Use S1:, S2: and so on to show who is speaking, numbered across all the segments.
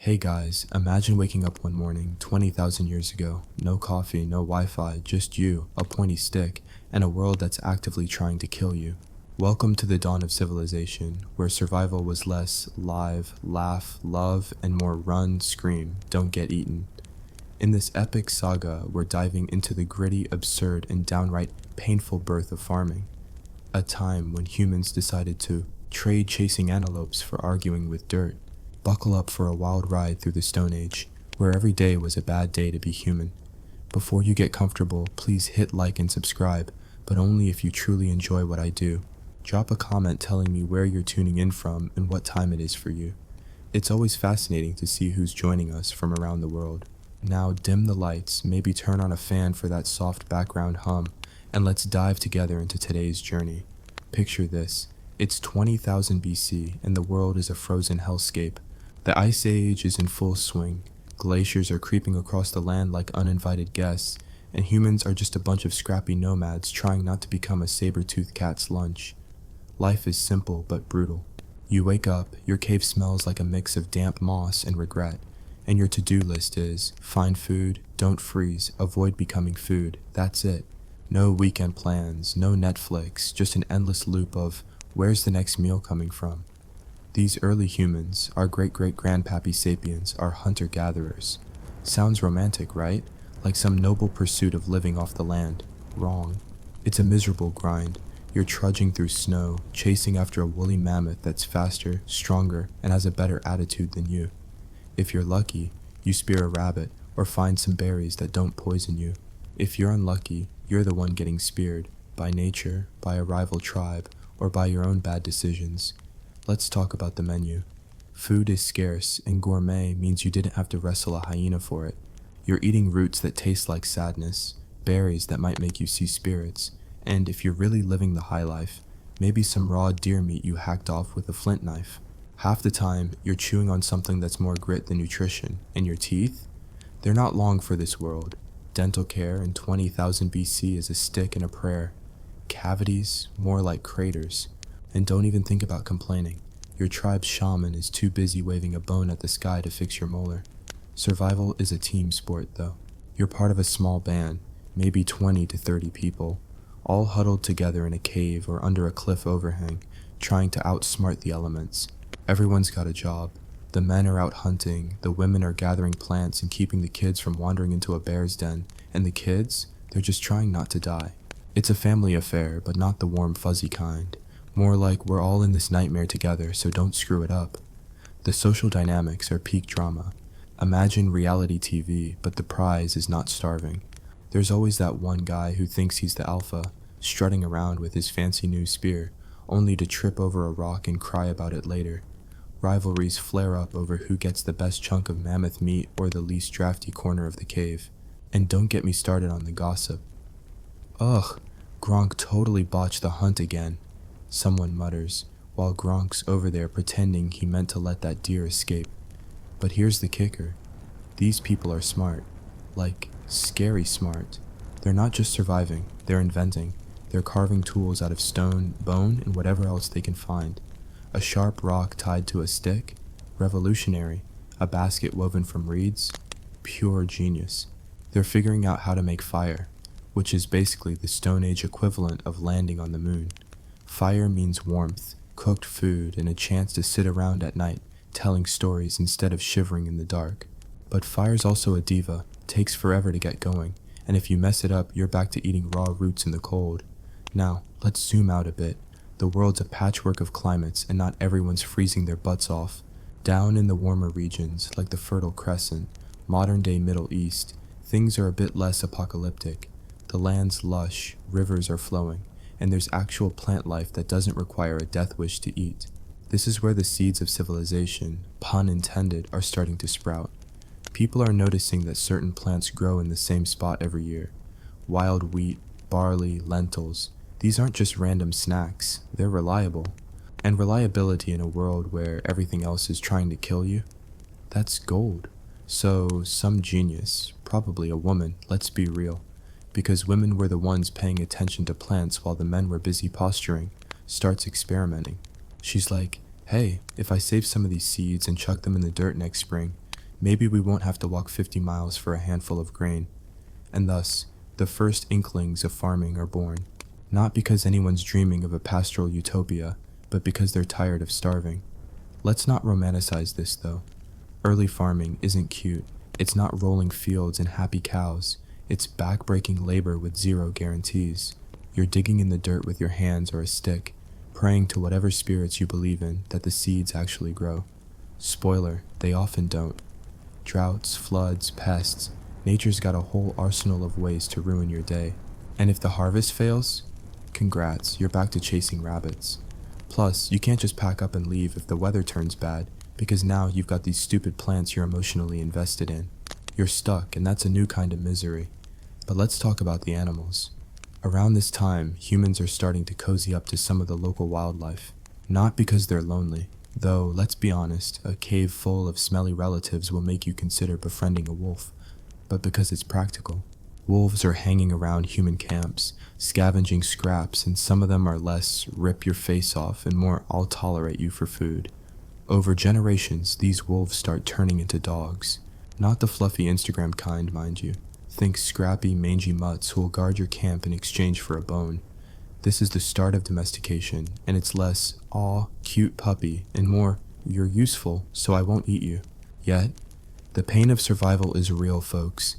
S1: Hey guys, imagine waking up one morning 20,000 years ago, no coffee, no Wi-Fi, just you, a pointy stick, and a world that's actively trying to kill you. Welcome to the dawn of civilization, where survival was less live, laugh, love, and more run, scream, don't get eaten. In this epic saga, we're diving into the gritty, absurd, and downright painful birth of farming. A time when humans decided to trade chasing antelopes for arguing with dirt. Buckle up for a wild ride through the Stone Age, where every day was a bad day to be human. Before you get comfortable, please hit like and subscribe, but only if you truly enjoy what I do. Drop a comment telling me where you're tuning in from and what time it is for you. It's always fascinating to see who's joining us from around the world. Now dim the lights, maybe turn on a fan for that soft background hum, and let's dive together into today's journey. Picture this, it's 20,000 BC and the world is a frozen hellscape. The Ice Age is in full swing, glaciers are creeping across the land like uninvited guests, and humans are just a bunch of scrappy nomads trying not to become a saber-toothed cat's lunch. Life is simple but brutal. You wake up, your cave smells like a mix of damp moss and regret, and your to-do list is, find food, don't freeze, avoid becoming food, that's it. No weekend plans, no Netflix, just an endless loop of, where's the next meal coming from? These early humans, our great-great-grandpappy sapiens, are hunter-gatherers. Sounds romantic, right? Like some noble pursuit of living off the land. Wrong. It's a miserable grind. You're trudging through snow, chasing after a woolly mammoth that's faster, stronger, and has a better attitude than you. If you're lucky, you spear a rabbit or find some berries that don't poison you. If you're unlucky, you're the one getting speared, by nature, by a rival tribe, or by your own bad decisions. Let's talk about the menu. Food is scarce, and gourmet means you didn't have to wrestle a hyena for it. You're eating roots that taste like sadness, berries that might make you see spirits, and if you're really living the high life, maybe some raw deer meat you hacked off with a flint knife. Half the time, you're chewing on something that's more grit than nutrition, and your teeth? They're not long for this world. Dental care in 20,000 BC is a stick and a prayer. Cavities, more like craters. And don't even think about complaining. Your tribe's shaman is too busy waving a bone at the sky to fix your molar. Survival is a team sport, though. You're part of a small band, maybe 20 to 30 people, all huddled together in a cave or under a cliff overhang, trying to outsmart the elements. Everyone's got a job. The men are out hunting, the women are gathering plants and keeping the kids from wandering into a bear's den, and the kids, they're just trying not to die. It's a family affair, but not the warm, fuzzy kind. More like we're all in this nightmare together, so don't screw it up. The social dynamics are peak drama. Imagine reality TV, but the prize is not starving. There's always that one guy who thinks he's the alpha, strutting around with his fancy new spear, only to trip over a rock and cry about it later. Rivalries flare up over who gets the best chunk of mammoth meat or the least drafty corner of the cave. And don't get me started on the gossip. Ugh, Gronk totally botched the hunt again. Someone mutters, while Gronk's over there pretending he meant to let that deer escape. But here's the kicker. These people are smart. Like, scary smart. They're not just surviving, they're inventing. They're carving tools out of stone, bone, and whatever else they can find. A sharp rock tied to a stick? Revolutionary. A basket woven from reeds? Pure genius. They're figuring out how to make fire, which is basically the Stone Age equivalent of landing on the moon. Fire means warmth, cooked food, and a chance to sit around at night, telling stories instead of shivering in the dark. But fire's also a diva, takes forever to get going, and if you mess it up, you're back to eating raw roots in the cold. Now, let's zoom out a bit. The world's a patchwork of climates, and not everyone's freezing their butts off. Down in the warmer regions, like the Fertile Crescent, modern-day Middle East, things are a bit less apocalyptic. The land's lush, rivers are flowing, and there's actual plant life that doesn't require a death wish to eat. This is where the seeds of civilization, pun intended, are starting to sprout. People are noticing that certain plants grow in the same spot every year. Wild wheat, barley, lentils. These aren't just random snacks, they're reliable. And reliability in a world where everything else is trying to kill you? That's gold. So, some genius, probably a woman, let's be real. Because women were the ones paying attention to plants while the men were busy posturing, starts experimenting. She's like, hey, if I save some of these seeds and chuck them in the dirt next spring, maybe we won't have to walk 50 miles for a handful of grain. And thus, the first inklings of farming are born, not because anyone's dreaming of a pastoral utopia, but because they're tired of starving. Let's not romanticize this though. Early farming isn't cute. It's not rolling fields and happy cows. It's back-breaking labor with zero guarantees. You're digging in the dirt with your hands or a stick, praying to whatever spirits you believe in that the seeds actually grow. Spoiler, they often don't. Droughts, floods, pests, nature's got a whole arsenal of ways to ruin your day. And if the harvest fails, congrats, you're back to chasing rabbits. Plus, you can't just pack up and leave if the weather turns bad, because now you've got these stupid plants you're emotionally invested in. You're stuck, and that's a new kind of misery. But let's talk about the animals. Around this time, humans are starting to cozy up to some of the local wildlife. Not because they're lonely, though, let's be honest, a cave full of smelly relatives will make you consider befriending a wolf, but because it's practical. Wolves are hanging around human camps, scavenging scraps, and some of them are less rip your face off and more I'll tolerate you for food. Over generations, these wolves start turning into dogs. Not the fluffy Instagram kind, mind you. Think scrappy, mangy mutts who will guard your camp in exchange for a bone. This is the start of domestication, and it's less, aw, cute puppy, and more, you're useful, so I won't eat you. Yet, the pain of survival is real, folks.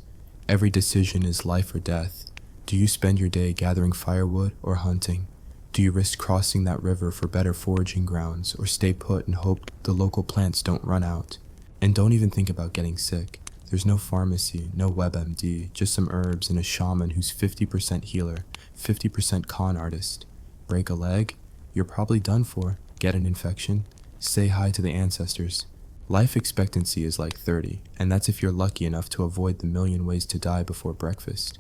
S1: Every decision is life or death. Do you spend your day gathering firewood or hunting? Do you risk crossing that river for better foraging grounds, or stay put and hope the local plants don't run out? And don't even think about getting sick. There's no pharmacy, no WebMD, just some herbs and a shaman who's 50% healer, 50% con artist. Break a leg? You're probably done for. Get an infection? Say hi to the ancestors. Life expectancy is like 30, and that's if you're lucky enough to avoid the million ways to die before breakfast.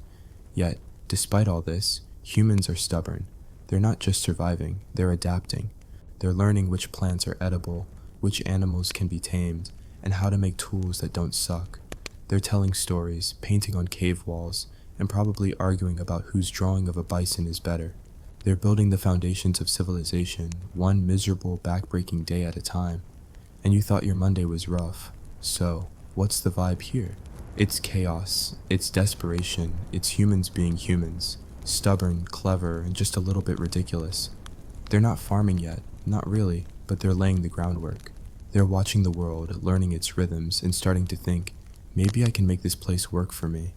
S1: Yet, despite all this, humans are stubborn. They're not just surviving, they're adapting. They're learning which plants are edible, which animals can be tamed, and how to make tools that don't suck. They're telling stories, painting on cave walls, and probably arguing about whose drawing of a bison is better. They're building the foundations of civilization, one miserable, back-breaking day at a time. And you thought your Monday was rough. So, what's the vibe here? It's chaos, it's desperation, it's humans being humans. Stubborn, clever, and just a little bit ridiculous. They're not farming yet, not really, but they're laying the groundwork. They're watching the world, learning its rhythms, and starting to think, maybe I can make this place work for me.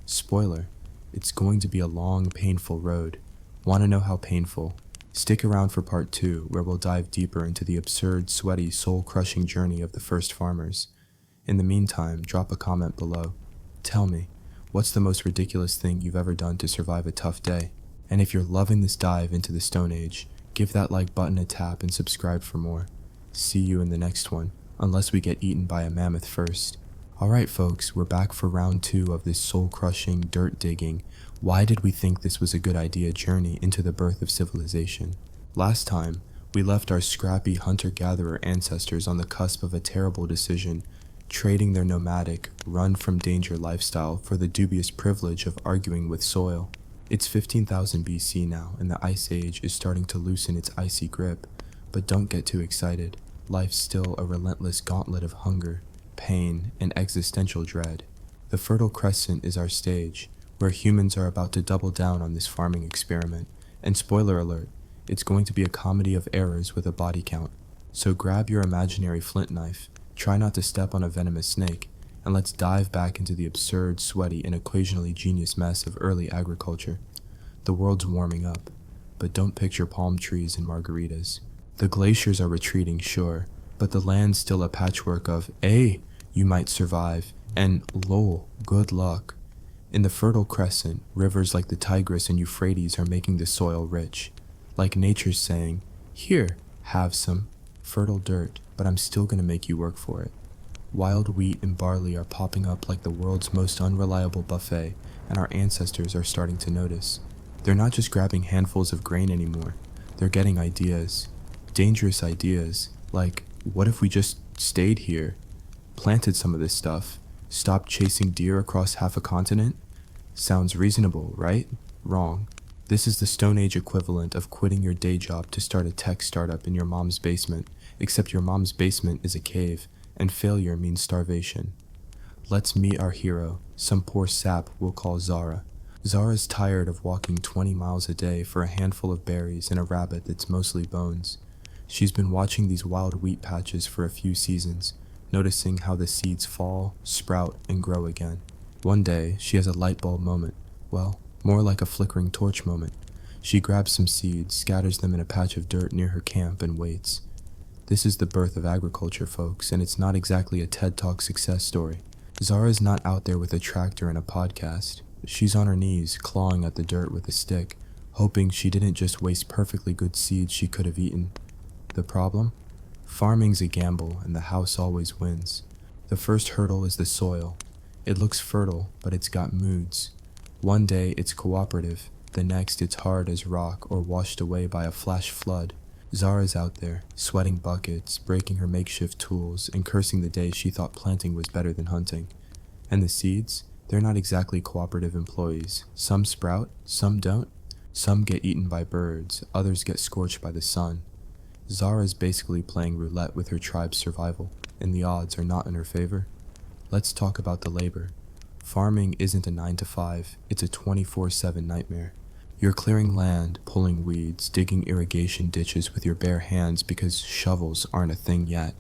S1: Spoiler, it's going to be a long, painful road. Want to know how painful? Stick around for part 2, where we'll dive deeper into the absurd, sweaty, soul-crushing journey of the first farmers. In the meantime, drop a comment below. Tell me, what's the most ridiculous thing you've ever done to survive a tough day? And if you're loving this dive into the Stone Age, give that like button a tap and subscribe for more. See you in the next one, unless we get eaten by a mammoth first. Alright folks, we're back for round 2 of this soul-crushing, dirt-digging, why did we think this was a good idea journey into the birth of civilization. Last time, we left our scrappy hunter-gatherer ancestors on the cusp of a terrible decision, trading their nomadic, run-from-danger lifestyle for the dubious privilege of arguing with soil. It's 15,000 BC now, and the Ice Age is starting to loosen its icy grip, but don't get too excited. Life's still a relentless gauntlet of hunger, pain, and existential dread. The Fertile Crescent is our stage, where humans are about to double down on this farming experiment, and spoiler alert, it's going to be a comedy of errors with a body count. So grab your imaginary flint knife, try not to step on a venomous snake, and let's dive back into the absurd, sweaty, and occasionally genius mess of early agriculture. The world's warming up, but don't picture palm trees and margaritas. The glaciers are retreating, sure, but the land's still a patchwork of, "Ay, you might survive," and "lol, good luck." In the Fertile Crescent, rivers like the Tigris and Euphrates are making the soil rich. Like nature's saying, "Here, have some fertile dirt, but I'm still gonna make you work for it." Wild wheat and barley are popping up like the world's most unreliable buffet, and our ancestors are starting to notice. They're not just grabbing handfuls of grain anymore, they're getting ideas. Dangerous ideas, like, what if we just stayed here, planted some of this stuff, stopped chasing deer across half a continent? Sounds reasonable, right? Wrong. This is the Stone Age equivalent of quitting your day job to start a tech startup in your mom's basement, except your mom's basement is a cave, and failure means starvation. Let's meet our hero, some poor sap we'll call Zara. Zara's tired of walking 20 miles a day for a handful of berries and a rabbit that's mostly bones. She's been watching these wild wheat patches for a few seasons, noticing how the seeds fall, sprout, and grow again. One day, she has a light bulb moment. Well, more like a flickering torch moment. She grabs some seeds, scatters them in a patch of dirt near her camp, and waits. This is the birth of agriculture, folks, and it's not exactly a TED Talk success story. Zara's not out there with a tractor and a podcast. She's on her knees, clawing at the dirt with a stick, hoping she didn't just waste perfectly good seeds she could have eaten. The problem? Farming's a gamble, and the house always wins. The first hurdle is the soil. It looks fertile, but it's got moods. One day it's cooperative, the next it's hard as rock or washed away by a flash flood. Zara's out there, sweating buckets, breaking her makeshift tools, and cursing the day she thought planting was better than hunting. And the seeds? They're not exactly cooperative employees. Some sprout, some don't. Some get eaten by birds, others get scorched by the sun. Zara's basically playing roulette with her tribe's survival, and the odds are not in her favor. Let's talk about the labor. Farming isn't a 9 to 5, it's a 24/7 nightmare. You're clearing land, pulling weeds, digging irrigation ditches with your bare hands because shovels aren't a thing yet.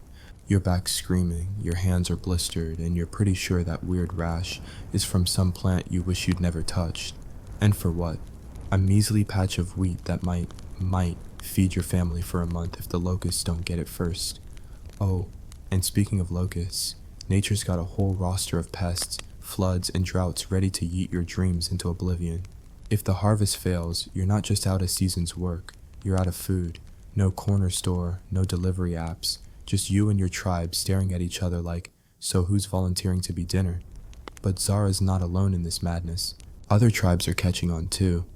S1: You're back screaming, your hands are blistered, and you're pretty sure that weird rash is from some plant you wish you'd never touched. And for what? A measly patch of wheat that might feed your family for a month if the locusts don't get it first. Oh, and speaking of locusts, nature's got a whole roster of pests, floods, and droughts ready to yeet your dreams into oblivion. If the harvest fails, you're not just out of season's work, you're out of food. No corner store, no delivery apps, just you and your tribe staring at each other like, so who's volunteering to be dinner? But Zara's not alone in this madness. Other tribes are catching on too.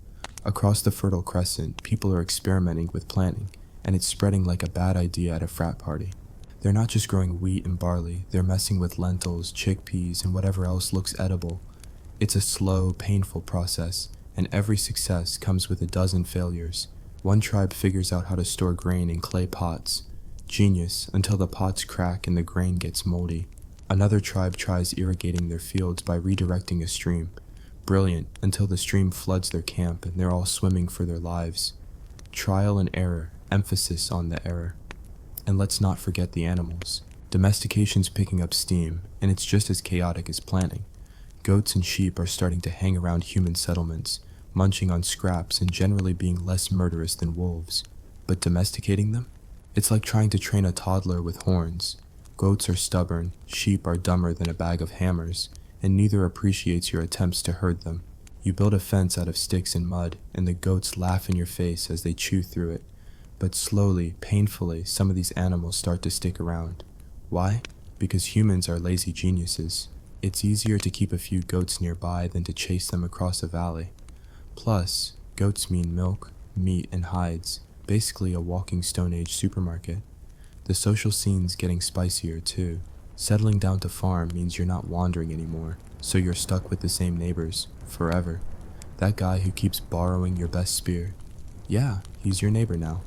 S1: Across the Fertile Crescent, people are experimenting with planting, and it's spreading like a bad idea at a frat party. They're not just growing wheat and barley, they're messing with lentils, chickpeas, and whatever else looks edible. It's a slow, painful process, and every success comes with a dozen failures. One tribe figures out how to store grain in clay pots. Genius, until the pots crack and the grain gets moldy. Another tribe tries irrigating their fields by redirecting a stream. Brilliant, until the stream floods their camp and they're all swimming for their lives. Trial and error, emphasis on the error. And let's not forget the animals. Domestication's picking up steam, and it's just as chaotic as planting. Goats and sheep are starting to hang around human settlements, munching on scraps and generally being less murderous than wolves. But domesticating them? It's like trying to train a toddler with horns. Goats are stubborn, sheep are dumber than a bag of hammers, and neither appreciates your attempts to herd them. You build a fence out of sticks and mud, and the goats laugh in your face as they chew through it. But slowly, painfully, some of these animals start to stick around. Why? Because humans are lazy geniuses. It's easier to keep a few goats nearby than to chase them across a valley. Plus, goats mean milk, meat, and hides, basically a walking Stone Age supermarket. The social scene's getting spicier too. Settling down to farm means you're not wandering anymore, so you're stuck with the same neighbors, forever. That guy who keeps borrowing your best spear. Yeah, he's your neighbor now.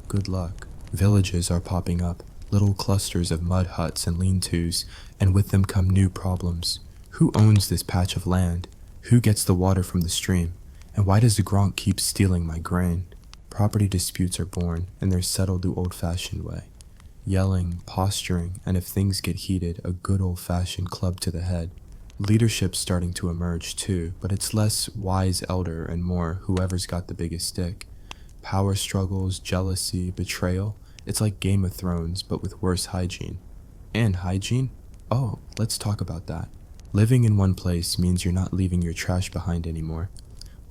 S1: Good luck. Villages are popping up, little clusters of mud huts and lean-tos, and with them come new problems. Who owns this patch of land? Who gets the water from the stream? And why does the Gronk keep stealing my grain? Property disputes are born, and they're settled the old-fashioned way. Yelling, posturing, and if things get heated, a good old-fashioned club to the head. Leadership's starting to emerge too, but it's less wise elder and more whoever's got the biggest stick. Power struggles, jealousy, betrayal. It's like Game of Thrones, but with worse hygiene. And hygiene? Oh, let's talk about that. Living in one place means you're not leaving your trash behind anymore.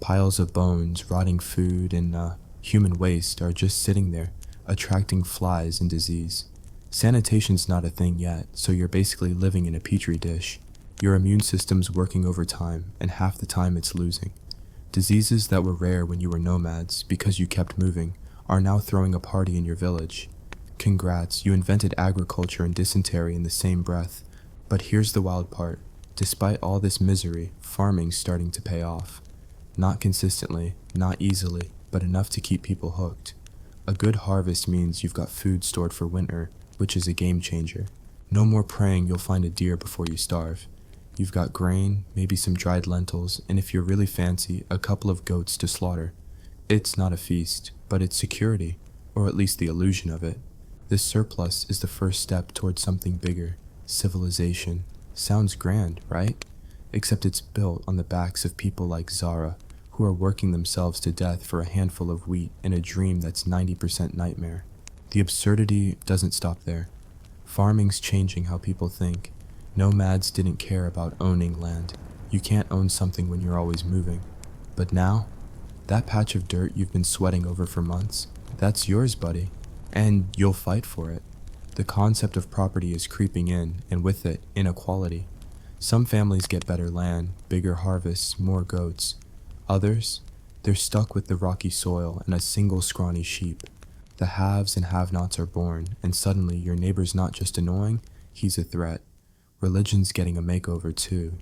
S1: Piles of bones, rotting food, and human waste are just sitting there, attracting flies and disease. Sanitation's not a thing yet, so you're basically living in a petri dish. Your immune system's working overtime, and half the time it's losing. Diseases that were rare when you were nomads because you kept moving are now throwing a party in your village. Congrats, you invented agriculture and dysentery in the same breath. But here's the wild part. Despite all this misery, farming's starting to pay off. Not consistently, not easily, but enough to keep people hooked. A good harvest means you've got food stored for winter, which is a game changer. No more praying you'll find a deer before you starve. You've got grain, maybe some dried lentils, and if you're really fancy, a couple of goats to slaughter. It's not a feast, but it's security, or at least the illusion of it. This surplus is the first step towards something bigger. Civilization. Sounds grand, right? Except it's built on the backs of people like Zara, who are working themselves to death for a handful of wheat in a dream that's 90% nightmare. The absurdity doesn't stop there. Farming's changing how people think. Nomads didn't care about owning land. You can't own something when you're always moving. But now, that patch of dirt you've been sweating over for months, that's yours, buddy. And you'll fight for it. The concept of property is creeping in, and with it, inequality. Some families get better land, bigger harvests, more goats. Others, they're stuck with the rocky soil and a single scrawny sheep. The haves and have-nots are born, and suddenly your neighbor's not just annoying, he's a threat. Religion's getting a makeover too.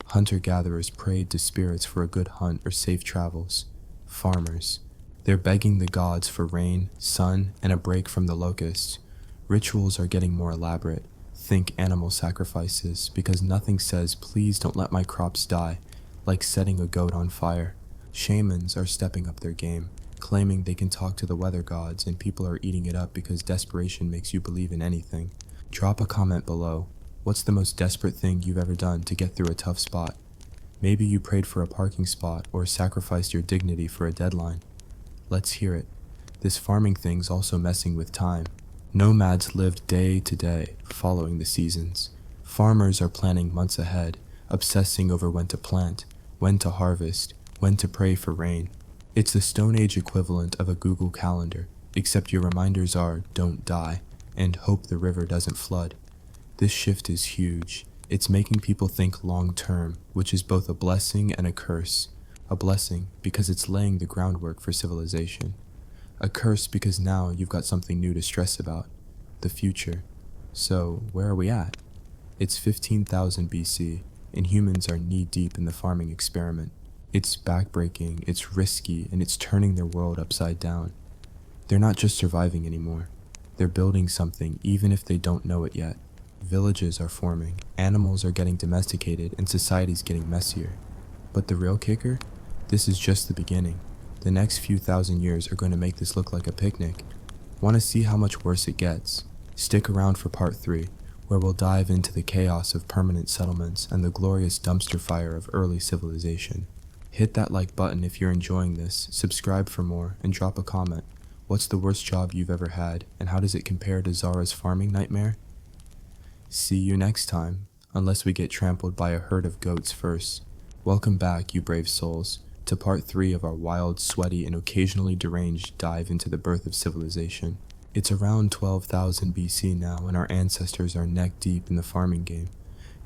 S1: Hunter-gatherers prayed to spirits for a good hunt or safe travels. Farmers. They're begging the gods for rain, sun, and a break from the locusts. Rituals are getting more elaborate. Think animal sacrifices, because nothing says, please don't let my crops die, like setting a goat on fire. Shamans are stepping up their game, claiming they can talk to the weather gods, and people are eating it up because desperation makes you believe in anything. Drop a comment below. What's the most desperate thing you've ever done to get through a tough spot? Maybe you prayed for a parking spot or sacrificed your dignity for a deadline. Let's hear it. This farming thing's also messing with time. Nomads lived day to day, following the seasons. Farmers are planning months ahead, obsessing over when to plant, when to harvest, when to pray for rain. It's the Stone Age equivalent of a Google Calendar, except your reminders are don't die, and hope the river doesn't flood. This shift is huge. It's making people think long term, which is both a blessing and a curse. A blessing because it's laying the groundwork for civilization. A curse because now you've got something new to stress about. The future. So, where are we at? It's 15,000 BC, and humans are knee-deep in the farming experiment. It's backbreaking, it's risky, and it's turning their world upside down. They're not just surviving anymore. They're building something, even if they don't know it yet. Villages are forming, animals are getting domesticated, and society's getting messier. But the real kicker? This is just the beginning. The next few thousand years are going to make this look like a picnic. Want to see how much worse it gets? Stick around for part 3, where we'll dive into the chaos of permanent settlements and the glorious dumpster fire of early civilization. Hit that like button if you're enjoying this, subscribe for more, and drop a comment. What's the worst job you've ever had, and how does it compare to Zara's farming nightmare? See you next time, unless we get trampled by a herd of goats first. Welcome back, you brave souls, to part 3 of our wild, sweaty, and occasionally deranged dive into the birth of civilization. It's around 12,000 BC now, and our ancestors are neck-deep in the farming game,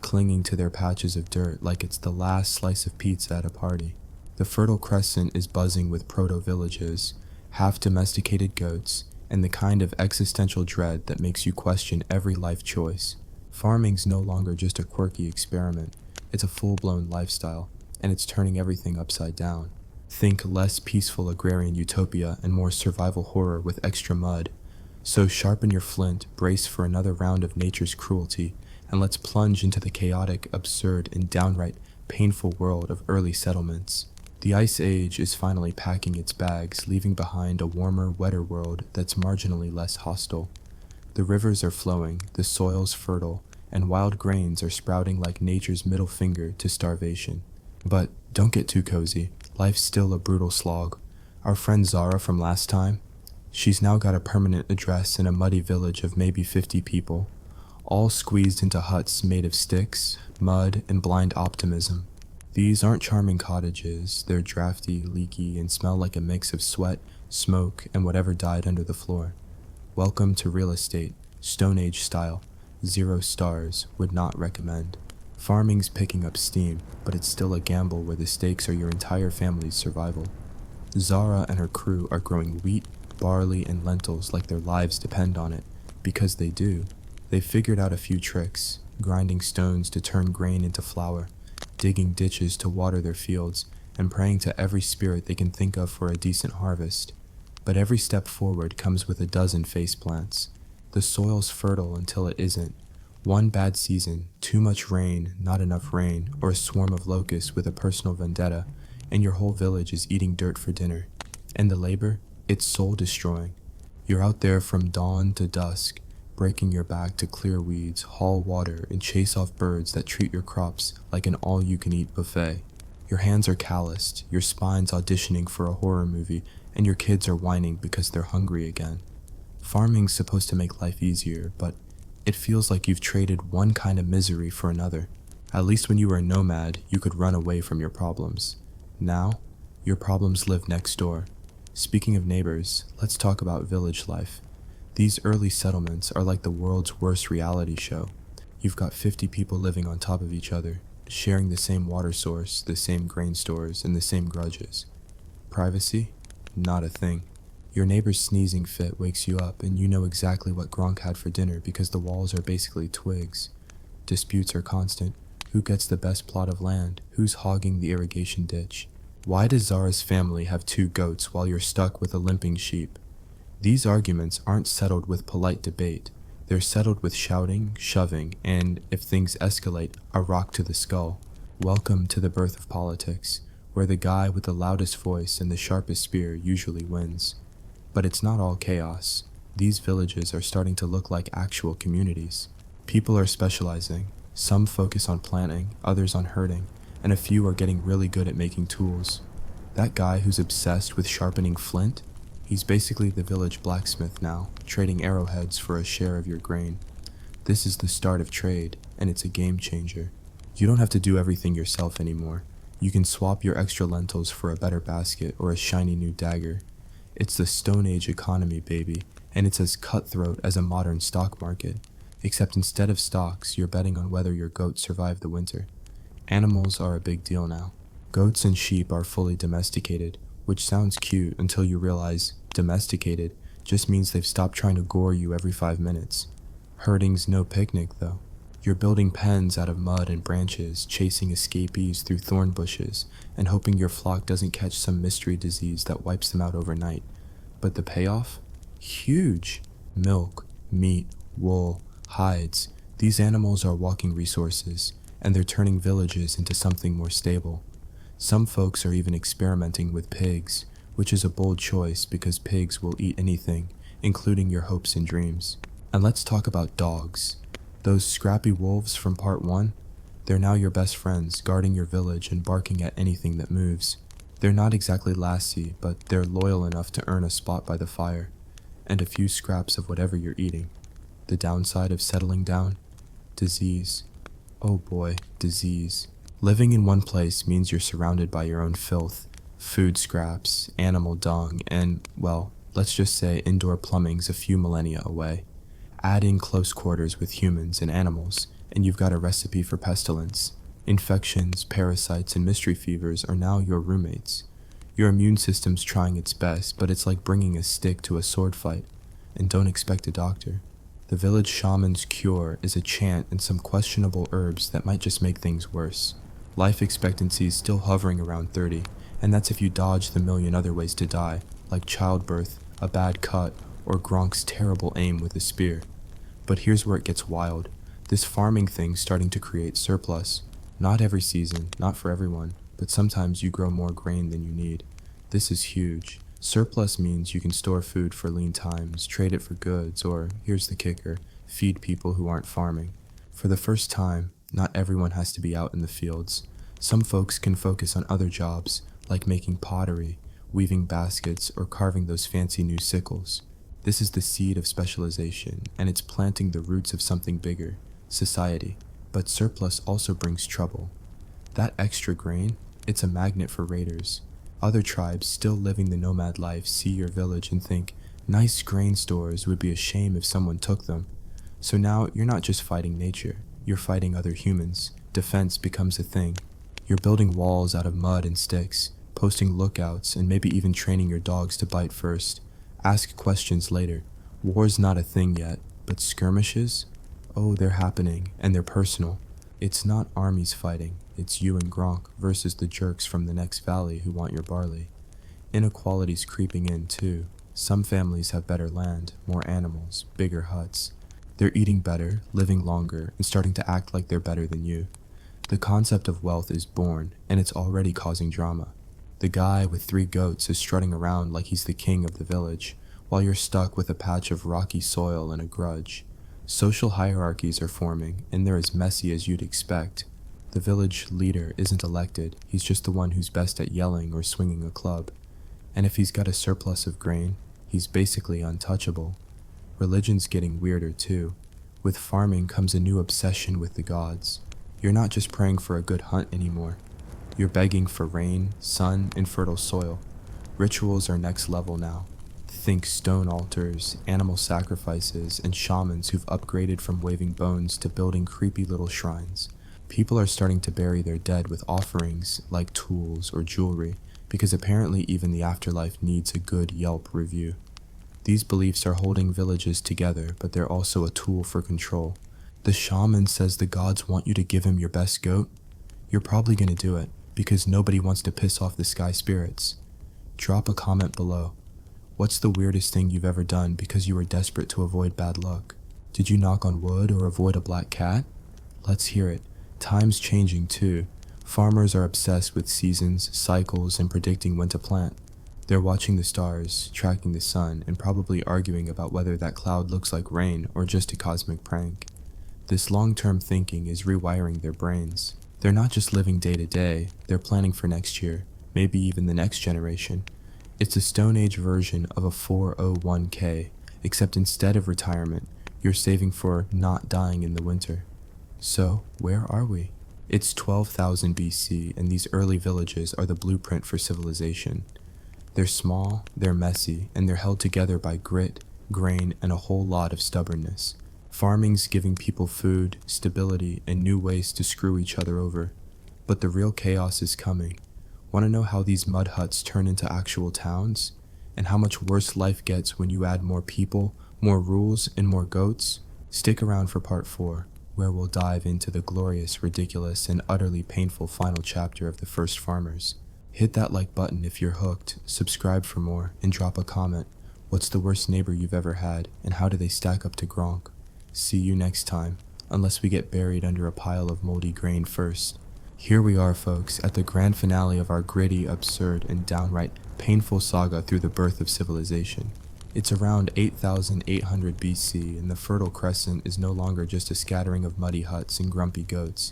S1: clinging to their patches of dirt like it's the last slice of pizza at a party. The Fertile Crescent is buzzing with proto-villages, half-domesticated goats, and the kind of existential dread that makes you question every life choice. Farming's no longer just a quirky experiment, it's a full-blown lifestyle, and it's turning everything upside down. Think less peaceful agrarian utopia and more survival horror with extra mud. So sharpen your flint, brace for another round of nature's cruelty, and let's plunge into the chaotic, absurd, and downright painful world of early settlements. The Ice Age is finally packing its bags, leaving behind a warmer, wetter world that's marginally less hostile. The rivers are flowing, the soil's fertile, and wild grains are sprouting like nature's middle finger to starvation. But don't get too cozy, life's still a brutal slog. Our friend Zara from last time? She's now got a permanent address in a muddy village of maybe 50 people, all squeezed into huts made of sticks, mud, and blind optimism. These aren't charming cottages, they're drafty, leaky, and smell like a mix of sweat, smoke, and whatever died under the floor. Welcome to real estate, Stone Age style, 0 stars, would not recommend. Farming's picking up steam, but it's still a gamble where the stakes are your entire family's survival. Zara and her crew are growing wheat, barley, and lentils like their lives depend on it, because they do. They've figured out a few tricks, grinding stones to turn grain into flour, digging ditches to water their fields, and praying to every spirit they can think of for a decent harvest. But every step forward comes with a dozen faceplants. The soil's fertile until it isn't. One bad season, too much rain, not enough rain, or a swarm of locusts with a personal vendetta, and your whole village is eating dirt for dinner. And the labor? It's soul destroying. You're out there from dawn to dusk, breaking your back to clear weeds, haul water, and chase off birds that treat your crops like an all-you-can-eat buffet. Your hands are calloused, your spine's auditioning for a horror movie, and your kids are whining because they're hungry again. Farming's supposed to make life easier, but it feels like you've traded one kind of misery for another. At least when you were a nomad, you could run away from your problems. Now, your problems live next door. Speaking of neighbors, let's talk about village life. These early settlements are like the world's worst reality show. You've got 50 people living on top of each other, sharing the same water source, the same grain stores, and the same grudges. Privacy? Not a thing. Your neighbor's sneezing fit wakes you up, and you know exactly what Gronk had for dinner because the walls are basically twigs. Disputes are constant. Who gets the best plot of land? Who's hogging the irrigation ditch? Why does Zara's family have 2 goats while you're stuck with a limping sheep? These arguments aren't settled with polite debate. They're settled with shouting, shoving, and, if things escalate, a rock to the skull. Welcome to the birth of politics, where the guy with the loudest voice and the sharpest spear usually wins. But it's not all chaos. These villages are starting to look like actual communities. People are specializing. Some focus on planting, others on herding, and a few are getting really good at making tools. That guy who's obsessed with sharpening flint? He's basically the village blacksmith now, trading arrowheads for a share of your grain. This is the start of trade, and it's a game changer. You don't have to do everything yourself anymore. You can swap your extra lentils for a better basket or a shiny new dagger. It's the Stone Age economy, baby, and it's as cutthroat as a modern stock market. Except instead of stocks, you're betting on whether your goats survive the winter. Animals are a big deal now. Goats and sheep are fully domesticated, which sounds cute until you realize domesticated just means they've stopped trying to gore you every 5 minutes. Herding's no picnic, though. You're building pens out of mud and branches, chasing escapees through thorn bushes, and hoping your flock doesn't catch some mystery disease that wipes them out overnight. But the payoff? Huge! Milk, meat, wool, hides. These animals are walking resources, and they're turning villages into something more stable. Some folks are even experimenting with pigs, which is a bold choice because pigs will eat anything, including your hopes and dreams. And let's talk about dogs. Those scrappy wolves from part 1? They're now your best friends, guarding your village and barking at anything that moves. They're not exactly lassie, but they're loyal enough to earn a spot by the fire, and a few scraps of whatever you're eating. The downside of settling down? Disease. Oh boy, disease. Living in one place means you're surrounded by your own filth, food scraps, animal dung, and, well, let's just say indoor plumbing's a few millennia away. Add in close quarters with humans and animals, and you've got a recipe for pestilence. Infections, parasites, and mystery fevers are now your roommates. Your immune system's trying its best, but it's like bringing a stick to a sword fight. And don't expect a doctor. The village shaman's cure is a chant and some questionable herbs that might just make things worse. Life expectancy is still hovering around 30, and that's if you dodge the million other ways to die, like childbirth, a bad cut, or Gronk's terrible aim with a spear. But here's where it gets wild. This farming thing's starting to create surplus. Not every season, not for everyone, but sometimes you grow more grain than you need. This is huge. Surplus means you can store food for lean times, trade it for goods, or, here's the kicker, feed people who aren't farming. For the first time, not everyone has to be out in the fields. Some folks can focus on other jobs, like making pottery, weaving baskets, or carving those fancy new sickles. This is the seed of specialization, and it's planting the roots of something bigger, society. But surplus also brings trouble. That extra grain, it's a magnet for raiders. Other tribes still living the nomad life see your village and think, nice grain stores would be a shame if someone took them. So now you're not just fighting nature, you're fighting other humans. Defense becomes a thing. You're building walls out of mud and sticks, posting lookouts, and maybe even training your dogs to bite first. Ask questions later. War's not a thing yet, but skirmishes? Oh, they're happening, and they're personal. It's not armies fighting, it's you and Gronk versus the jerks from the next valley who want your barley. Inequality's creeping in too. Some families have better land, more animals, bigger huts. They're eating better, living longer, and starting to act like they're better than you. The concept of wealth is born, and it's already causing drama. The guy with 3 goats is strutting around like he's the king of the village, while you're stuck with a patch of rocky soil and a grudge. Social hierarchies are forming, and they're as messy as you'd expect. The village leader isn't elected, he's just the one who's best at yelling or swinging a club. And if he's got a surplus of grain, he's basically untouchable. Religion's getting weirder too. With farming comes a new obsession with the gods. You're not just praying for a good hunt anymore. You're begging for rain, sun, and fertile soil. Rituals are next level now. Think stone altars, animal sacrifices, and shamans who've upgraded from waving bones to building creepy little shrines. People are starting to bury their dead with offerings like tools or jewelry, because apparently even the afterlife needs a good Yelp review. These beliefs are holding villages together, but they're also a tool for control. The shaman says the gods want you to give him your best goat. You're probably going to do it, because nobody wants to piss off the sky spirits. Drop a comment below. What's the weirdest thing you've ever done because you were desperate to avoid bad luck? Did you knock on wood or avoid a black cat? Let's hear it. Time's changing too. Farmers are obsessed with seasons, cycles, and predicting when to plant. They're watching the stars, tracking the sun, and probably arguing about whether that cloud looks like rain or just a cosmic prank. This long-term thinking is rewiring their brains. They're not just living day to day, they're planning for next year, maybe even the next generation. It's a Stone Age version of a 401k, except instead of retirement, you're saving for not dying in the winter. So, where are we? It's 12,000 BC, and these early villages are the blueprint for civilization. They're small, they're messy, and they're held together by grit, grain, and a whole lot of stubbornness. Farming's giving people food, stability, and new ways to screw each other over. But the real chaos is coming. Want to know how these mud huts turn into actual towns? And how much worse life gets when you add more people, more rules, and more goats? Stick around for part 4, where we'll dive into the glorious, ridiculous, and utterly painful final chapter of the first farmers. Hit that like button if you're hooked, subscribe for more, and drop a comment. What's the worst neighbor you've ever had, and how do they stack up to Gronk? See you next time, unless we get buried under a pile of moldy grain first. Here we are, folks, at the grand finale of our gritty, absurd, and downright painful saga through the birth of civilization. It's around 8,800 BC, and the Fertile Crescent is no longer just a scattering of muddy huts and grumpy goats.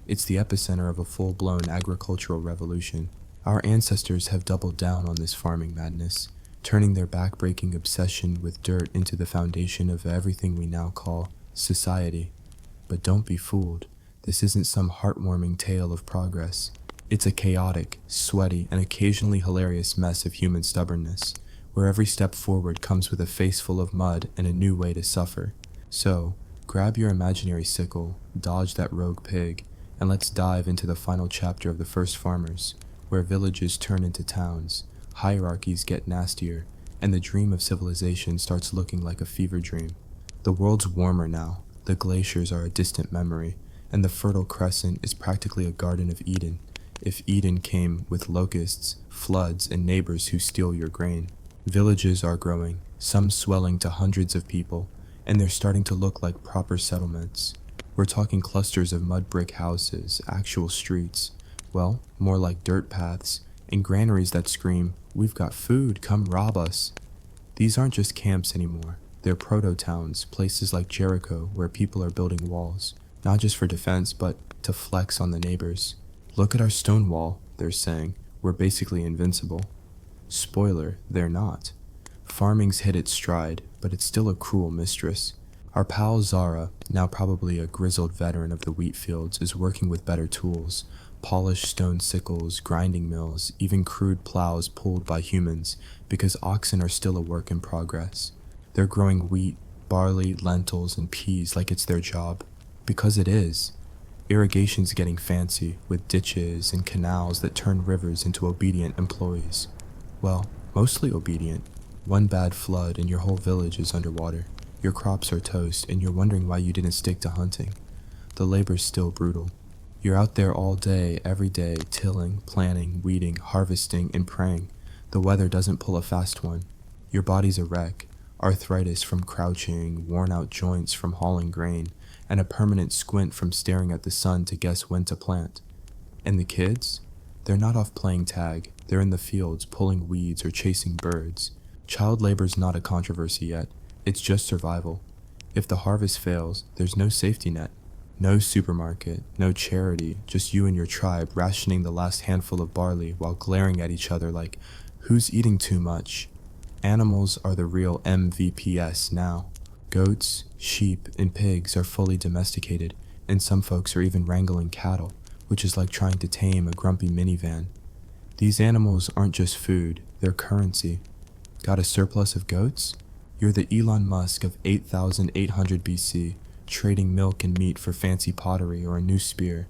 S1: It's the epicenter of a full-blown agricultural revolution. Our ancestors have doubled down on this farming madness, turning their back-breaking obsession with dirt into the foundation of everything we now call society. But don't be fooled. This isn't some heartwarming tale of progress. It's a chaotic, sweaty, and occasionally hilarious mess of human stubbornness, where every step forward comes with a face full of mud and a new way to suffer. So, grab your imaginary sickle, dodge that rogue pig, and let's dive into the final chapter of the first farmers, where villages turn into towns, hierarchies get nastier, and the dream of civilization starts looking like a fever dream. The world's warmer now, the glaciers are a distant memory, and the Fertile Crescent is practically a Garden of Eden, if Eden came with locusts, floods, and neighbors who steal your grain. Villages are growing, some swelling to hundreds of people, and they're starting to look like proper settlements. We're talking clusters of mud brick houses, actual streets, well, more like dirt paths, and granaries that scream, "We've got food, come rob us." These aren't just camps anymore. They're proto-towns, places like Jericho where people are building walls, not just for defense, but to flex on the neighbors. "Look at our stone wall," they're saying. "We're basically invincible." Spoiler, they're not. Farming's hit its stride, but it's still a cruel mistress. Our pal Zara, now probably a grizzled veteran of the wheat fields, is working with better tools. Polished stone sickles, grinding mills, even crude plows pulled by humans, because oxen are still a work in progress. They're growing wheat, barley, lentils, and peas like it's their job. Because it is. Irrigation's getting fancy, with ditches and canals that turn rivers into obedient employees. Well, mostly obedient. One bad flood and your whole village is underwater. Your crops are toast, and you're wondering why you didn't stick to hunting. The labor's still brutal. You're out there all day, every day, tilling, planting, weeding, harvesting, and praying. The weather doesn't pull a fast one. Your body's a wreck. arthritis from crouching, worn-out joints from hauling grain, and a permanent squint from staring at the sun to guess when to plant. And the kids? They're not off playing tag, they're in the fields pulling weeds or chasing birds. Child labor's not a controversy yet, it's just survival. If the harvest fails, there's no safety net. No supermarket, no charity, just you and your tribe rationing the last handful of barley while glaring at each other like, who's eating too much? Animals are the real MVPs now. Goats, sheep, and pigs are fully domesticated, and some folks are even wrangling cattle, which is like trying to tame a grumpy minivan. These animals aren't just food, they're currency. Got a surplus of goats? You're the Elon Musk of 8,800 BC, trading milk and meat for fancy pottery or a new spear,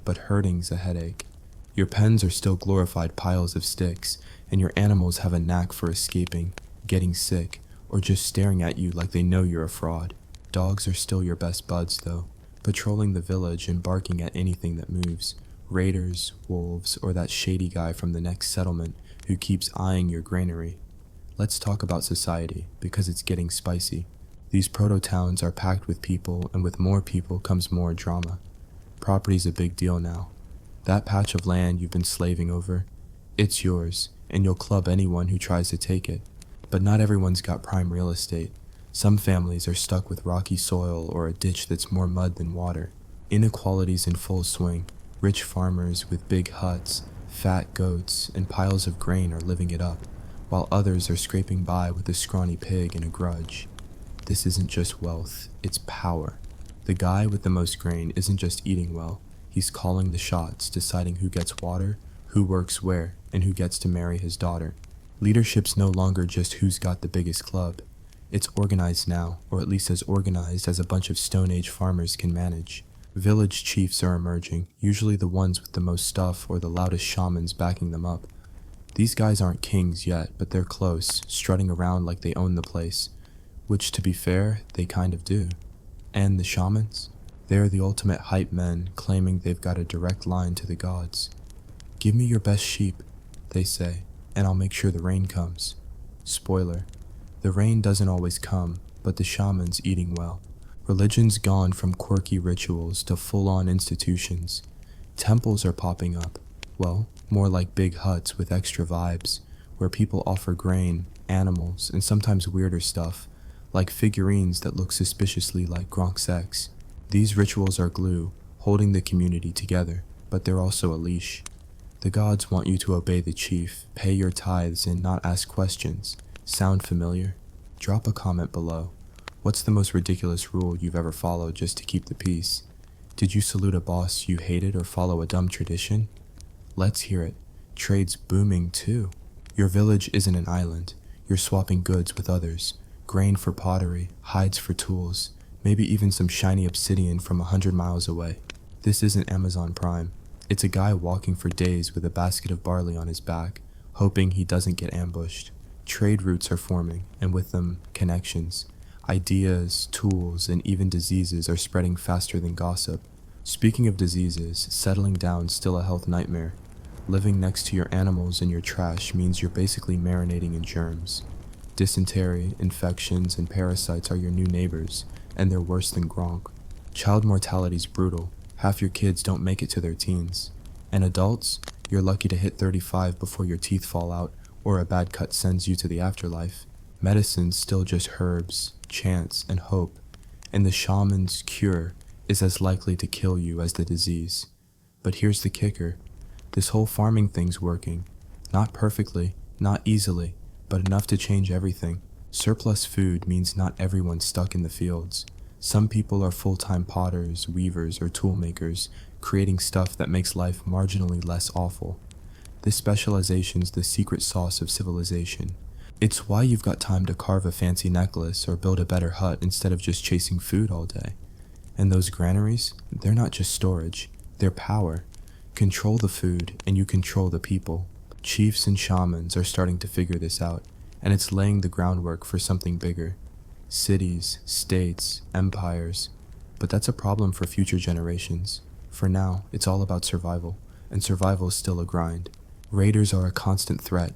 S1: but herding's a headache. Your pens are still glorified piles of sticks, and your animals have a knack for escaping, getting sick, or just staring at you like they know you're a fraud. Dogs are still your best buds though, patrolling the village and barking at anything that moves. Raiders, wolves, or that shady guy from the next settlement who keeps eyeing your granary. Let's talk about society, because it's getting spicy. These proto-towns are packed with people, and with more people comes more drama. Property's a big deal now. That patch of land you've been slaving over, it's yours, and you'll club anyone who tries to take it. But not everyone's got prime real estate. Some families are stuck with rocky soil or a ditch that's more mud than water. Inequality's in full swing. Rich farmers with big huts, fat goats, and piles of grain are living it up, while others are scraping by with a scrawny pig and a grudge. This isn't just wealth, it's power. The guy with the most grain isn't just eating well, he's calling the shots, deciding who gets water, who works where, and who gets to marry his daughter. Leadership's no longer just who's got the biggest club. It's organized now, or at least as organized as a bunch of Stone Age farmers can manage. Village chiefs are emerging, usually the ones with the most stuff or the loudest shamans backing them up. These guys aren't kings yet, but they're close, strutting around like they own the place. Which, to be fair, they kind of do. And the shamans? They're the ultimate hype men, claiming they've got a direct line to the gods. Give me your best sheep, they say, and I'll make sure the rain comes. Spoiler, the rain doesn't always come, but the shaman's eating well. Religion's gone from quirky rituals to full-on institutions. Temples are popping up, well, more like big huts with extra vibes, where people offer grain, animals, and sometimes weirder stuff, like figurines that look suspiciously like Gronk's ex. These rituals are glue, holding the community together, but they're also a leash. The gods want you to obey the chief, pay your tithes, and not ask questions. Sound familiar? Drop a comment below. What's the most ridiculous rule you've ever followed just to keep the peace? Did you salute a boss you hated or follow a dumb tradition? Let's hear it. Trade's booming too. Your village isn't an island. You're swapping goods with others. Grain for pottery, hides for tools, maybe even some shiny obsidian from 100 miles away. This isn't Amazon Prime. It's a guy walking for days with a basket of barley on his back, hoping he doesn't get ambushed. Trade routes are forming, and with them, connections. Ideas, tools, and even diseases are spreading faster than gossip. Speaking of diseases, settling down's still a health nightmare. Living next to your animals and your trash means you're basically marinating in germs. Dysentery, infections, and parasites are your new neighbors, and they're worse than Gronk. Child mortality's brutal. Half your kids don't make it to their teens. And adults, you're lucky to hit 35 before your teeth fall out, or a bad cut sends you to the afterlife. Medicine's still just herbs, chance, and hope, and the shaman's cure is as likely to kill you as the disease. But here's the kicker. This whole farming thing's working. Not perfectly, not easily, but enough to change everything. Surplus food means not everyone's stuck in the fields. Some people are full-time potters, weavers, or tool makers, creating stuff that makes life marginally less awful. This specialization's the secret sauce of civilization. It's why you've got time to carve a fancy necklace or build a better hut instead of just chasing food all day. And those granaries, they're not just storage, they're power. Control the food, and you control the people. Chiefs and shamans are starting to figure this out, and it's laying the groundwork for something bigger. Cities, states, empires. But that's a problem for future generations. For now, it's all about survival, and survival's still a grind. Raiders are a constant threat.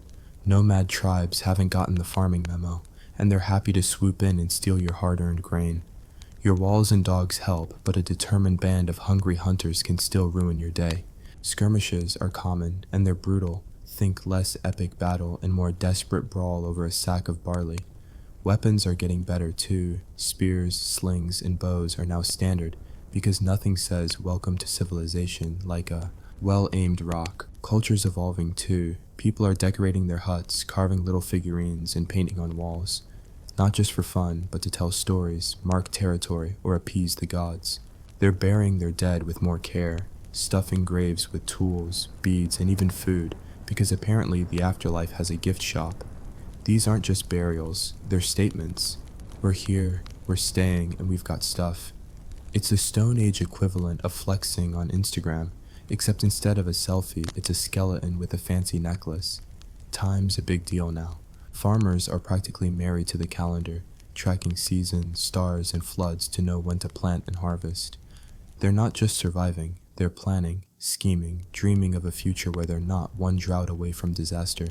S1: Nomad tribes haven't gotten the farming memo, and they're happy to swoop in and steal your hard-earned grain. Your walls and dogs help, but a determined band of hungry hunters can still ruin your day. Skirmishes are common, and they're brutal. Think less epic battle and more desperate brawl over a sack of barley. Weapons are getting better too. Spears, slings, and bows are now standard, because nothing says welcome to civilization like a well-aimed rock. Culture's evolving too. People are decorating their huts, carving little figurines, and painting on walls. Not just for fun, but to tell stories, mark territory, or appease the gods. They're burying their dead with more care, stuffing graves with tools, beads, and even food, because apparently the afterlife has a gift shop. These aren't just burials, they're statements. We're here, we're staying, and we've got stuff. It's the Stone Age equivalent of flexing on Instagram, except instead of a selfie, it's a skeleton with a fancy necklace. Time's a big deal now. Farmers are practically married to the calendar, tracking seasons, stars, and floods to know when to plant and harvest. They're not just surviving, they're planning, scheming, dreaming of a future where they're not one drought away from disaster.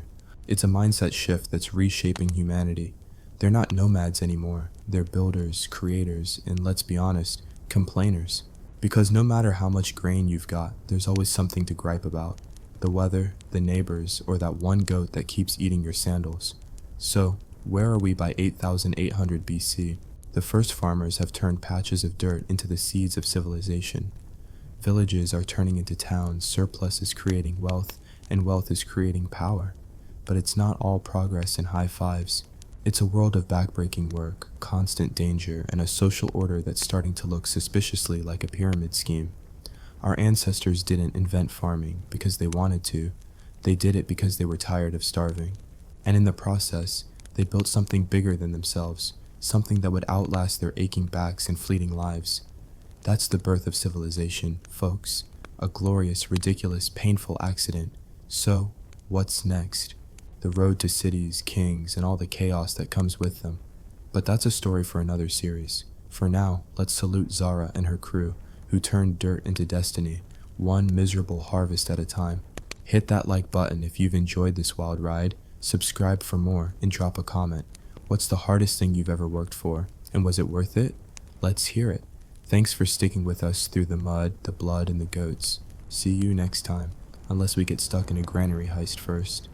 S1: It's a mindset shift that's reshaping humanity. They're not nomads anymore, they're builders, creators, and let's be honest, complainers. Because no matter how much grain you've got, there's always something to gripe about. The weather, the neighbors, or that one goat that keeps eating your sandals. So, where are we by 8,800 BC? The first farmers have turned patches of dirt into the seeds of civilization. Villages are turning into towns, surplus is creating wealth, and wealth is creating power. But it's not all progress and high fives. It's a world of backbreaking work, constant danger, and a social order that's starting to look suspiciously like a pyramid scheme. Our ancestors didn't invent farming because they wanted to. They did it because they were tired of starving. And in the process, they built something bigger than themselves, something that would outlast their aching backs and fleeting lives. That's the birth of civilization, folks. A glorious, ridiculous, painful accident. So, what's next? The road to cities, kings, and all the chaos that comes with them. But that's a story for another series. For now, let's salute Zara and her crew, who turned dirt into destiny, one miserable harvest at a time. Hit that like button if you've enjoyed this wild ride. Subscribe for more and drop a comment. What's the hardest thing you've ever worked for? And was it worth it? Let's hear it. Thanks for sticking with us through the mud, the blood, and the goats. See you next time, unless we get stuck in a granary heist first.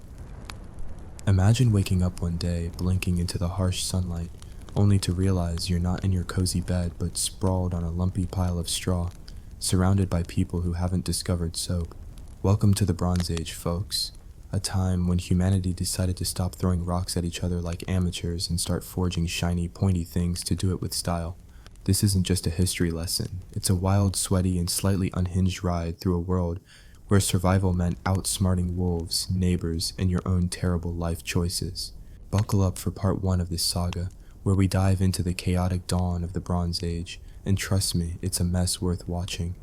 S1: Imagine waking up one day, blinking into the harsh sunlight, only to realize you're not in your cozy bed but sprawled on a lumpy pile of straw, surrounded by people who haven't discovered soap. Welcome to the Bronze Age, folks. A time when humanity decided to stop throwing rocks at each other like amateurs and start forging shiny, pointy things to do it with style. This isn't just a history lesson, it's a wild, sweaty, and slightly unhinged ride through a world where survival meant outsmarting wolves, neighbors, and your own terrible life choices. Buckle up for part 1 of this saga, where we dive into the chaotic dawn of the Bronze Age, and trust me, it's a mess worth watching.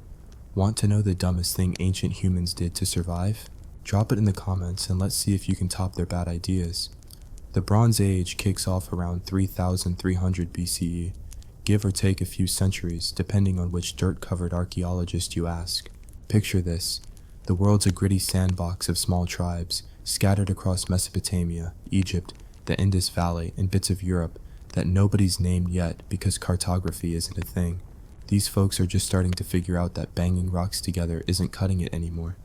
S1: Want to know the dumbest thing ancient humans did to survive? Drop it in the comments and let's see if you can top their bad ideas. The Bronze Age kicks off around 3,300 BCE, give or take a few centuries depending on which dirt-covered archaeologist you ask. Picture this. The world's a gritty sandbox of small tribes, scattered across Mesopotamia, Egypt, the Indus Valley, and bits of Europe that nobody's named yet because cartography isn't a thing. These folks are just starting to figure out that banging rocks together isn't cutting it anymore.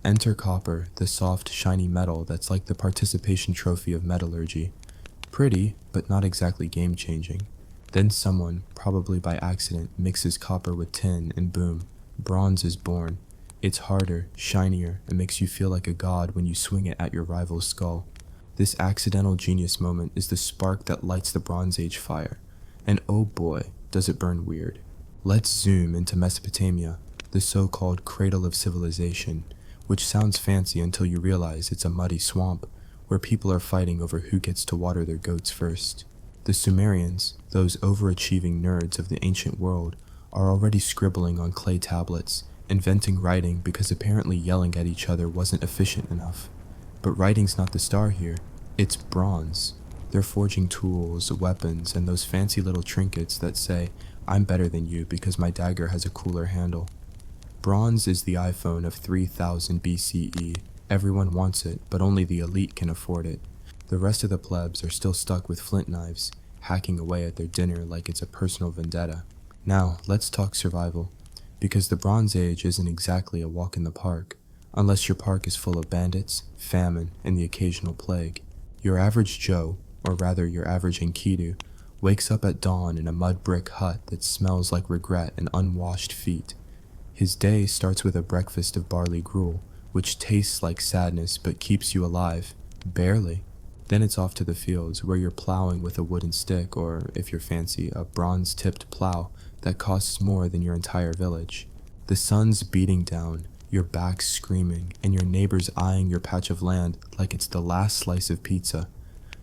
S1: Enter copper, the soft, shiny metal that's like the participation trophy of metallurgy. Pretty, but not exactly game-changing. Then someone, probably by accident, mixes copper with tin and boom, bronze is born. It's harder, shinier, and makes you feel like a god when you swing it at your rival's skull. This accidental genius moment is the spark that lights the Bronze Age fire. And oh boy, does it burn weird. Let's zoom into Mesopotamia, the so-called cradle of civilization, which sounds fancy until you realize it's a muddy swamp where people are fighting over who gets to water their goats first. The Sumerians, those overachieving nerds of the ancient world, are already scribbling on clay tablets, inventing writing because apparently yelling at each other wasn't efficient enough. But writing's not the star here, it's bronze. They're forging tools, weapons, and those fancy little trinkets that say, I'm better than you because my dagger has a cooler handle. Bronze is the iPhone of 3000 BCE. Everyone wants it, but only the elite can afford it. The rest of the plebs are still stuck with flint knives, hacking away at their dinner like it's a personal vendetta. Now, let's talk survival, because the Bronze Age isn't exactly a walk in the park, unless your park is full of bandits, famine, and the occasional plague. Your average Joe, or rather your average Enkidu, wakes up at dawn in a mud brick hut that smells like regret and unwashed feet. His day starts with a breakfast of barley gruel, which tastes like sadness but keeps you alive, barely. Then it's off to the fields, where you're plowing with a wooden stick, or, if you're fancy, a bronze-tipped plow that costs more than your entire village. The sun's beating down, your back screaming, and your neighbors eyeing your patch of land like it's the last slice of pizza.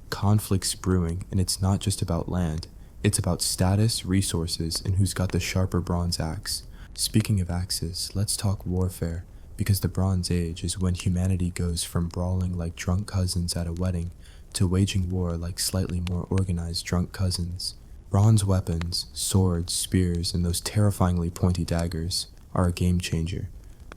S1: Conflict's brewing, and it's not just about land. It's about status, resources, and who's got the sharper bronze axe. Speaking of axes, let's talk warfare, because the Bronze Age is when humanity goes from brawling like drunk cousins at a wedding to waging war like slightly more organized drunk cousins. Bronze weapons, swords, spears, and those terrifyingly pointy daggers are a game changer.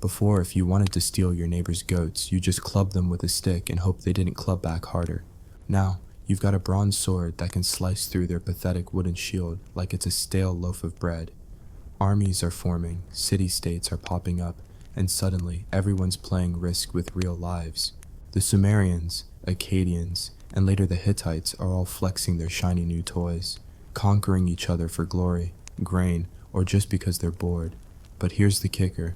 S1: Before, if you wanted to steal your neighbor's goats, you just clubbed them with a stick and hoped they didn't club back harder. Now, you've got a bronze sword that can slice through their pathetic wooden shield like it's a stale loaf of bread. Armies are forming, city-states are popping up, and suddenly everyone's playing Risk with real lives. The Sumerians, Akkadians, and later the Hittites are all flexing their shiny new toys, conquering each other for glory, grain, or just because they're bored. But here's the kicker.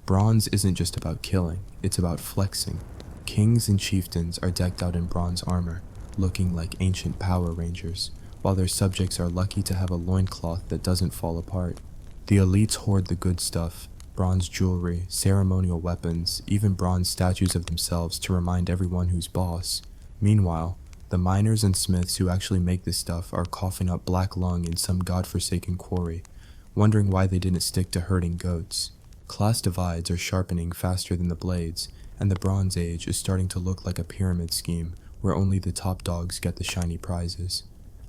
S1: Bronze isn't just about killing, it's about flexing. Kings and chieftains are decked out in bronze armor, looking like ancient Power Rangers, while their subjects are lucky to have a loincloth that doesn't fall apart. The elites hoard the good stuff, bronze jewelry, ceremonial weapons, even bronze statues of themselves to remind everyone who's boss. Meanwhile, the miners and smiths who actually make this stuff are coughing up black lung in some godforsaken quarry, wondering why they didn't stick to herding goats. Class divides are sharpening faster than the blades, and the Bronze Age is starting to look like a pyramid scheme where only the top dogs get the shiny prizes.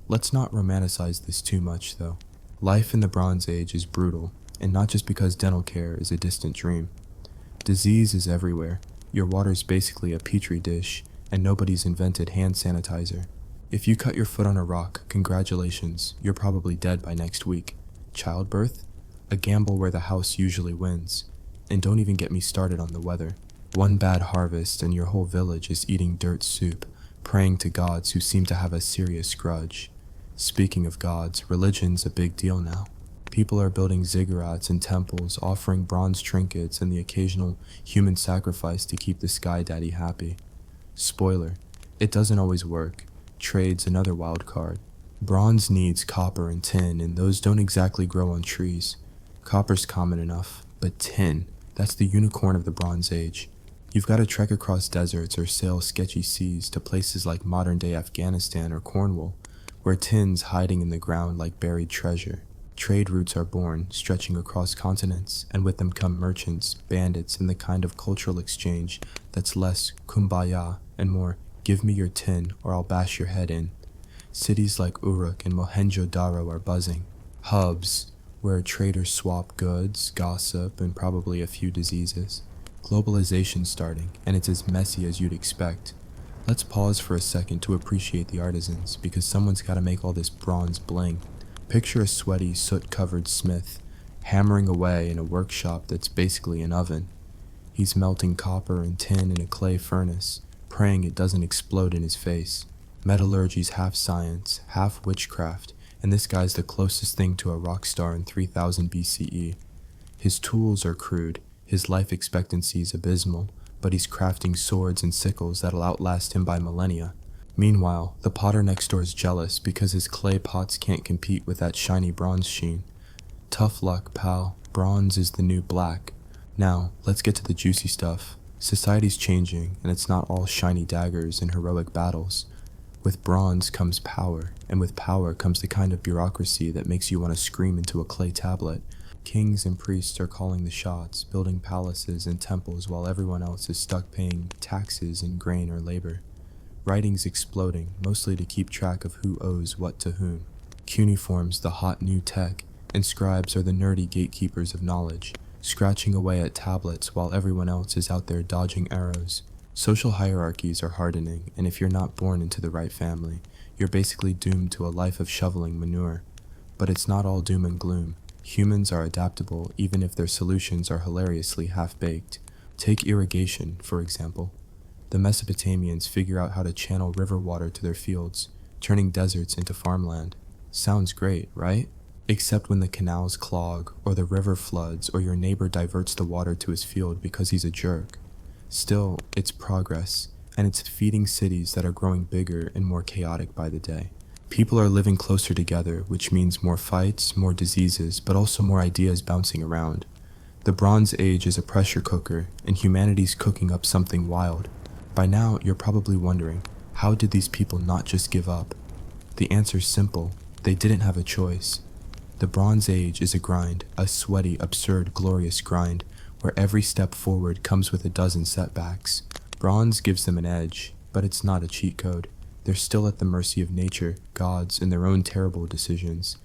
S1: Let's not romanticize this too much, though. Life in the Bronze Age is brutal, and not just because dental care is a distant dream. Disease is everywhere. Your water's basically a petri dish, and nobody's invented hand sanitizer. If you cut your foot on a rock, congratulations, you're probably dead by next week. Childbirth? A gamble where the house usually wins. And don't even get me started on the weather. One bad harvest and your whole village is eating dirt soup, praying to gods who seem to have a serious grudge. Speaking of gods, religion's a big deal now. People are building ziggurats and temples, offering bronze trinkets and the occasional human sacrifice to keep the Sky Daddy happy. Spoiler, it doesn't always work. Trade's another wild card. Bronze needs copper and tin, and those don't exactly grow on trees. Copper's common enough, but tin, that's the unicorn of the Bronze Age. You've got to trek across deserts or sail sketchy seas to places like modern-day Afghanistan or Cornwall, where tin's hiding in the ground like buried treasure. Trade routes are born, stretching across continents, and with them come merchants, bandits, and the kind of cultural exchange that's less kumbaya and more give me your tin or I'll bash your head in. Cities like Uruk and Mohenjo-Daro are buzzing. Hubs, where traders swap goods, gossip, and probably a few diseases. Globalization's starting, and it's as messy as you'd expect. Let's pause for a second to appreciate the artisans, because someone's got to make all this bronze bling. Picture a sweaty, soot-covered smith, hammering away in a workshop that's basically an oven. He's melting copper and tin in a clay furnace, praying it doesn't explode in his face. Metallurgy's half science, half witchcraft, and this guy's the closest thing to a rock star in 3000 BCE. His tools are crude, his life expectancy's abysmal, but he's crafting swords and sickles that'll outlast him by millennia. Meanwhile, the potter next door is jealous because his clay pots can't compete with that shiny bronze sheen. Tough luck, pal. Bronze is the new black. Now, let's get to the juicy stuff. Society's changing, and it's not all shiny daggers and heroic battles. With bronze comes power, and with power comes the kind of bureaucracy that makes you want to scream into a clay tablet. Kings and priests are calling the shots, building palaces and temples while everyone else is stuck paying taxes in grain or labor. Writing's exploding, mostly to keep track of who owes what to whom. Cuneiform's the hot new tech, and scribes are the nerdy gatekeepers of knowledge, scratching away at tablets while everyone else is out there dodging arrows. Social hierarchies are hardening, and if you're not born into the right family, you're basically doomed to a life of shoveling manure. But it's not all doom and gloom. Humans are adaptable even if their solutions are hilariously half-baked. Take irrigation, for example. The Mesopotamians figure out how to channel river water to their fields, turning deserts into farmland. Sounds great, right? Except when the canals clog, or the river floods, or your neighbor diverts the water to his field because he's a jerk. Still, it's progress, and it's feeding cities that are growing bigger and more chaotic by the day. People are living closer together, which means more fights, more diseases, but also more ideas bouncing around. The Bronze Age is a pressure cooker, and humanity's cooking up something wild. By now, you're probably wondering, how did these people not just give up? The answer's simple. They didn't have a choice. The Bronze Age is a grind, a sweaty, absurd, glorious grind, where every step forward comes with a dozen setbacks. Bronze gives them an edge, but it's not a cheat code. They're still at the mercy of nature, gods, and their own terrible decisions.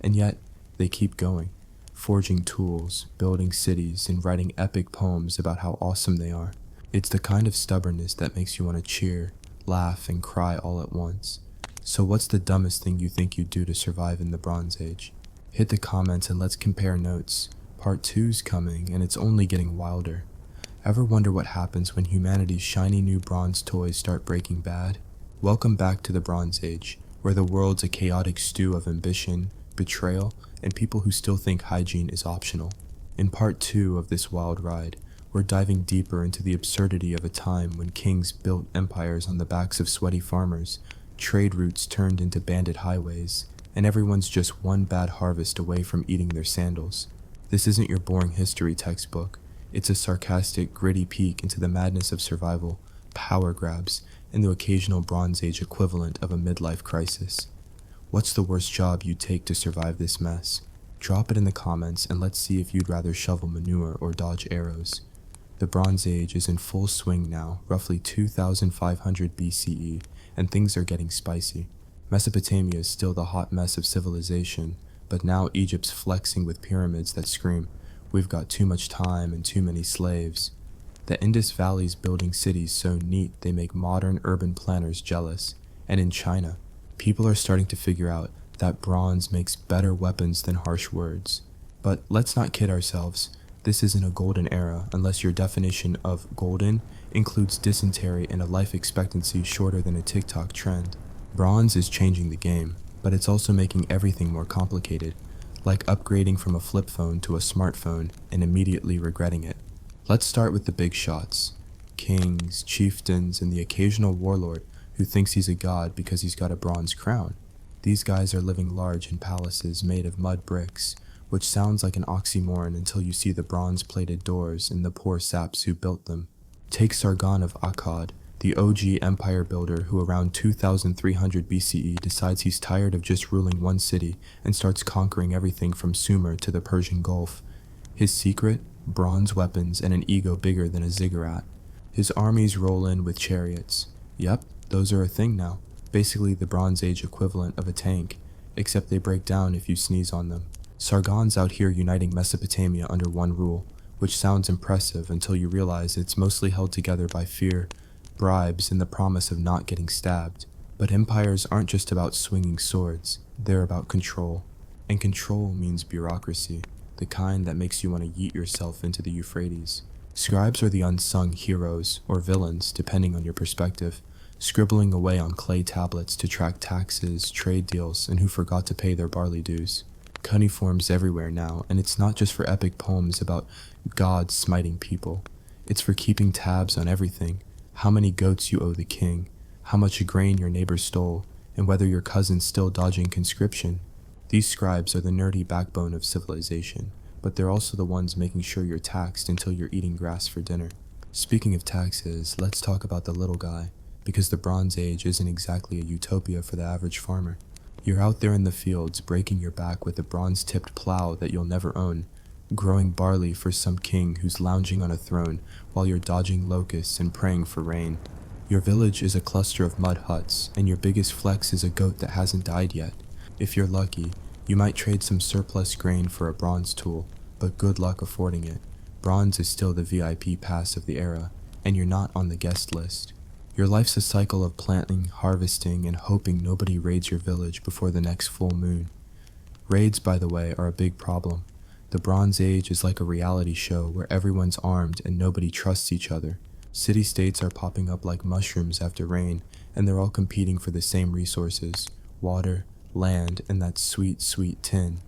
S1: And yet, they keep going, forging tools, building cities, and writing epic poems about how awesome they are. It's the kind of stubbornness that makes you want to cheer, laugh, and cry all at once. So what's the dumbest thing you think you'd do to survive in the Bronze Age? Hit the comments and let's compare notes. Part 2's coming, and it's only getting wilder. Ever wonder what happens when humanity's shiny new bronze toys start breaking bad? Welcome back to the Bronze Age, where the world's a chaotic stew of ambition, betrayal, and people who still think hygiene is optional. In part 2 of this wild ride, we're diving deeper into the absurdity of a time when kings built empires on the backs of sweaty farmers, trade routes turned into bandit highways, and everyone's just one bad harvest away from eating their sandals. This isn't your boring history textbook. It's a sarcastic, gritty peek into the madness of survival, power grabs, and the occasional Bronze Age equivalent of a midlife crisis. What's the worst job you'd take to survive this mess? Drop it in the comments and let's see if you'd rather shovel manure or dodge arrows. The Bronze Age is in full swing now, roughly 2500 BCE, and things are getting spicy. Mesopotamia is still the hot mess of civilization, but now Egypt's flexing with pyramids that scream, "We've got too much time and too many slaves." The Indus Valley's building cities so neat they make modern urban planners jealous. And in China, people are starting to figure out that bronze makes better weapons than harsh words. But let's not kid ourselves. This isn't a golden era unless your definition of golden includes dysentery and a life expectancy shorter than a TikTok trend. Bronze is changing the game, but it's also making everything more complicated, like upgrading from a flip phone to a smartphone and immediately regretting it. Let's start with the big shots. Kings, chieftains, and the occasional warlord who thinks he's a god because he's got a bronze crown. These guys are living large in palaces made of mud bricks, which sounds like an oxymoron until you see the bronze-plated doors and the poor saps who built them. Take Sargon of Akkad, the OG empire builder who around 2300 BCE decides he's tired of just ruling one city and starts conquering everything from Sumer to the Persian Gulf. His secret? Bronze weapons and an ego bigger than a ziggurat. His armies roll in with chariots. Yep, those are a thing now. Basically the Bronze Age equivalent of a tank, except they break down if you sneeze on them. Sargon's out here uniting Mesopotamia under one rule, which sounds impressive until you realize it's mostly held together by fear, bribes, and the promise of not getting stabbed. But empires aren't just about swinging swords, they're about control. And control means bureaucracy, the kind that makes you want to yeet yourself into the Euphrates. Scribes are the unsung heroes, or villains, depending on your perspective, scribbling away on clay tablets to track taxes, trade deals, and who forgot to pay their barley dues. Cuneiforms everywhere now, and it's not just for epic poems about gods smiting people. It's for keeping tabs on everything. How many goats you owe the king, how much grain your neighbor stole, and whether your cousin's still dodging conscription. These scribes are the nerdy backbone of civilization, but they're also the ones making sure you're taxed until you're eating grass for dinner. Speaking of taxes, let's talk about the little guy, because the Bronze Age isn't exactly a utopia for the average farmer. You're out there in the fields, breaking your back with a bronze-tipped plow that you'll never own, growing barley for some king who's lounging on a throne while you're dodging locusts and praying for rain. Your village is a cluster of mud huts, and your biggest flex is a goat that hasn't died yet. If you're lucky, you might trade some surplus grain for a bronze tool, but good luck affording it. Bronze is still the VIP pass of the era, and you're not on the guest list. Your life's a cycle of planting, harvesting, and hoping nobody raids your village before the next full moon. Raids, by the way, are a big problem. The Bronze Age is like a reality show where everyone's armed and nobody trusts each other. City-states are popping up like mushrooms after rain, and they're all competing for the same resources: water, land, and that sweet, sweet tin.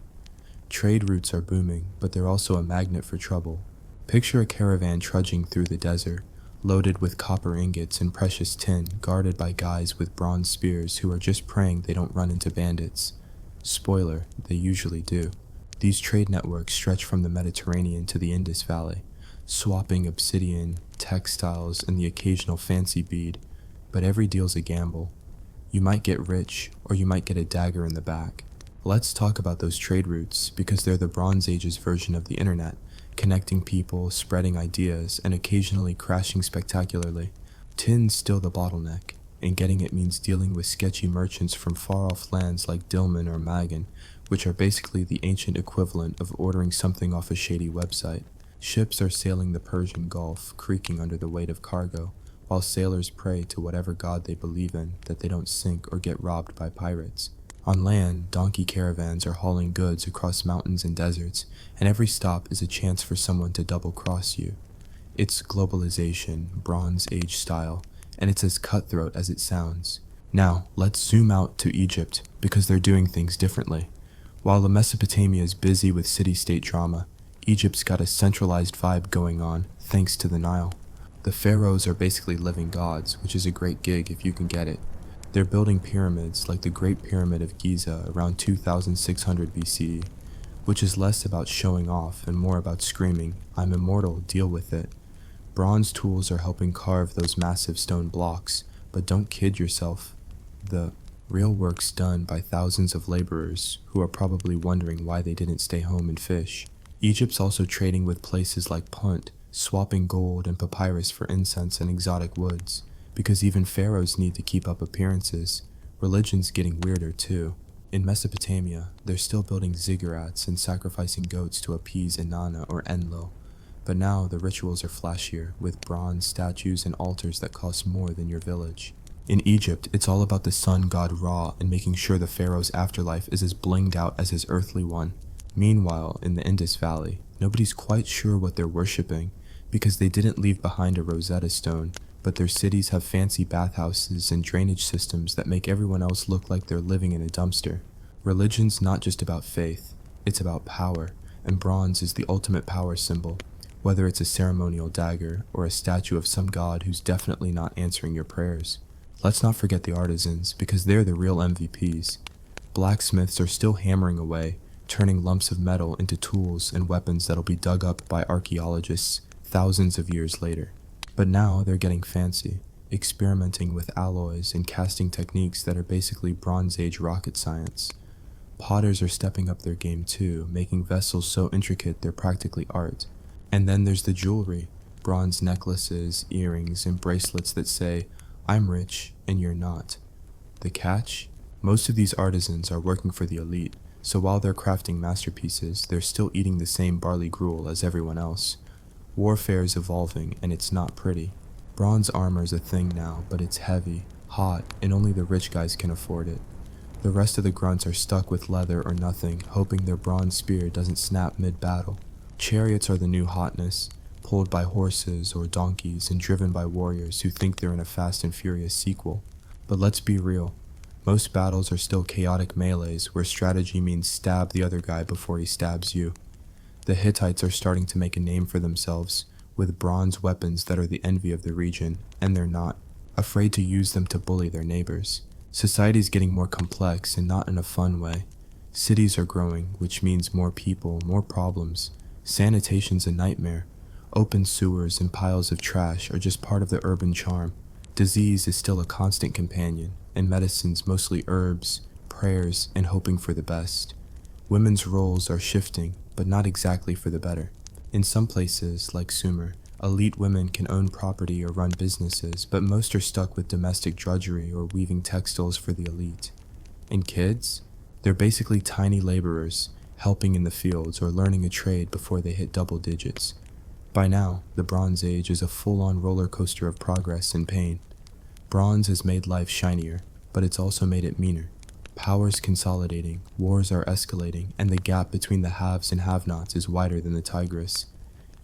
S1: Trade routes are booming, but they're also a magnet for trouble. Picture a caravan trudging through the desert, loaded with copper ingots and precious tin, guarded by guys with bronze spears who are just praying they don't run into bandits. Spoiler, they usually do. These trade networks stretch from the Mediterranean to the Indus Valley, swapping obsidian, textiles, and the occasional fancy bead, but every deal's a gamble. You might get rich, or you might get a dagger in the back. Let's talk about those trade routes, because they're the Bronze Age's version of the internet, connecting people, spreading ideas, and occasionally crashing spectacularly. Tin's still the bottleneck, and getting it means dealing with sketchy merchants from far-off lands like Dilmun or Magan, which are basically the ancient equivalent of ordering something off a shady website. Ships are sailing the Persian Gulf, creaking under the weight of cargo, while sailors pray to whatever god they believe in that they don't sink or get robbed by pirates. On land, donkey caravans are hauling goods across mountains and deserts, and every stop is a chance for someone to double-cross you. It's globalization, Bronze Age style, and it's as cutthroat as it sounds. Now, let's zoom out to Egypt, because they're doing things differently. While Mesopotamia is busy with city-state drama, Egypt's got a centralized vibe going on, thanks to the Nile. The pharaohs are basically living gods, which is a great gig if you can get it. They're building pyramids like the Great Pyramid of Giza around 2600 BCE, which is less about showing off and more about screaming, "I'm immortal, deal with it." Bronze tools are helping carve those massive stone blocks, but don't kid yourself. The real work's done by thousands of laborers who are probably wondering why they didn't stay home and fish. Egypt's also trading with places like Punt, swapping gold and papyrus for incense and exotic woods, because even pharaohs need to keep up appearances. Religion's getting weirder too. In Mesopotamia, they're still building ziggurats and sacrificing goats to appease Inanna or Enlil, but now the rituals are flashier, with bronze statues and altars that cost more than your village. In Egypt, it's all about the sun god Ra and making sure the pharaoh's afterlife is as blinged out as his earthly one. Meanwhile, in the Indus Valley, nobody's quite sure what they're worshipping, because they didn't leave behind a Rosetta Stone, but their cities have fancy bathhouses and drainage systems that make everyone else look like they're living in a dumpster. Religion's not just about faith, it's about power, and bronze is the ultimate power symbol, whether it's a ceremonial dagger or a statue of some god who's definitely not answering your prayers. Let's not forget the artisans, because they're the real MVPs. Blacksmiths are still hammering away, turning lumps of metal into tools and weapons that'll be dug up by archaeologists thousands of years later. But now they're getting fancy, experimenting with alloys and casting techniques that are basically Bronze Age rocket science. Potters are stepping up their game too, making vessels so intricate they're practically art. And then there's the jewelry, bronze necklaces, earrings, and bracelets that say, "I'm rich and you're not." The catch? Most of these artisans are working for the elite, so while they're crafting masterpieces, they're still eating the same barley gruel as everyone else. Warfare's evolving, and it's not pretty. Bronze armor's a thing now, but it's heavy, hot, and only the rich guys can afford it. The rest of the grunts are stuck with leather or nothing, hoping their bronze spear doesn't snap mid-battle. Chariots are the new hotness, pulled by horses or donkeys and driven by warriors who think they're in a Fast and Furious sequel. But let's be real. Most battles are still chaotic melees where strategy means stab the other guy before he stabs you. The Hittites are starting to make a name for themselves, with bronze weapons that are the envy of the region, and they're not afraid to use them to bully their neighbors. Society's getting more complex and not in a fun way. Cities are growing, which means more people, more problems. Sanitation's a nightmare. Open sewers and piles of trash are just part of the urban charm. Disease is still a constant companion, and medicine's mostly herbs, prayers, and hoping for the best. Women's roles are shifting, but not exactly for the better. In some places, like Sumer, elite women can own property or run businesses, but most are stuck with domestic drudgery or weaving textiles for the elite. And kids? They're basically tiny laborers, helping in the fields or learning a trade before they hit double digits. By now, the Bronze Age is a full-on roller coaster of progress and pain. Bronze has made life shinier, but it's also made it meaner. Power's consolidating, wars are escalating, and the gap between the haves and have-nots is wider than the Tigris.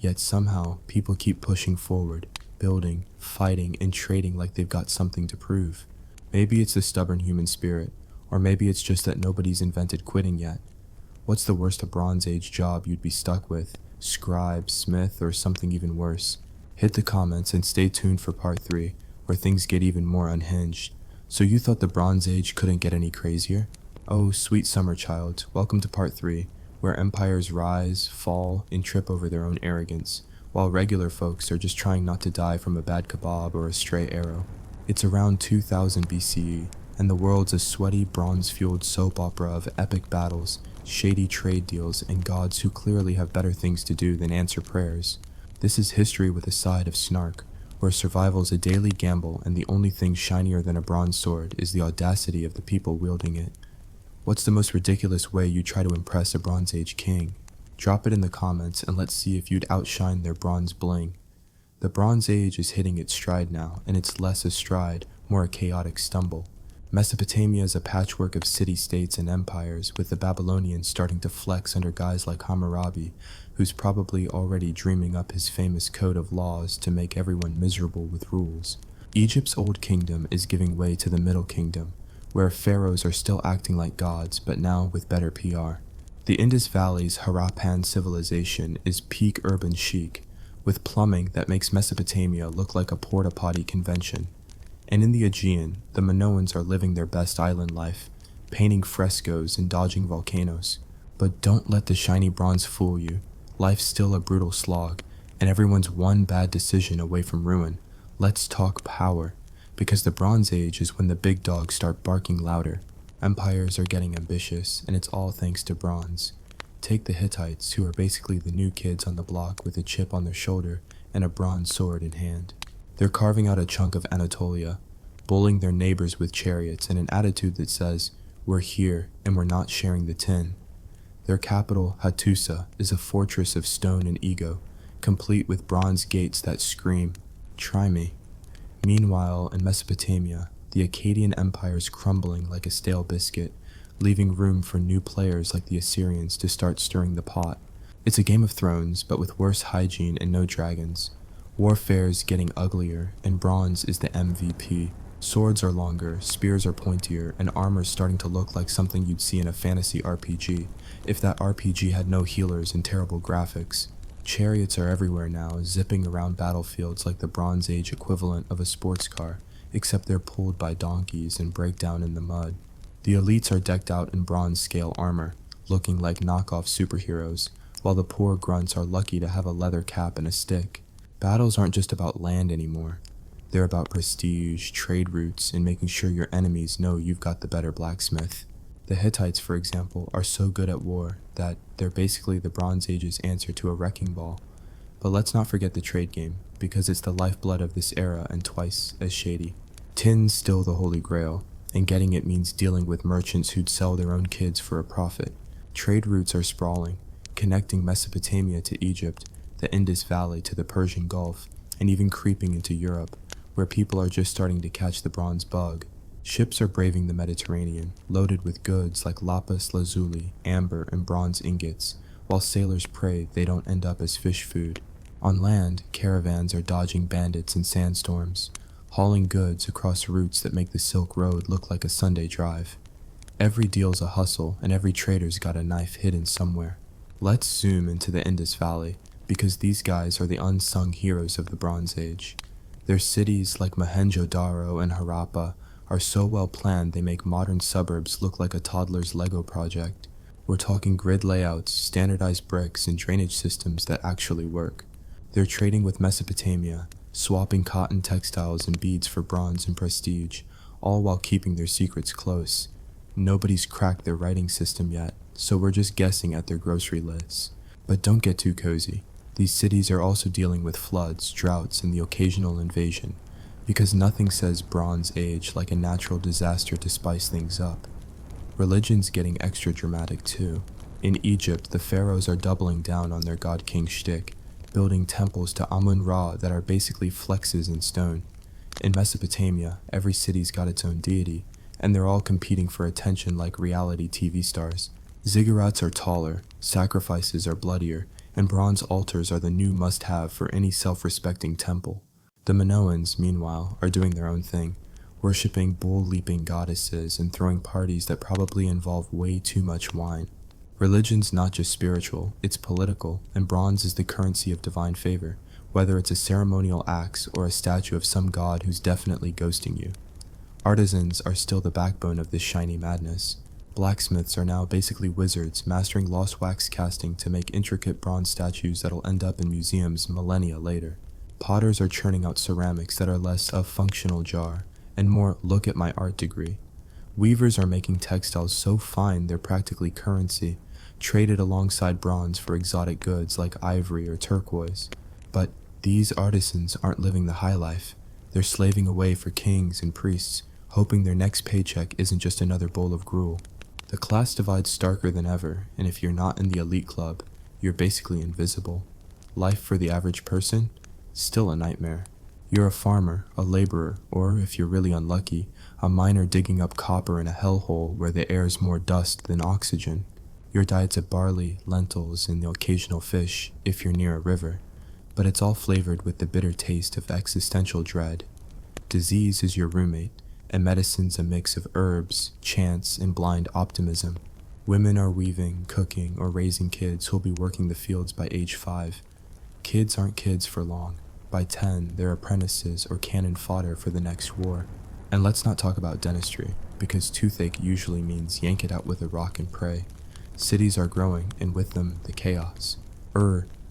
S1: Yet somehow, people keep pushing forward, building, fighting, and trading like they've got something to prove. Maybe it's the stubborn human spirit, or maybe it's just that nobody's invented quitting yet. What's the worst a Bronze Age job you'd be stuck with? Scribe, smith, or something even worse? Hit the comments and stay tuned for part 3, where things get even more unhinged. So you thought the Bronze Age couldn't get any crazier? Oh, sweet summer child, welcome to part 3, where empires rise, fall, and trip over their own arrogance, while regular folks are just trying not to die from a bad kebab or a stray arrow. It's around 2000 BCE, and the world's a sweaty, bronze-fueled soap opera of epic battles, shady trade deals, and gods who clearly have better things to do than answer prayers. This is history with a side of snark, where survival's a daily gamble and the only thing shinier than a bronze sword is the audacity of the people wielding it. What's the most ridiculous way you try to impress a Bronze Age king? Drop it in the comments and let's see if you'd outshine their bronze bling. The Bronze Age is hitting its stride now, and it's less a stride, more a chaotic stumble. Mesopotamia is a patchwork of city-states and empires, with the Babylonians starting to flex under guys like Hammurabi, who's probably already dreaming up his famous code of laws to make everyone miserable with rules. Egypt's Old Kingdom is giving way to the Middle Kingdom, where pharaohs are still acting like gods, but now with better PR. The Indus Valley's Harappan civilization is peak urban chic, with plumbing that makes Mesopotamia look like a porta-potty convention. And in the Aegean, the Minoans are living their best island life, painting frescoes and dodging volcanoes. But don't let the shiny bronze fool you. Life's still a brutal slog, and everyone's one bad decision away from ruin. Let's talk power, because the Bronze Age is when the big dogs start barking louder. Empires are getting ambitious, and it's all thanks to bronze. Take the Hittites, who are basically the new kids on the block with a chip on their shoulder and a bronze sword in hand. They're carving out a chunk of Anatolia, bullying their neighbors with chariots and an attitude that says, "We're here, and we're not sharing the tin." Their capital, Hattusa, is a fortress of stone and ego, complete with bronze gates that scream, "Try me." Meanwhile, in Mesopotamia, the Akkadian Empire is crumbling like a stale biscuit, leaving room for new players like the Assyrians to start stirring the pot. It's a Game of Thrones, but with worse hygiene and no dragons. Warfare's getting uglier, and bronze is the MVP. Swords are longer, spears are pointier, and armor's starting to look like something you'd see in a fantasy RPG, if that RPG had no healers and terrible graphics. Chariots are everywhere now, zipping around battlefields like the Bronze Age equivalent of a sports car, except they're pulled by donkeys and break down in the mud. The elites are decked out in bronze-scale armor, looking like knockoff superheroes, while the poor grunts are lucky to have a leather cap and a stick. Battles aren't just about land anymore. They're about prestige, trade routes, and making sure your enemies know you've got the better blacksmith. The Hittites, for example, are so good at war that they're basically the Bronze Age's answer to a wrecking ball. But let's not forget the trade game, because it's the lifeblood of this era and twice as shady. Tin's still the holy grail, and getting it means dealing with merchants who'd sell their own kids for a profit. Trade routes are sprawling, connecting Mesopotamia to Egypt, the Indus Valley to the Persian Gulf, and even creeping into Europe, where people are just starting to catch the bronze bug. Ships are braving the Mediterranean, loaded with goods like lapis lazuli, amber, and bronze ingots, while sailors pray they don't end up as fish food. On land, caravans are dodging bandits and sandstorms, hauling goods across routes that make the Silk Road look like a Sunday drive. Every deal's a hustle, and every trader's got a knife hidden somewhere. Let's zoom into the Indus Valley, because these guys are the unsung heroes of the Bronze Age. Their cities like Mohenjo-Daro and Harappa are so well planned they make modern suburbs look like a toddler's Lego project. We're talking grid layouts, standardized bricks, and drainage systems that actually work. They're trading with Mesopotamia, swapping cotton textiles and beads for bronze and prestige, all while keeping their secrets close. Nobody's cracked their writing system yet, so we're just guessing at their grocery lists. But don't get too cozy. These cities are also dealing with floods, droughts, and the occasional invasion, because nothing says Bronze Age like a natural disaster to spice things up. Religion's getting extra dramatic too. In Egypt, the pharaohs are doubling down on their god-king shtick, building temples to Amun-Ra that are basically flexes in stone. In Mesopotamia, every city's got its own deity, and they're all competing for attention like reality TV stars. Ziggurats are taller, sacrifices are bloodier, and bronze altars are the new must-have for any self-respecting temple. The Minoans, meanwhile, are doing their own thing, worshipping bull-leaping goddesses and throwing parties that probably involve way too much wine. Religion's not just spiritual, it's political, and bronze is the currency of divine favor, whether it's a ceremonial axe or a statue of some god who's definitely ghosting you. Artisans are still the backbone of this shiny madness. Blacksmiths are now basically wizards mastering lost wax casting to make intricate bronze statues that'll end up in museums millennia later. Potters are churning out ceramics that are less a functional jar and more look at my art degree. Weavers are making textiles so fine they're practically currency, traded alongside bronze for exotic goods like ivory or turquoise. But these artisans aren't living the high life. They're slaving away for kings and priests, hoping their next paycheck isn't just another bowl of gruel. The class divide's starker than ever, and if you're not in the elite club, you're basically invisible. Life for the average person? Still a nightmare. You're a farmer, a laborer, or, if you're really unlucky, a miner digging up copper in a hellhole where the air's more dust than oxygen. Your diet's of barley, lentils, and the occasional fish, if you're near a river, but it's all flavored with the bitter taste of existential dread. Disease is your roommate, and medicine's a mix of herbs, chance, and blind optimism. Women are weaving, cooking, or raising kids who'll be working the fields by age 5. Kids aren't kids for long. By 10, they're apprentices or cannon fodder for the next war. And let's not talk about dentistry, because toothache usually means yank it out with a rock and pray. Cities are growing, and with them, the chaos.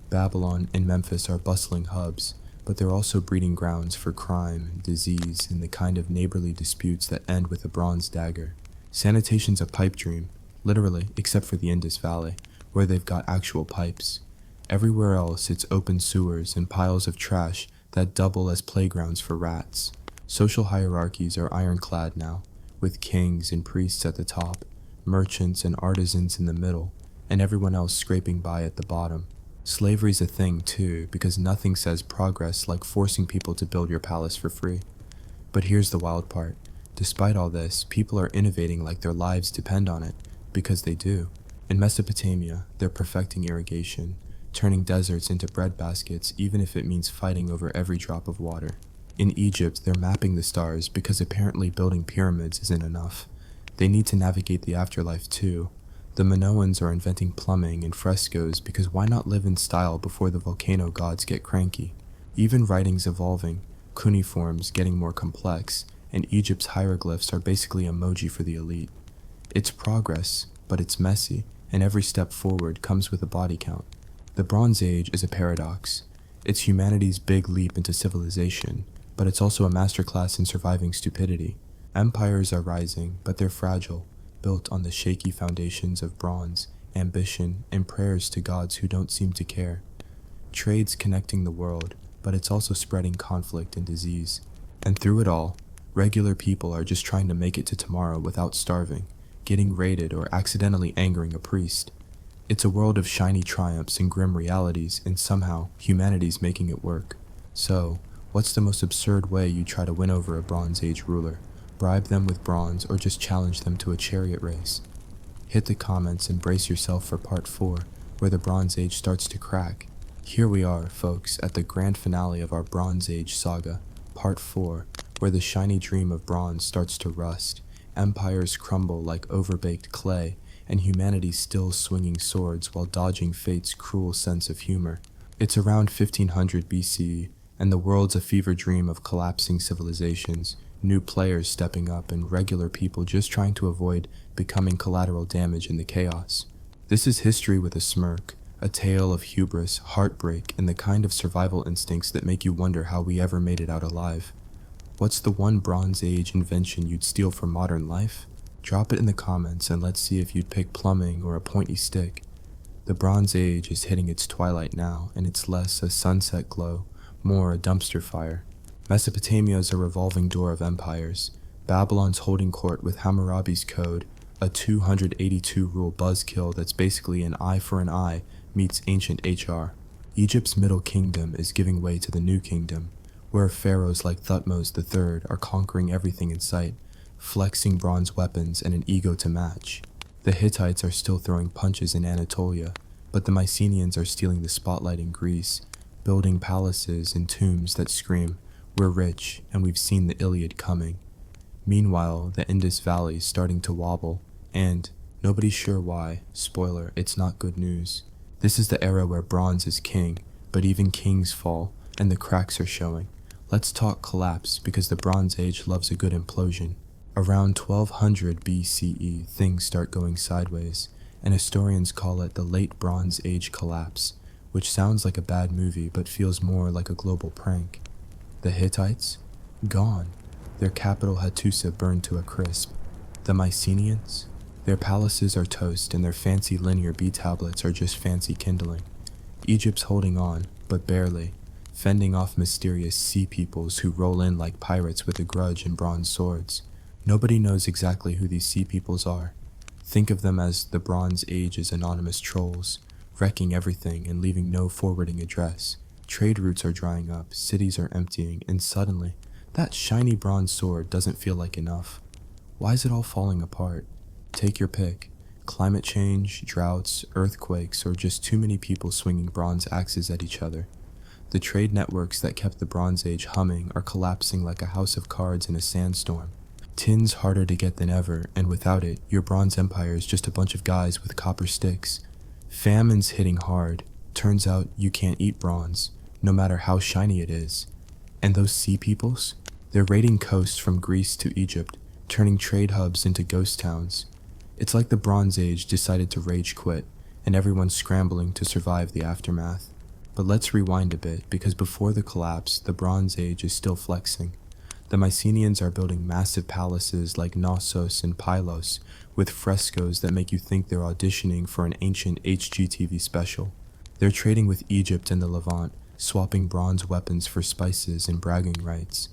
S1: Babylon, and Memphis are bustling hubs, but they're also breeding grounds for crime, disease, and the kind of neighborly disputes that end with a bronze dagger. Sanitation's a pipe dream, literally, except for the Indus Valley, where they've got actual pipes. Everywhere else, it's open sewers and piles of trash that double as playgrounds for rats. Social hierarchies are ironclad now, with kings and priests at the top, merchants and artisans in the middle, and everyone else scraping by at the bottom. Slavery's a thing too, because nothing says progress like forcing people to build your palace for free. But here's the wild part. Despite all this, people are innovating like their lives depend on it, because they do. In Mesopotamia, they're perfecting irrigation, turning deserts into bread baskets even if it means fighting over every drop of water. In Egypt, they're mapping the stars because apparently building pyramids isn't enough. They need to navigate the afterlife too. The Minoans are inventing plumbing and frescoes because why not live in style before the volcano gods get cranky? Even writing's evolving, cuneiforms getting more complex, and Egypt's hieroglyphs are basically emoji for the elite. It's progress, but it's messy, and every step forward comes with a body count. The Bronze Age is a paradox. It's humanity's big leap into civilization, but it's also a masterclass in surviving stupidity. Empires are rising, but they're fragile, built on the shaky foundations of bronze, ambition, and prayers to gods who don't seem to care. Trade's connecting the world, but it's also spreading conflict and disease. And through it all, regular people are just trying to make it to tomorrow without starving, getting raided, or accidentally angering a priest. It's a world of shiny triumphs and grim realities, and somehow, humanity's making it work. So, what's the most absurd way you try to win over a Bronze Age ruler? Bribe them with bronze, or just challenge them to a chariot race? Hit the comments and brace yourself for part 4, where the Bronze Age starts to crack. Here we are, folks, at the grand finale of our Bronze Age saga, part 4, where the shiny dream of bronze starts to rust, empires crumble like overbaked clay, and humanity still swinging swords while dodging fate's cruel sense of humor. It's around 1500 BCE, and the world's a fever dream of collapsing civilizations, new players stepping up, and regular people just trying to avoid becoming collateral damage in the chaos. This is history with a smirk, a tale of hubris, heartbreak, and the kind of survival instincts that make you wonder how we ever made it out alive. What's the one Bronze Age invention you'd steal from modern life? Drop it in the comments and let's see if you'd pick plumbing or a pointy stick. The Bronze Age is hitting its twilight now, and it's less a sunset glow, more a dumpster fire. Mesopotamia is a revolving door of empires. Babylon's holding court with Hammurabi's code, a 282 rule buzzkill that's basically an eye for an eye meets ancient HR. Egypt's Middle Kingdom is giving way to the New Kingdom, where pharaohs like Thutmose III are conquering everything in sight, flexing bronze weapons and an ego to match. The Hittites are still throwing punches in Anatolia, but the Mycenaeans are stealing the spotlight in Greece, building palaces and tombs that scream, "We're rich, and we've seen the Iliad coming." Meanwhile, the Indus Valley is starting to wobble, and, nobody's sure why, spoiler, it's not good news. This is the era where bronze is king, but even kings fall, and the cracks are showing. Let's talk collapse, because the Bronze Age loves a good implosion. Around 1200 BCE, things start going sideways, and historians call it the Late Bronze Age collapse, which sounds like a bad movie but feels more like a global prank. The Hittites? Gone. Their capital Hattusa burned to a crisp. The Mycenaeans? Their palaces are toast and their fancy linear B tablets are just fancy kindling. Egypt's holding on, but barely, fending off mysterious sea peoples who roll in like pirates with a grudge and bronze swords. Nobody knows exactly who these sea peoples are. Think of them as the Bronze Age's anonymous trolls, wrecking everything and leaving no forwarding address. Trade routes are drying up, cities are emptying, and suddenly, that shiny bronze sword doesn't feel like enough. Why is it all falling apart? Take your pick. Climate change, droughts, earthquakes, or just too many people swinging bronze axes at each other. The trade networks that kept the Bronze Age humming are collapsing like a house of cards in a sandstorm. Tin's harder to get than ever, and without it, your bronze empire is just a bunch of guys with copper sticks. Famine's hitting hard. Turns out you can't eat bronze, no matter how shiny it is. And those sea peoples? They're raiding coasts from Greece to Egypt, turning trade hubs into ghost towns. It's like the Bronze Age decided to rage quit, and everyone's scrambling to survive the aftermath. But let's rewind a bit, because before the collapse, the Bronze Age is still flexing. The Mycenaeans are building massive palaces like Knossos and Pylos, with frescoes that make you think they're auditioning for an ancient HGTV special. They're trading with Egypt and the Levant, swapping bronze weapons for spices and bragging rights.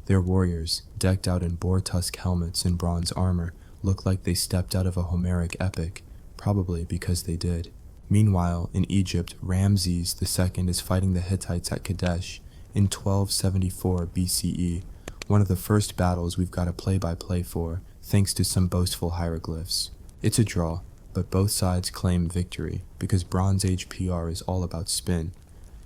S1: Their warriors, decked out in boar tusk helmets and bronze armor, look like they stepped out of a Homeric epic, probably because they did. Meanwhile, in Egypt, Ramses II is fighting the Hittites at Kadesh in 1274 BCE, one of the first battles we've got a play-by-play for, thanks to some boastful hieroglyphs. It's a draw, but both sides claim victory, because Bronze Age PR is all about spin.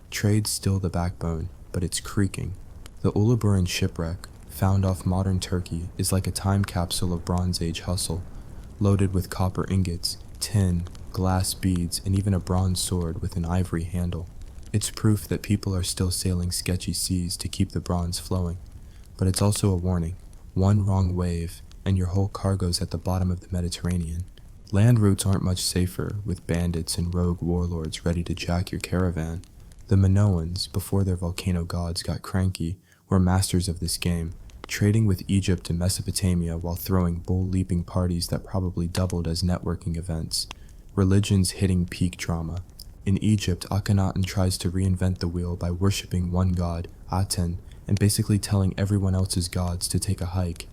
S1: Trade's still the backbone, but it's creaking. The Uluburun shipwreck, found off modern Turkey, is like a time capsule of Bronze Age hustle, loaded with copper ingots, tin, glass beads, and even a bronze sword with an ivory handle. It's proof that people are still sailing sketchy seas to keep the bronze flowing. But it's also a warning. One wrong wave, and your whole cargo's at the bottom of the Mediterranean. Land routes aren't much safer, with bandits and rogue warlords ready to jack your caravan. The Minoans, before their volcano gods got cranky, were masters of this game, trading with Egypt and Mesopotamia while throwing bull-leaping parties that probably doubled as networking events. Religion's hitting peak drama. In Egypt, Akhenaten tries to reinvent the wheel by worshipping one god, Aten, and basically telling everyone else's gods to take a hike.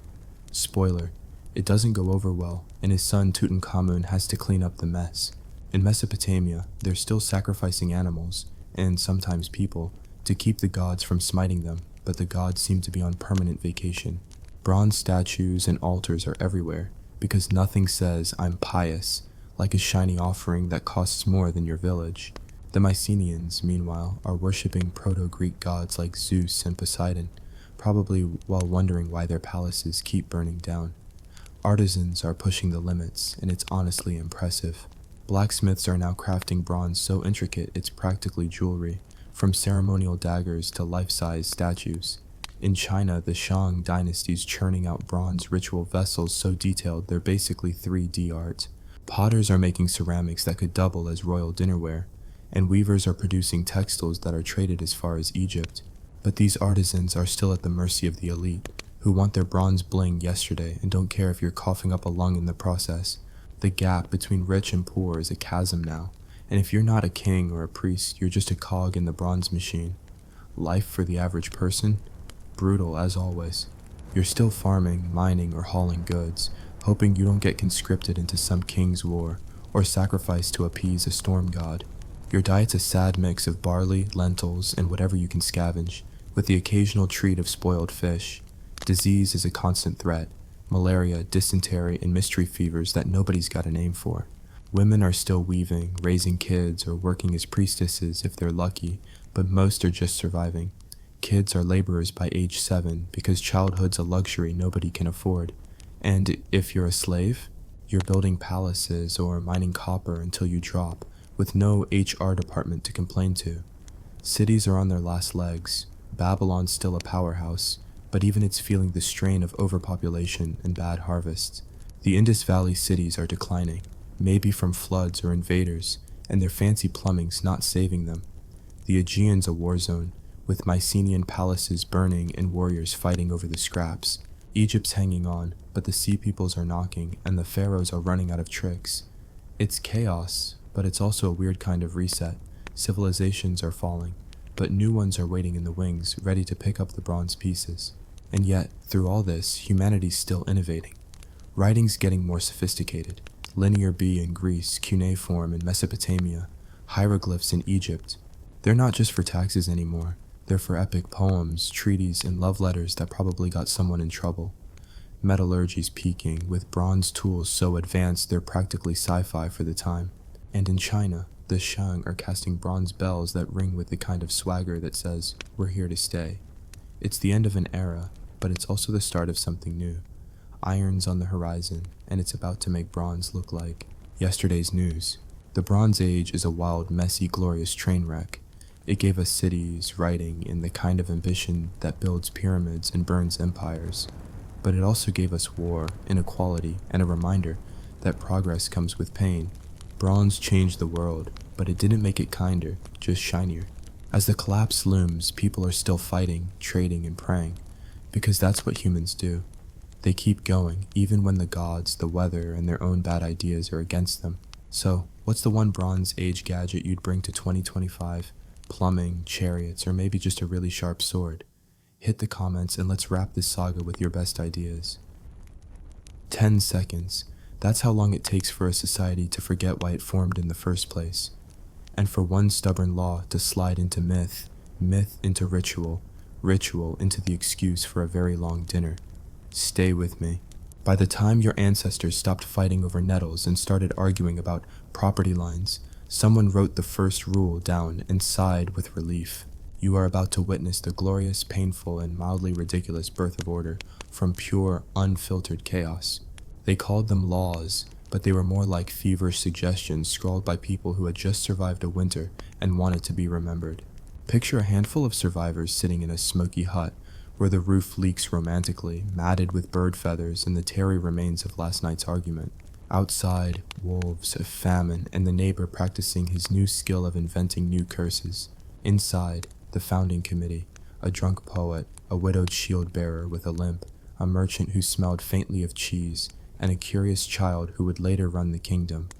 S1: Spoiler, it doesn't go over well, and his son Tutankhamun has to clean up the mess. In Mesopotamia, they're still sacrificing animals, and sometimes people, to keep the gods from smiting them, but the gods seem to be on permanent vacation. Bronze statues and altars are everywhere, because nothing says "I'm pious" like a shiny offering that costs more than your village. The Mycenaeans, meanwhile, are worshipping proto-Greek gods like Zeus and Poseidon, probably while wondering why their palaces keep burning down. Artisans are pushing the limits, and it's honestly impressive. Blacksmiths are now crafting bronze so intricate it's practically jewelry, from ceremonial daggers to life-size statues. In China, the Shang dynasty's churning out bronze ritual vessels so detailed they're basically 3D art. Potters are making ceramics that could double as royal dinnerware, and weavers are producing textiles that are traded as far as Egypt. But these artisans are still at the mercy of the elite, who want their bronze bling yesterday and don't care if you're coughing up a lung in the process. The gap between rich and poor is a chasm now, and if you're not a king or a priest, you're just a cog in the bronze machine. Life for the average person? Brutal as always. You're still farming, mining, or hauling goods, hoping you don't get conscripted into some king's war, or sacrificed to appease a storm god. Your diet's a sad mix of barley, lentils, and whatever you can scavenge, with the occasional treat of spoiled fish. Disease is a constant threat. Malaria, dysentery, and mystery fevers that nobody's got a name for. Women are still weaving, raising kids, or working as priestesses if they're lucky, but most are just surviving. Kids are laborers by age 7 because childhood's a luxury nobody can afford. And if you're a slave, you're building palaces or mining copper until you drop, with no HR department to complain to. Cities are on their last legs. Babylon's still a powerhouse, but even it's feeling the strain of overpopulation and bad harvests. The Indus Valley cities are declining, maybe from floods or invaders, and their fancy plumbing's not saving them. The Aegean's a war zone, with Mycenaean palaces burning and warriors fighting over the scraps. Egypt's hanging on, but the sea peoples are knocking, and the pharaohs are running out of tricks. It's chaos, but it's also a weird kind of reset. Civilizations are falling, but new ones are waiting in the wings, ready to pick up the bronze pieces. And yet, through all this, humanity's still innovating. Writing's getting more sophisticated. Linear B in Greece, cuneiform in Mesopotamia, hieroglyphs in Egypt. They're not just for taxes anymore. They're for epic poems, treaties, and love letters that probably got someone in trouble. Metallurgy's peaking, with bronze tools so advanced they're practically sci-fi for the time. And in China, the Shang are casting bronze bells that ring with the kind of swagger that says, "We're here to stay." It's the end of an era, but it's also the start of something new. Iron's on the horizon, and it's about to make bronze look like yesterday's news. The Bronze Age is a wild, messy, glorious train wreck. It gave us cities, writing, and the kind of ambition that builds pyramids and burns empires. But it also gave us war, inequality, and a reminder that progress comes with pain. Bronze changed the world, but it didn't make it kinder, just shinier. As the collapse looms, people are still fighting, trading, and praying, because that's what humans do. They keep going, even when the gods, the weather, and their own bad ideas are against them. So, what's the one Bronze Age gadget you'd bring to 2025? Plumbing, chariots, or maybe just a really sharp sword? Hit the comments and let's wrap this saga with your best ideas. 10 seconds. That's how long it takes for a society to forget why it formed in the first place. And for one stubborn law to slide into myth, myth into ritual, ritual into the excuse for a very long dinner. Stay with me. By the time your ancestors stopped fighting over nettles and started arguing about property lines, someone wrote the first rule down and sighed with relief. You are about to witness the glorious, painful, and mildly ridiculous birth of order from pure, unfiltered chaos. They called them laws, but they were more like feverish suggestions scrawled by people who had just survived a winter and wanted to be remembered. Picture a handful of survivors sitting in a smoky hut where the roof leaks romantically, matted with bird feathers and the tarry remains of last night's argument. Outside, wolves, a famine, and the neighbor practicing his new skill of inventing new curses. Inside, the founding committee, a drunk poet, a widowed shield bearer with a limp, a merchant who smelled faintly of cheese, and a curious child who would later run the kingdom,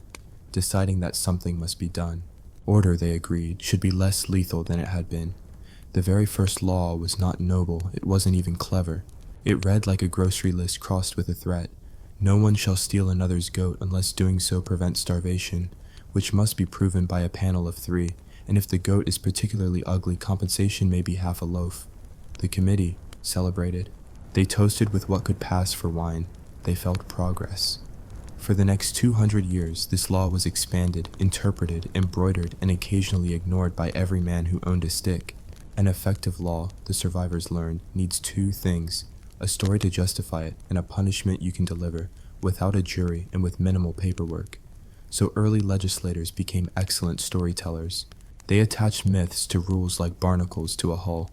S1: deciding that something must be done. Order, they agreed, should be less lethal than it had been. The very first law was not noble, it wasn't even clever. It read like a grocery list crossed with a threat. No one shall steal another's goat unless doing so prevents starvation, which must be proven by a panel of 3, and if the goat is particularly ugly, compensation may be half a loaf. The committee celebrated. They toasted with what could pass for wine. They felt progress. For the next 200 years, this law was expanded, interpreted, embroidered, and occasionally ignored by every man who owned a stick. An effective law, the survivors learned, needs 2 things: a story to justify it, and a punishment you can deliver, without a jury and with minimal paperwork. So early legislators became excellent storytellers. They attached myths to rules like barnacles to a hull.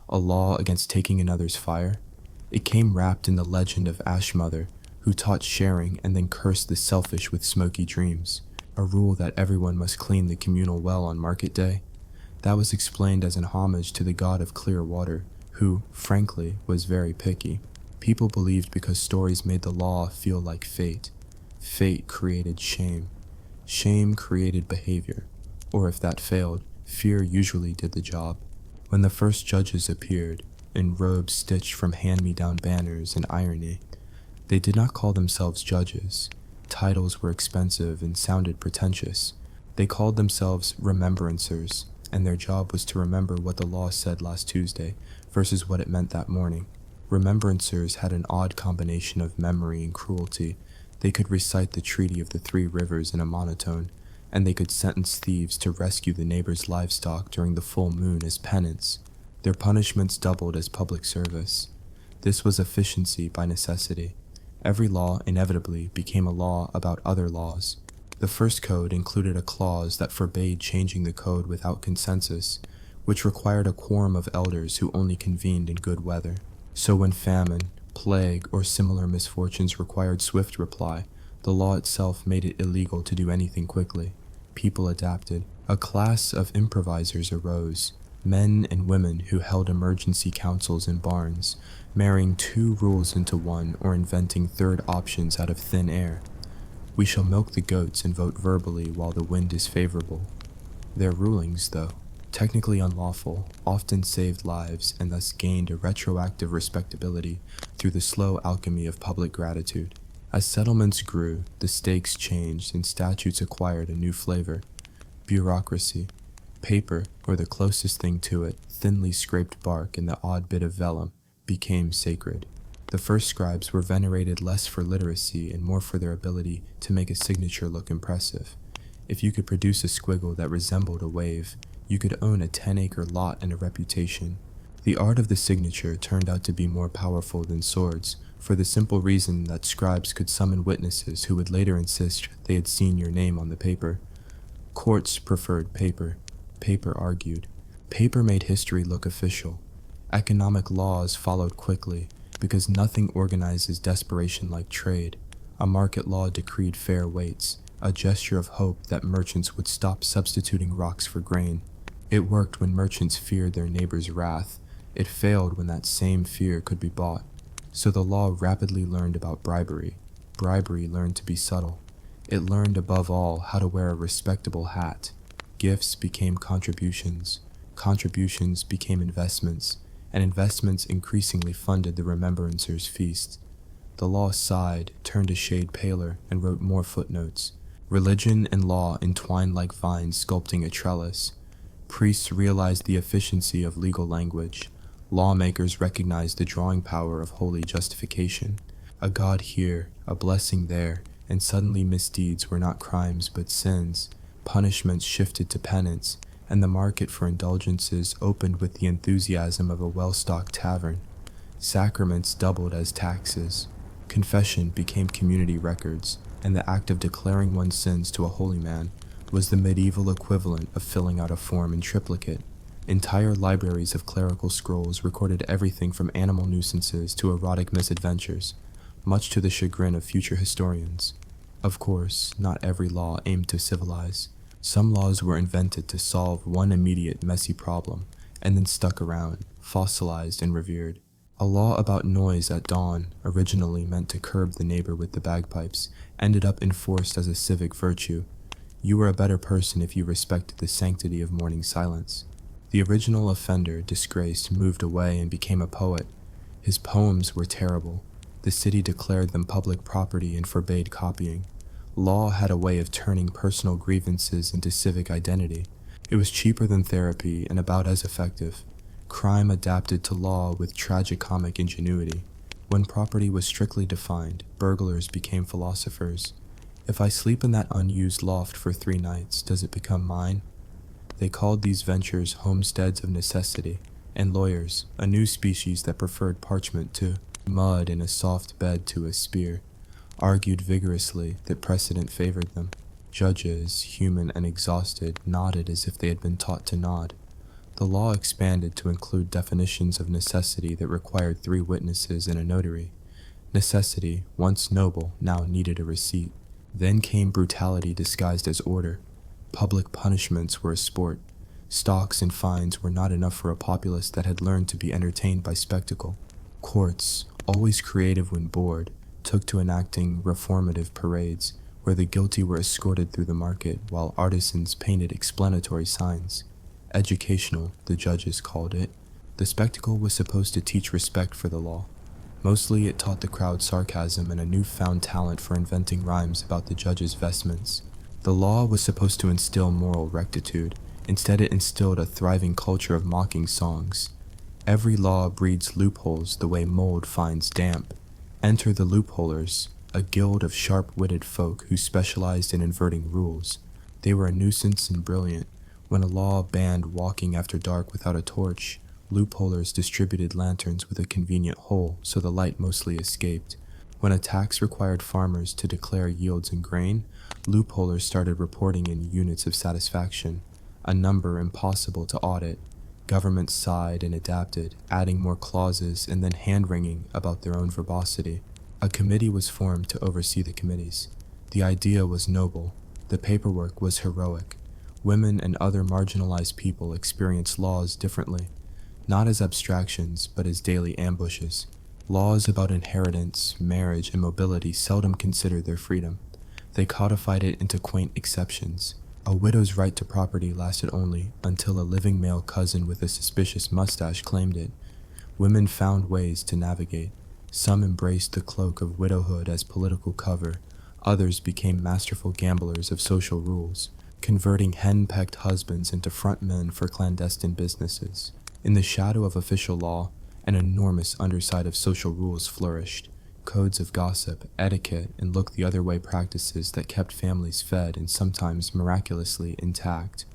S1: A law against taking another's fire? It came wrapped in the legend of Ash Mother, who taught sharing and then cursed the selfish with smoky dreams. A rule that everyone must clean the communal well on market day. That was explained as an homage to the god of clear water, who, frankly, was very picky. People believed because stories made the law feel like fate. Fate created shame. Shame created behavior. Or if that failed, fear usually did the job. When the first judges appeared, in robes stitched from hand-me-down banners and irony, they did not call themselves judges. Titles were expensive and sounded pretentious. They called themselves remembrancers, and their job was to remember what the law said last Tuesday versus what it meant that morning. Remembrancers had an odd combination of memory and cruelty. They could recite the Treaty of the Three Rivers in a monotone, and they could sentence thieves to rescue the neighbor's livestock during the full moon as penance. Their punishments doubled as public service. This was efficiency by necessity. Every law inevitably became a law about other laws. The first code included a clause that forbade changing the code without consensus, which required a quorum of elders who only convened in good weather. So when famine, plague, or similar misfortunes required swift reply, the law itself made it illegal to do anything quickly. People adapted. A class of improvisers arose, men and women who held emergency councils in barns, marrying two rules into one or inventing third options out of thin air. We shall milk the goats and vote verbally while the wind is favorable. Their rulings, though technically unlawful, often saved lives and thus gained a retroactive respectability through the slow alchemy of public gratitude. As settlements grew, the stakes changed and statutes acquired a new flavor: bureaucracy. Paper, or the closest thing to it, thinly scraped bark and the odd bit of vellum, became sacred. The first scribes were venerated less for literacy and more for their ability to make a signature look impressive. If you could produce a squiggle that resembled a wave, you could own a 10-acre lot and a reputation. The art of the signature turned out to be more powerful than swords, for the simple reason that scribes could summon witnesses who would later insist they had seen your name on the paper. Courts preferred paper. Paper argued. Paper made history look official. Economic laws followed quickly, because nothing organizes desperation like trade. A market law decreed fair weights, a gesture of hope that merchants would stop substituting rocks for grain. It worked when merchants feared their neighbor's wrath. It failed when that same fear could be bought. So the law rapidly learned about bribery. Bribery learned to be subtle. It learned above all how to wear a respectable hat. Gifts became contributions. Contributions became investments, and investments increasingly funded the remembrancers' feast. The law sighed, turned a shade paler, and wrote more footnotes. Religion and law entwined like vines sculpting a trellis. Priests realized the efficiency of legal language. Lawmakers recognized the drawing power of holy justification. A God here, a blessing there, and suddenly misdeeds were not crimes but sins. Punishments shifted to penance, and the market for indulgences opened with the enthusiasm of a well-stocked tavern. Sacraments doubled as taxes. Confession became community records, and the act of declaring one's sins to a holy man was the medieval equivalent of filling out a form in triplicate. Entire libraries of clerical scrolls recorded everything from animal nuisances to erotic misadventures, much to the chagrin of future historians. Of course, not every law aimed to civilize. Some laws were invented to solve one immediate messy problem, and then stuck around, fossilized and revered. A law about noise at dawn, originally meant to curb the neighbor with the bagpipes, ended up enforced as a civic virtue. You were a better person if you respected the sanctity of morning silence. The original offender, disgraced, moved away and became a poet. His poems were terrible. The city declared them public property and forbade copying. Law had a way of turning personal grievances into civic identity. It was cheaper than therapy and about as effective. Crime adapted to law with tragicomic ingenuity. When property was strictly defined, burglars became philosophers. If I sleep in that unused loft for 3 nights, does it become mine? They called these ventures homesteads of necessity, and lawyers, a new species that preferred parchment to mud and a soft bed to a spear, argued vigorously that precedent favored them. Judges, human and exhausted, nodded as if they had been taught to nod. The law expanded to include definitions of necessity that required 3 witnesses and a notary. Necessity, once noble, now needed a receipt. Then came brutality disguised as order. Public punishments were a sport. Stocks and fines were not enough for a populace that had learned to be entertained by spectacle. Courts, always creative when bored, took to enacting reformative parades, where the guilty were escorted through the market while artisans painted explanatory signs. Educational, the judges called it. The spectacle was supposed to teach respect for the law. Mostly it taught the crowd sarcasm and a newfound talent for inventing rhymes about the judge's vestments. The law was supposed to instill moral rectitude. Instead, it instilled a thriving culture of mocking songs. Every law breeds loopholes the way mold finds damp. Enter the loopholers, a guild of sharp-witted folk who specialized in inverting rules. They were a nuisance and brilliant. When a law banned walking after dark without a torch, loopholers distributed lanterns with a convenient hole so the light mostly escaped. When a tax required farmers to declare yields in grain, loopholers started reporting in units of satisfaction, a number impossible to audit. Governments sighed and adapted, adding more clauses and then hand-wringing about their own verbosity. A committee was formed to oversee the committees. The idea was noble. The paperwork was heroic. Women and other marginalized people experienced laws differently, not as abstractions, but as daily ambushes. Laws about inheritance, marriage, and mobility seldom considered their freedom. They codified it into quaint exceptions. A widow's right to property lasted only until a living male cousin with a suspicious mustache claimed it. Women found ways to navigate. Some embraced the cloak of widowhood as political cover. Others became masterful gamblers of social rules, converting hen-pecked husbands into front men for clandestine businesses. In the shadow of official law, an enormous underside of social rules flourished. Codes of gossip, etiquette, and look-the-other-way practices that kept families fed and sometimes miraculously intact.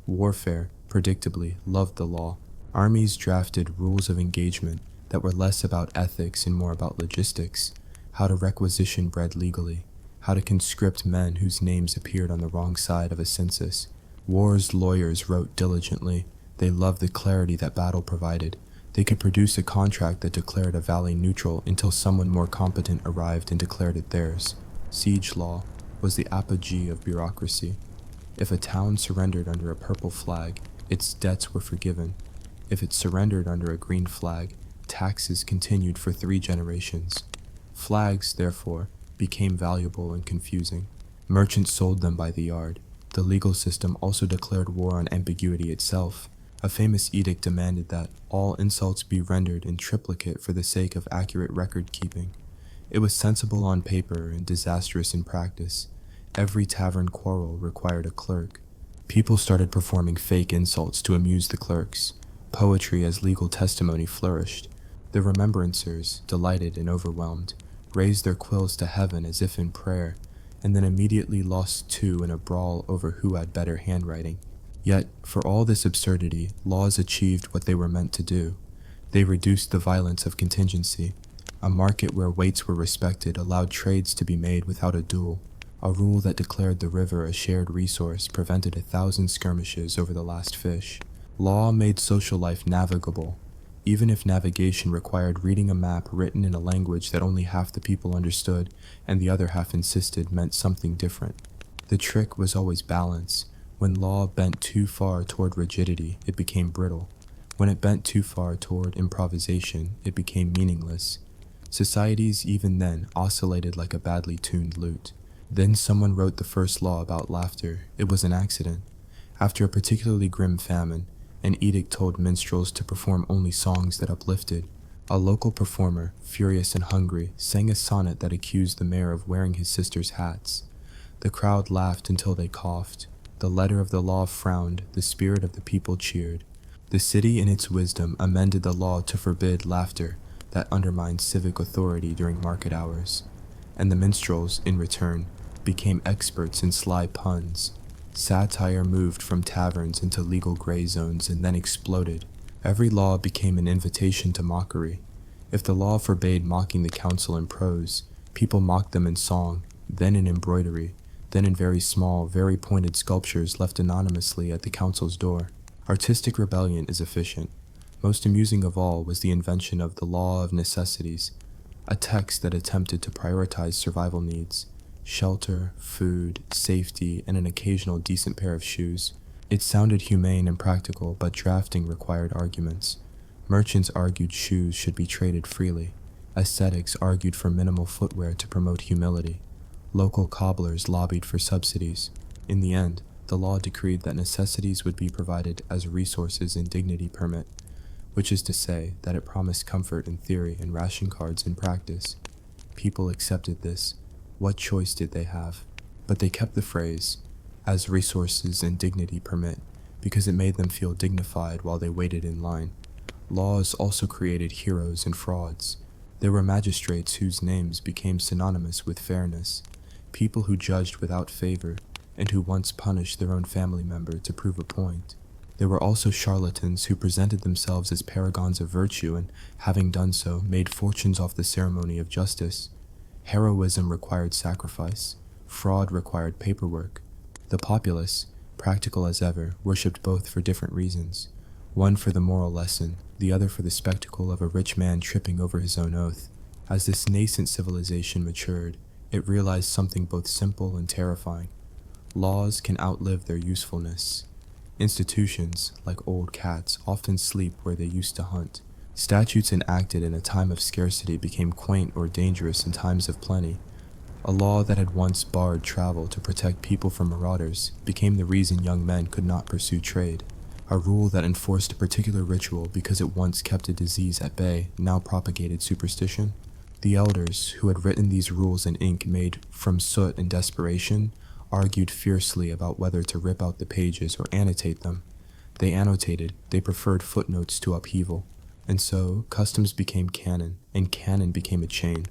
S1: Warfare, predictably, loved the law. Armies drafted rules of engagement that were less about ethics and more about logistics, how to requisition bread legally, how to conscript men whose names appeared on the wrong side of a census. War's lawyers wrote diligently. They loved the clarity that battle provided. They could produce a contract that declared a valley neutral until someone more competent arrived and declared it theirs. Siege law was the apogee of bureaucracy. If a town surrendered under a purple flag, its debts were forgiven. If it surrendered under a green flag, taxes continued for 3 generations. Flags, therefore, became valuable and confusing. Merchants sold them by the yard. The legal system also declared war on ambiguity itself. A famous edict demanded that all insults be rendered in triplicate for the sake of accurate record-keeping. It was sensible on paper and disastrous in practice. Every tavern quarrel required a clerk. People started performing fake insults to amuse the clerks. Poetry as legal testimony flourished. The remembrancers, delighted and overwhelmed, raised their quills to heaven as if in prayer, and then immediately lost 2 in a brawl over who had better handwriting. Yet, for all this absurdity, laws achieved what they were meant to do. They reduced the violence of contingency. A market where weights were respected allowed trades to be made without a duel. A rule that declared the river a shared resource prevented 1,000 skirmishes over the last fish. Law made social life navigable, even if navigation required reading a map written in a language that only half the people understood and the other half insisted meant something different. The trick was always balance. When law bent too far toward rigidity, it became brittle. When it bent too far toward improvisation, it became meaningless. Societies even then oscillated like a badly tuned lute. Then someone wrote the first law about laughter. It was an accident. After a particularly grim famine, an edict told minstrels to perform only songs that uplifted. A local performer, furious and hungry, sang a sonnet that accused the mayor of wearing his sister's hats. The crowd laughed until they coughed. The letter of the law frowned, the spirit of the people cheered. The city in its wisdom amended the law to forbid laughter that undermined civic authority during market hours. And the minstrels, in return, became experts in sly puns. Satire moved from taverns into legal gray zones and then exploded. Every law became an invitation to mockery. If the law forbade mocking the council in prose, people mocked them in song, then in embroidery, then in very small, very pointed sculptures left anonymously at the council's door. Artistic rebellion is efficient. Most amusing of all was the invention of the Law of Necessities, a text that attempted to prioritize survival needs: shelter, food, safety, and an occasional decent pair of shoes. It sounded humane and practical, but drafting required arguments. Merchants argued shoes should be traded freely. Aesthetics argued for minimal footwear to promote humility. Local cobblers lobbied for subsidies. In the end, the law decreed that necessities would be provided as resources in dignity permit, which is to say that it promised comfort in theory and ration cards in practice. People accepted this. What choice did they have? But they kept the phrase, as resources and dignity permit, because it made them feel dignified while they waited in line. Laws also created heroes and frauds. There were magistrates whose names became synonymous with fairness, people who judged without favor, and who once punished their own family member to prove a point. There were also charlatans who presented themselves as paragons of virtue and, having done so, made fortunes off the ceremony of justice. Heroism required sacrifice. Fraud required paperwork. The populace, practical as ever, worshipped both for different reasons. One for the moral lesson, the other for the spectacle of a rich man tripping over his own oath. As this nascent civilization matured, it realized something both simple and terrifying. Laws can outlive their usefulness. Institutions, like old cats, often sleep where they used to hunt. Statutes enacted in a time of scarcity became quaint or dangerous in times of plenty. A law that had once barred travel to protect people from marauders became the reason young men could not pursue trade. A rule that enforced a particular ritual because it once kept a disease at bay now propagated superstition. The elders, who had written these rules in ink made from soot and desperation, argued fiercely about whether to rip out the pages or annotate them. They annotated, they preferred footnotes to upheaval. And so, customs became canon, and canon became a chain.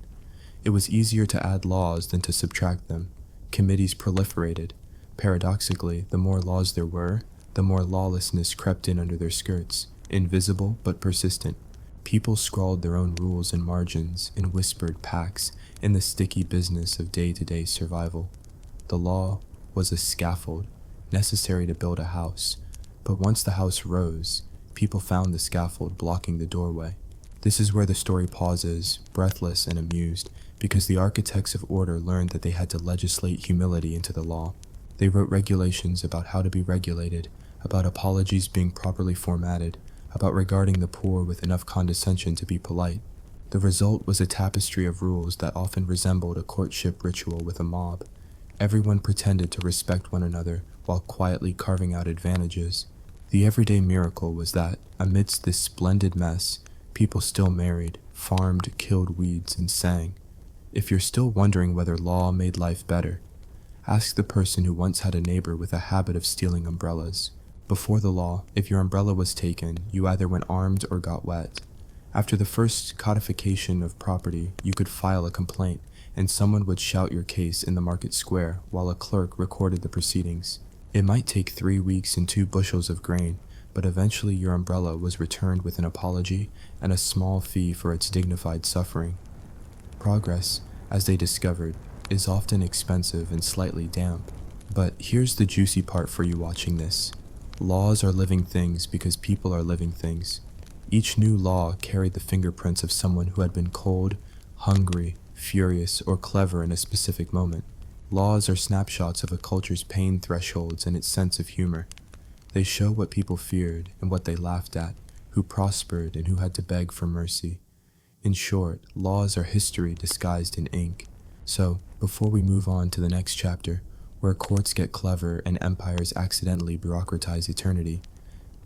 S1: It was easier to add laws than to subtract them. Committees proliferated. Paradoxically, the more laws there were, the more lawlessness crept in under their skirts, invisible but persistent. People scrawled their own rules in margins, in whispered pacts, in the sticky business of day-to-day survival. The law was a scaffold, necessary to build a house, but once the house rose, people found the scaffold blocking the doorway. This is where the story pauses, breathless and amused, because the architects of order learned that they had to legislate humility into the law. They wrote regulations about how to be regulated, about apologies being properly formatted, about regarding the poor with enough condescension to be polite. The result was a tapestry of rules that often resembled a courtship ritual with a mob. Everyone pretended to respect one another while quietly carving out advantages. The everyday miracle was that, amidst this splendid mess, people still married, farmed, killed weeds, and sang. If you're still wondering whether law made life better, ask the person who once had a neighbor with a habit of stealing umbrellas. Before the law, if your umbrella was taken, you either went armed or got wet. After the first codification of property, you could file a complaint, and someone would shout your case in the market square while a clerk recorded the proceedings. It might take 3 weeks and 2 bushels of grain, but eventually your umbrella was returned with an apology and a small fee for its dignified suffering. Progress, as they discovered, is often expensive and slightly damp. But here's the juicy part for you watching this. Laws are living things because people are living things. Each new law carried the fingerprints of someone who had been cold, hungry, furious, or clever in a specific moment. Laws are snapshots of a culture's pain thresholds and its sense of humor. They show what people feared and what they laughed at, who prospered and who had to beg for mercy. In short, laws are history disguised in ink. So, before we move on to the next chapter, where courts get clever and empires accidentally bureaucratize eternity,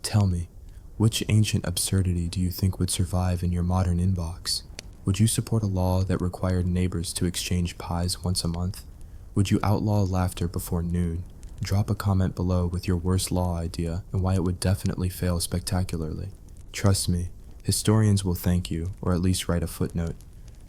S1: tell me, which ancient absurdity do you think would survive in your modern inbox? Would you support a law that required neighbors to exchange pies once a month? Would you outlaw laughter before noon? Drop a comment below with your worst law idea and why it would definitely fail spectacularly. Trust me, historians will thank you, or at least write a footnote.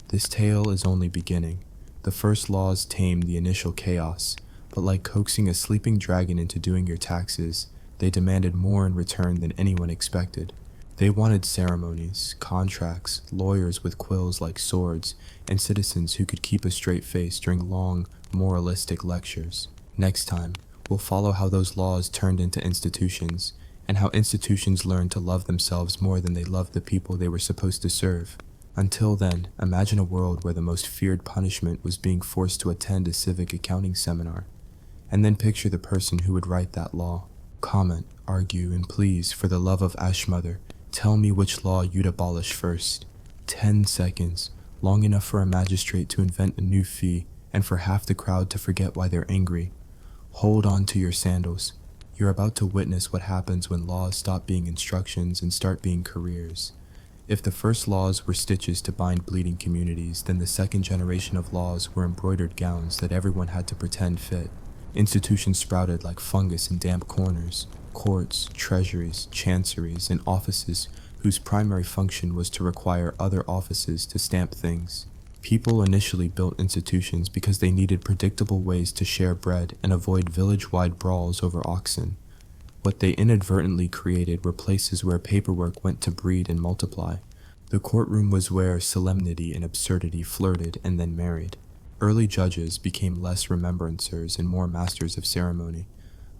S1: This tale is only beginning. The first laws tamed the initial chaos, but like coaxing a sleeping dragon into doing your taxes, they demanded more in return than anyone expected. They wanted ceremonies, contracts, lawyers with quills like swords, and citizens who could keep a straight face during long, moralistic lectures. Next time, we'll follow how those laws turned into institutions, and how institutions learned to love themselves more than they loved the people they were supposed to serve. Until then, imagine a world where the most feared punishment was being forced to attend a civic accounting seminar. And then picture the person who would write that law. Comment, argue, and please, for the love of Ashmother, tell me which law you'd abolish first. 10 seconds, long enough for a magistrate to invent a new fee, and for half the crowd to forget why they're angry. Hold on to your sandals. You're about to witness what happens when laws stop being instructions and start being careers. If the first laws were stitches to bind bleeding communities, then the second generation of laws were embroidered gowns that everyone had to pretend fit. Institutions sprouted like fungus in damp corners, courts, treasuries, chanceries, and offices whose primary function was to require other offices to stamp things. People initially built institutions because they needed predictable ways to share bread and avoid village-wide brawls over oxen. What they inadvertently created were places where paperwork went to breed and multiply. The courtroom was where solemnity and absurdity flirted and then married. Early judges became less remembrancers and more masters of ceremony,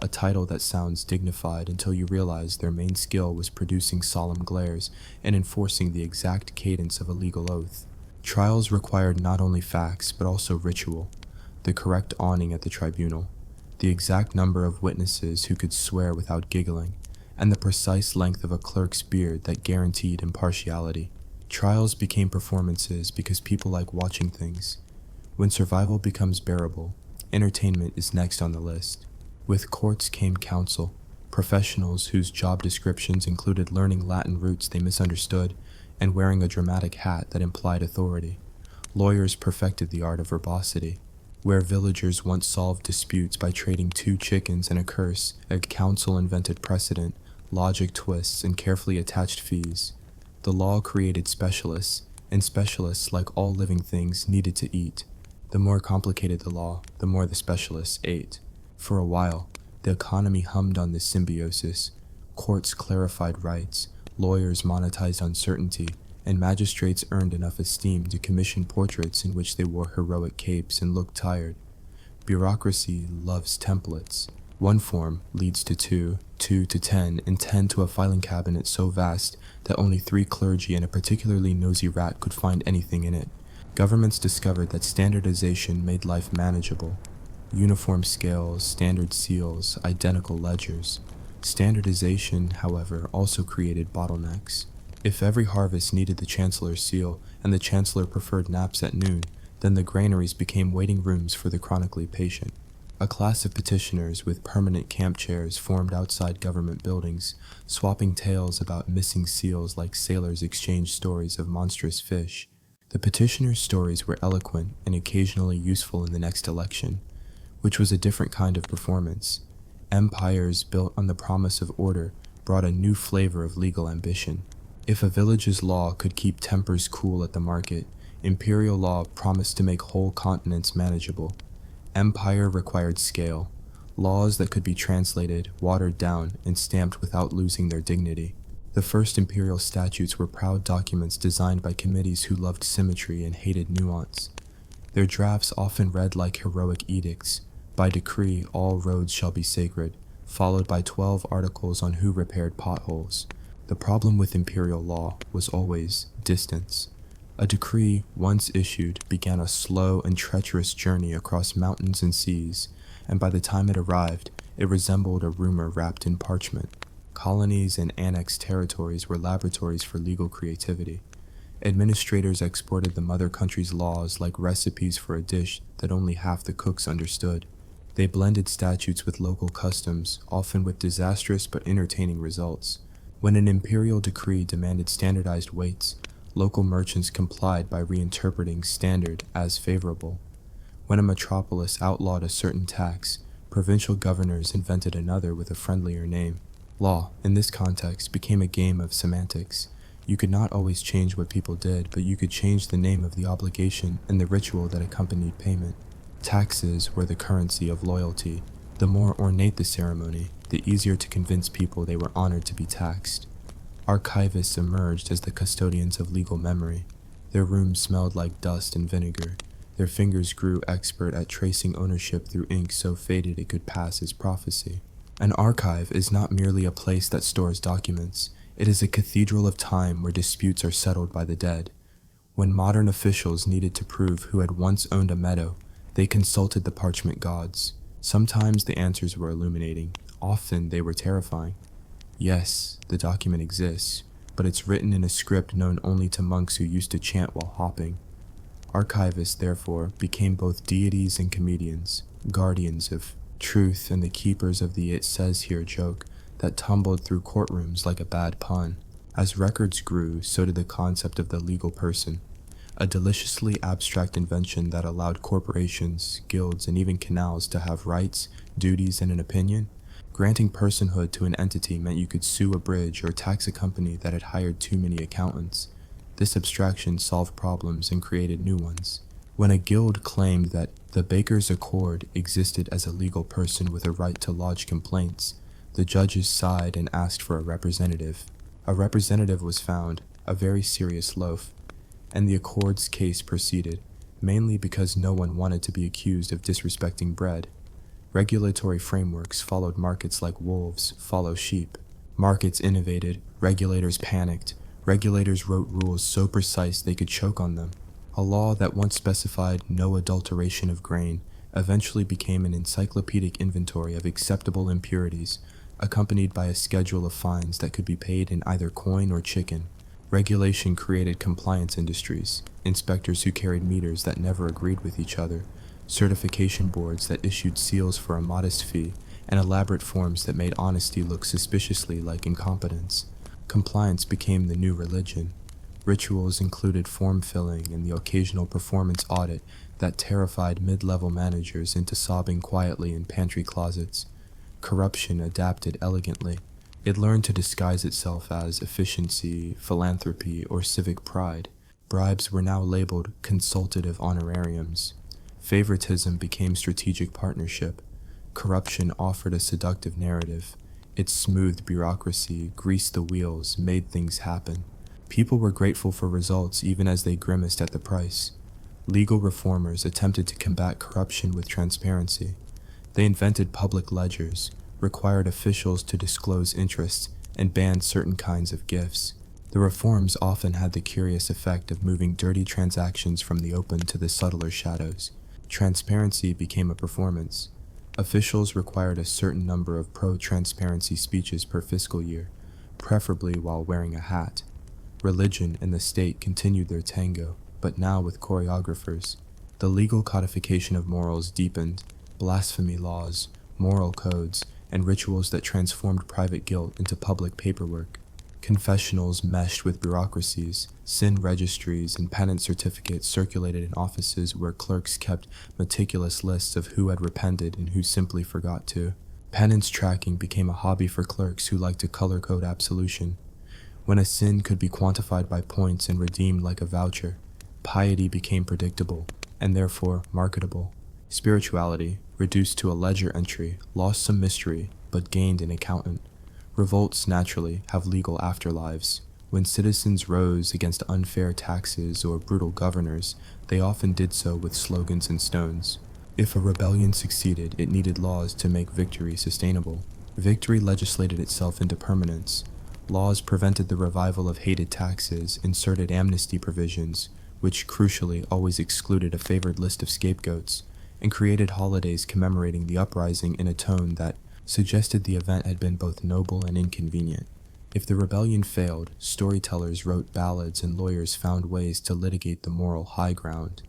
S1: a title that sounds dignified until you realize their main skill was producing solemn glares and enforcing the exact cadence of a legal oath. Trials required not only facts but also ritual, the correct awning at the tribunal, the exact number of witnesses who could swear without giggling, and the precise length of a clerk's beard that guaranteed impartiality. Trials became performances because people like watching things. When survival becomes bearable, entertainment is next on the list. With courts came counsel, professionals whose job descriptions included learning Latin roots they misunderstood and wearing a dramatic hat that implied authority. Lawyers perfected the art of verbosity. Where villagers once solved disputes by trading 2 chickens and a curse, a council invented precedent, logic twists, and carefully attached fees. The law created specialists, and specialists, like all living things, needed to eat. The more complicated the law, the more the specialists ate. For a while, the economy hummed on this symbiosis. Courts clarified rights, lawyers monetized uncertainty, and magistrates earned enough esteem to commission portraits in which they wore heroic capes and looked tired. Bureaucracy loves templates. One form leads to 2, 2 to 10, and 10 to a filing cabinet so vast that only 3 clergy and a particularly nosy rat could find anything in it. Governments discovered that standardization made life manageable. Uniform scales, standard seals, identical ledgers. Standardization, however, also created bottlenecks. If every harvest needed the chancellor's seal, and the chancellor preferred naps at noon, then the granaries became waiting rooms for the chronically patient. A class of petitioners with permanent camp chairs formed outside government buildings, swapping tales about missing seals like sailors exchanged stories of monstrous fish. The petitioners' stories were eloquent and occasionally useful in the next election, which was a different kind of performance. Empires built on the promise of order brought a new flavor of legal ambition. If a village's law could keep tempers cool at the market, imperial law promised to make whole continents manageable. Empire required scale, laws that could be translated, watered down, and stamped without losing their dignity. The first imperial statutes were proud documents designed by committees who loved symmetry and hated nuance. Their drafts often read like heroic edicts. By decree, all roads shall be sacred, followed by 12 articles on who repaired potholes. The problem with imperial law was always distance. A decree, once issued, began a slow and treacherous journey across mountains and seas, and by the time it arrived, it resembled a rumor wrapped in parchment. Colonies and annexed territories were laboratories for legal creativity. Administrators exported the mother country's laws like recipes for a dish that only half the cooks understood. They blended statutes with local customs, often with disastrous but entertaining results. When an imperial decree demanded standardized weights, local merchants complied by reinterpreting standard as favorable. When a metropolis outlawed a certain tax, provincial governors invented another with a friendlier name. Law, in this context, became a game of semantics. You could not always change what people did, but you could change the name of the obligation and the ritual that accompanied payment. Taxes were the currency of loyalty. The more ornate the ceremony, the easier to convince people they were honored to be taxed. Archivists emerged as the custodians of legal memory. Their rooms smelled like dust and vinegar. Their fingers grew expert at tracing ownership through ink so faded it could pass as prophecy. An archive is not merely a place that stores documents. It is a cathedral of time where disputes are settled by the dead. When modern officials needed to prove who had once owned a meadow, they consulted the parchment gods. Sometimes the answers were illuminating, often they were terrifying. Yes, the document exists, but it's written in a script known only to monks who used to chant while hopping. Archivists, therefore, became both deities and comedians, guardians of truth and the keepers of the "it says here" joke that tumbled through courtrooms like a bad pun. As records grew, so did the concept of the legal person. a deliciously abstract invention that allowed corporations, guilds, and even canals to have rights, duties, and an opinion. Granting personhood to an entity meant you could sue a bridge or tax a company that had hired too many accountants. This abstraction solved problems and created new ones. When a guild claimed that the Baker's Accord existed as a legal person with a right to lodge complaints, the judges sighed and asked for a representative. A representative was found, a very serious loaf, and the Accord's case proceeded, mainly because no one wanted to be accused of disrespecting bread. Regulatory frameworks followed markets like wolves follow sheep. Markets innovated, regulators panicked. Regulators wrote rules so precise they could choke on them. A law that once specified no adulteration of grain eventually became an encyclopedic inventory of acceptable impurities, accompanied by a schedule of fines that could be paid in either coin or chicken. Regulation created compliance industries, inspectors who carried meters that never agreed with each other, certification boards that issued seals for a modest fee, and elaborate forms that made honesty look suspiciously like incompetence. Compliance became the new religion. Rituals included form filling and the occasional performance audit that terrified mid-level managers into sobbing quietly in pantry closets. Corruption adapted elegantly. It learned to disguise itself as efficiency, philanthropy, or civic pride. Bribes were now labeled consultative honorariums. Favoritism became strategic partnership. Corruption offered a seductive narrative. It smoothed bureaucracy, greased the wheels, made things happen. People were grateful for results even as they grimaced at the price. Legal reformers attempted to combat corruption with transparency. They invented public ledgers, required officials to disclose interests, and banned certain kinds of gifts. The reforms often had the curious effect of moving dirty transactions from the open to the subtler shadows. Transparency became a performance. Officials required a certain number of pro-transparency speeches per fiscal year, preferably while wearing a hat. Religion and the state continued their tango, but now with choreographers. The legal codification of morals deepened. Blasphemy laws, moral codes, and rituals that transformed private guilt into public paperwork. Confessionals meshed with bureaucracies, sin registries and penance certificates circulated in offices where clerks kept meticulous lists of who had repented and who simply forgot to. Penance tracking became a hobby for clerks who liked to color-code absolution. When a sin could be quantified by points and redeemed like a voucher, piety became predictable, and therefore marketable. Spirituality, reduced to a ledger entry, lost some mystery, but gained an accountant. Revolts, naturally, have legal afterlives. When citizens rose against unfair taxes or brutal governors, they often did so with slogans and stones. If a rebellion succeeded, it needed laws to make victory sustainable. Victory legislated itself into permanence. Laws prevented the revival of hated taxes, inserted amnesty provisions, which crucially always excluded a favored list of scapegoats, and created holidays commemorating the uprising in a tone that suggested the event had been both noble and inconvenient. If the rebellion failed, storytellers wrote ballads and lawyers found ways to litigate the moral high ground.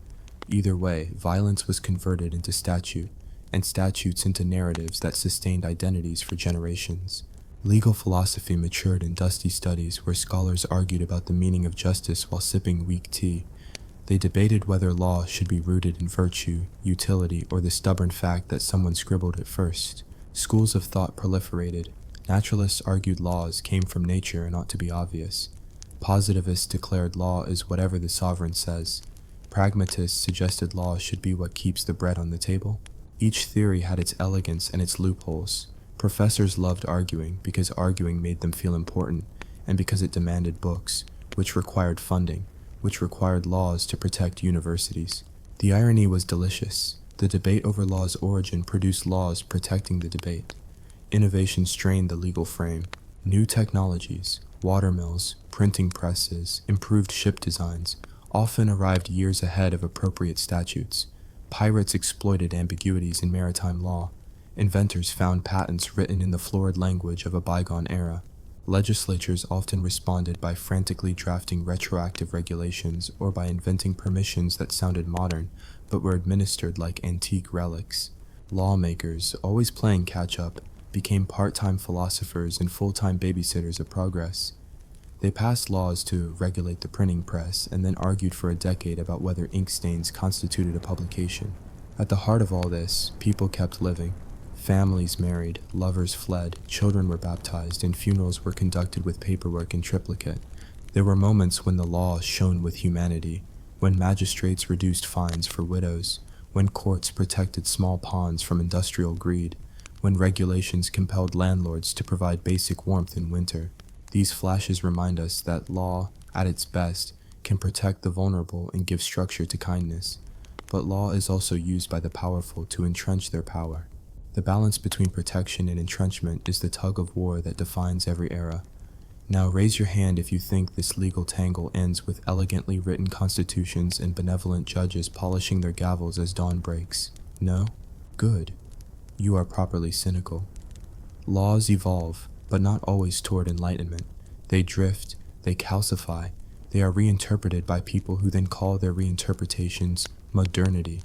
S1: Either way, violence was converted into statute, and statutes into narratives that sustained identities for generations. Legal philosophy matured in dusty studies where scholars argued about the meaning of justice while sipping weak tea. They debated whether law should be rooted in virtue, utility, or the stubborn fact that someone scribbled it first. Schools of thought proliferated. Naturalists argued laws came from nature and ought to be obvious. Positivists declared law is whatever the sovereign says. Pragmatists suggested law should be what keeps the bread on the table. Each theory had its elegance and its loopholes. Professors loved arguing because arguing made them feel important, and because it demanded books, which required funding, which required laws to protect universities. The irony was delicious. The debate over law's origin produced laws protecting the debate. Innovation strained the legal frame. New technologies, watermills, printing presses, improved ship designs, often arrived years ahead of appropriate statutes. Pirates exploited ambiguities in maritime law. Inventors found patents written in the florid language of a bygone era. Legislatures often responded by frantically drafting retroactive regulations or by inventing permissions that sounded modern but were administered like antique relics. Lawmakers, always playing catch-up, became part-time philosophers and full-time babysitters of progress. They passed laws to regulate the printing press and then argued for a decade about whether ink stains constituted a publication. At the heart of all this, people kept living. Families married, lovers fled, children were baptized, and funerals were conducted with paperwork in triplicate. There were moments when the law shone with humanity, when magistrates reduced fines for widows, when courts protected small ponds from industrial greed, when regulations compelled landlords to provide basic warmth in winter. These flashes remind us that law, at its best, can protect the vulnerable and give structure to kindness. But law is also used by the powerful to entrench their power. The balance between protection and entrenchment is the tug of war that defines every era. Now raise your hand if you think this legal tangle ends with elegantly written constitutions and benevolent judges polishing their gavels as dawn breaks. No? Good. You are properly cynical. Laws evolve, but not always toward enlightenment. They drift, they calcify, they are reinterpreted by people who then call their reinterpretations modernity.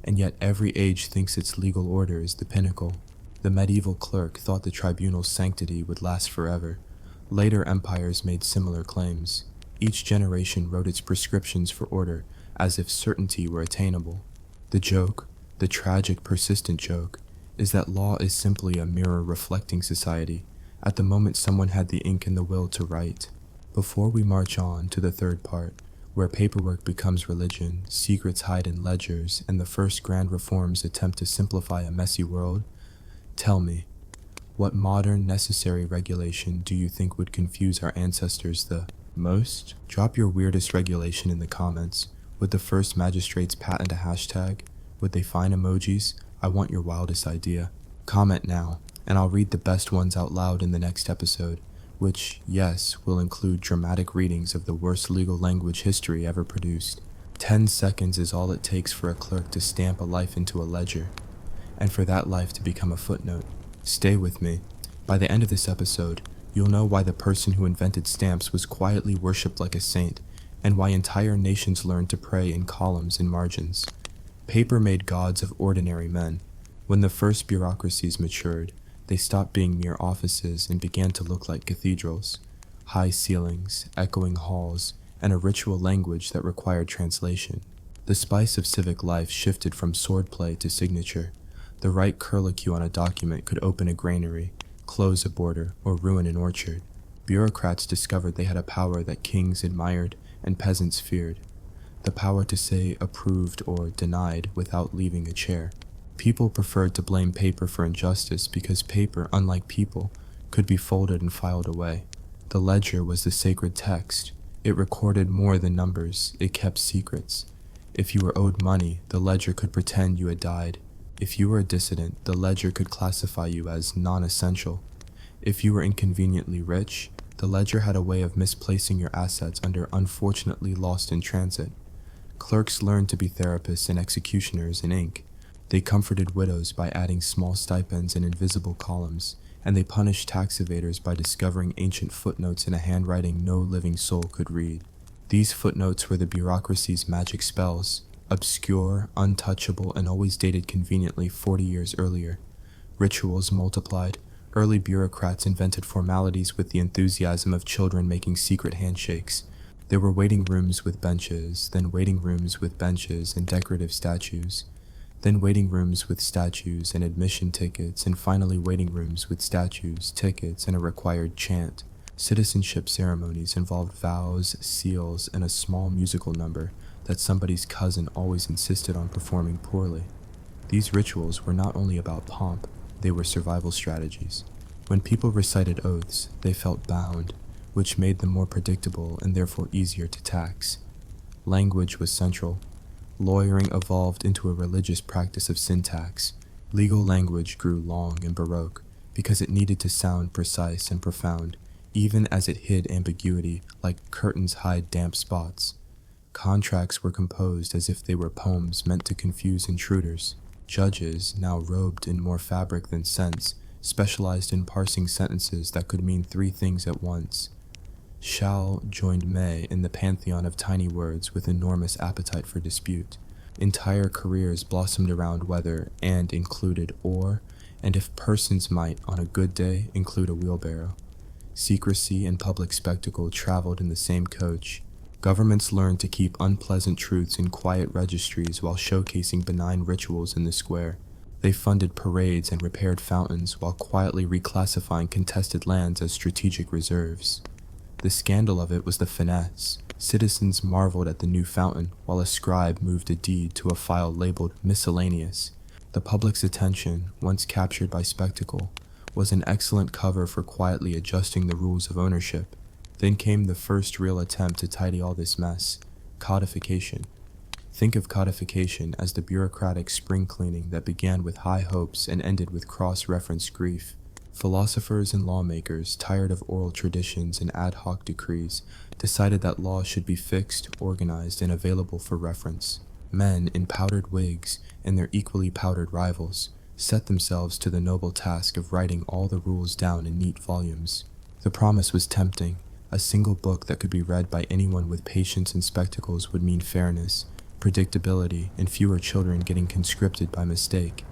S1: And yet every age thinks its legal order is the pinnacle. The medieval clerk thought the tribunal's sanctity would last forever. Later empires made similar claims. Each generation wrote its prescriptions for order as if certainty were attainable. The joke, the tragic persistent joke, is that law is simply a mirror reflecting society at the moment someone had the ink and the will to write. Before we march on to the third part, where paperwork becomes religion, secrets hide in ledgers, and the first grand reforms attempt to simplify a messy world, tell me, what modern necessary regulation do you think would confuse our ancestors the most? Drop your weirdest regulation in the comments. Would the first magistrates patent a hashtag? Would they find emojis? I want your wildest idea. Comment now, and I'll read the best ones out loud in the next episode, which, yes, will include dramatic readings of the worst legal language history ever produced. 10 seconds is all it takes for a clerk to stamp a life into a ledger, and for that life to become a footnote. Stay with me. By the end of this episode, you'll know why the person who invented stamps was quietly worshipped like a saint, and why entire nations learned to pray in columns and margins. Paper made gods of ordinary men. When the first bureaucracies matured, they stopped being mere offices and began to look like cathedrals. High ceilings, echoing halls, and a ritual language that required translation. The spice of civic life shifted from swordplay to signature. The right curlicue on a document could open a granary, close a border, or ruin an orchard. Bureaucrats discovered they had a power that kings admired and peasants feared. The power to say approved or denied without leaving a chair. People preferred to blame paper for injustice because paper, unlike people, could be folded and filed away. The ledger was the sacred text. It recorded more than numbers. It kept secrets. If you were owed money, the ledger could pretend you had died. If you were a dissident, the ledger could classify you as non-essential. If you were inconveniently rich, the ledger had a way of misplacing your assets under unfortunately lost in transit. Clerks learned to be therapists and executioners in ink. They comforted widows by adding small stipends and invisible columns, and they punished tax evaders by discovering ancient footnotes in a handwriting no living soul could read. These footnotes were the bureaucracy's magic spells, obscure, untouchable, and always dated conveniently 40 years earlier. Rituals multiplied. Early bureaucrats invented formalities with the enthusiasm of children making secret handshakes. There were waiting rooms with benches, then waiting rooms with benches and decorative statues. Then waiting rooms with statues and admission tickets, and finally waiting rooms with statues, tickets, and a required chant. Citizenship ceremonies involved vows, seals, and a small musical number that somebody's cousin always insisted on performing poorly. These rituals were not only about pomp, they were survival strategies. When people recited oaths, they felt bound, which made them more predictable and therefore easier to tax. Language was central. Lawyering evolved into a religious practice of syntax. Legal language grew long and baroque because it needed to sound precise and profound, even as it hid ambiguity like curtains hide damp spots. Contracts were composed as if they were poems meant to confuse intruders. Judges, now robed in more fabric than sense, specialized in parsing sentences that could mean 3 things at once. Shall joined may in the pantheon of tiny words with enormous appetite for dispute. Entire careers blossomed around whether and included or, and if persons might, on a good day, include a wheelbarrow. Secrecy and public spectacle traveled in the same coach. Governments learned to keep unpleasant truths in quiet registries while showcasing benign rituals in the square. They funded parades and repaired fountains while quietly reclassifying contested lands as strategic reserves. The scandal of it was the finesse. Citizens marveled at the new fountain while a scribe moved a deed to a file labeled miscellaneous. The public's attention, once captured by spectacle, was an excellent cover for quietly adjusting the rules of ownership. Then came the first real attempt to tidy all this mess: codification. Think of codification as the bureaucratic spring cleaning that began with high hopes and ended with cross-reference grief. Philosophers and lawmakers, tired of oral traditions and ad hoc decrees, decided that laws should be fixed, organized, and available for reference. Men in powdered wigs and their equally powdered rivals set themselves to the noble task of writing all the rules down in neat volumes. The promise was tempting. A single book that could be read by anyone with patience and spectacles would mean fairness, predictability, and fewer children getting conscripted by mistake.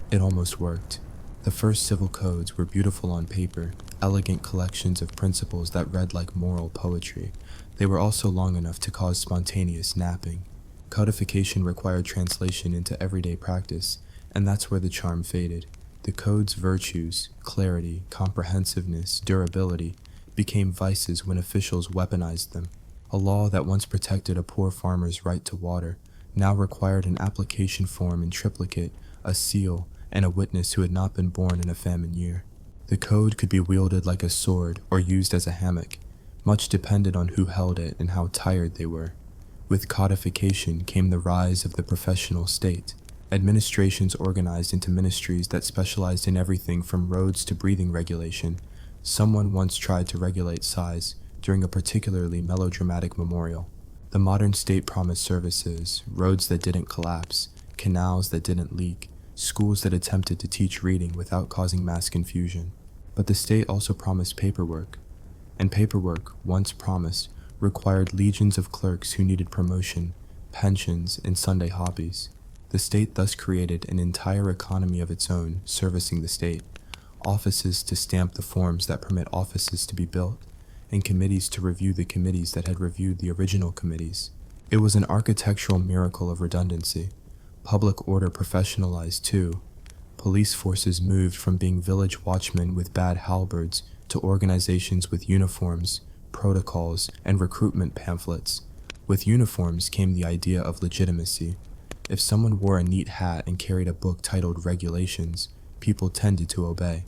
S1: It almost worked. The first civil codes were beautiful on paper, elegant collections of principles that read like moral poetry. They were also long enough to cause spontaneous napping. Codification required translation into everyday practice, and that's where the charm faded. The code's virtues, clarity, comprehensiveness, durability, became vices when officials weaponized them. A law that once protected a poor farmer's right to water now required an application form in triplicate, a seal, and a witness who had not been born in a famine year. The code could be wielded like a sword or used as a hammock. Much depended on who held it and how tired they were. With codification came the rise of the professional state. Administrations organized into ministries that specialized in everything from roads to breathing regulation. Someone once tried to regulate size during a particularly melodramatic memorial. The modern state promised services, roads that didn't collapse, canals that didn't leak, schools that attempted to teach reading without causing mass confusion. But the state also promised paperwork. And paperwork, once promised, required legions of clerks who needed promotion, pensions, and Sunday hobbies. The state thus created an entire economy of its own, servicing the state. Offices to stamp the forms that permit offices to be built, and committees to review the committees that had reviewed the original committees. It was an architectural miracle of redundancy. Public order professionalized too. Police forces moved from being village watchmen with bad halberds to organizations with uniforms, protocols, and recruitment pamphlets. With uniforms came the idea of legitimacy. If someone wore a neat hat and carried a book titled Regulations, people tended to obey.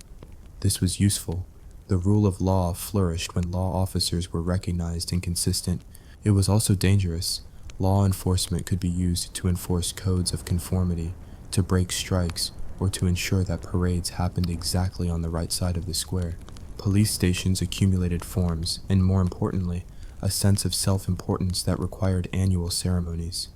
S1: This was useful. The rule of law flourished when law officers were recognized and consistent. It was also dangerous. Law enforcement could be used to enforce codes of conformity, to break strikes, or to ensure that parades happened exactly on the right side of the square. Police stations accumulated forms, and more importantly, a sense of self-importance that required annual ceremonies.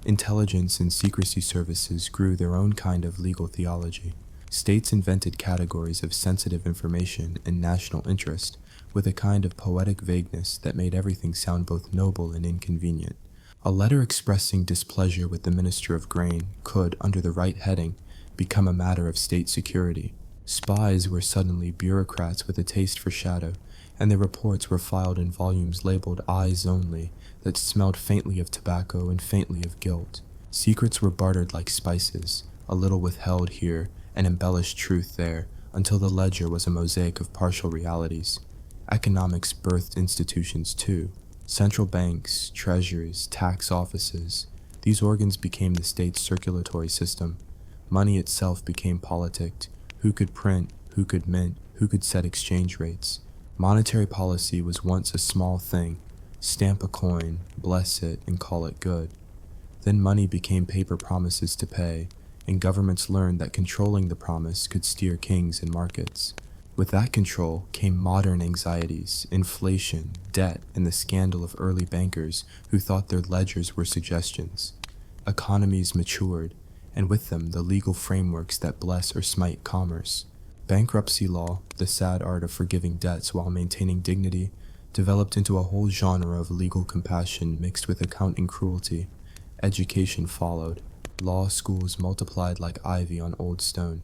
S1: Intelligence and secrecy services grew their own kind of legal theology. States invented categories of sensitive information and national interest with a kind of poetic vagueness that made everything sound both noble and inconvenient. A letter expressing displeasure with the Minister of Grain could, under the right heading, become a matter of state security. Spies were suddenly bureaucrats with a taste for shadow, and their reports were filed in volumes labeled Eyes Only that smelled faintly of tobacco and faintly of guilt. Secrets were bartered like spices, a little withheld here and embellished truth there, until the ledger was a mosaic of partial realities. Economics birthed institutions too. Central banks, treasuries, tax offices. These organs became the state's circulatory system. Money itself became politicked. Who could print, who could mint, who could set exchange rates. Monetary policy was once a small thing. Stamp a coin, bless it, and call it good. Then money became paper promises to pay, and governments learned that controlling the promise could steer kings and markets. With that control came modern anxieties, inflation, debt, and the scandal of early bankers who thought their ledgers were suggestions. Economies matured, and with them the legal frameworks that bless or smite commerce. Bankruptcy law, the sad art of forgiving debts while maintaining dignity, developed into a whole genre of legal compassion mixed with accounting cruelty. Education followed. Law schools multiplied like ivy on old stone.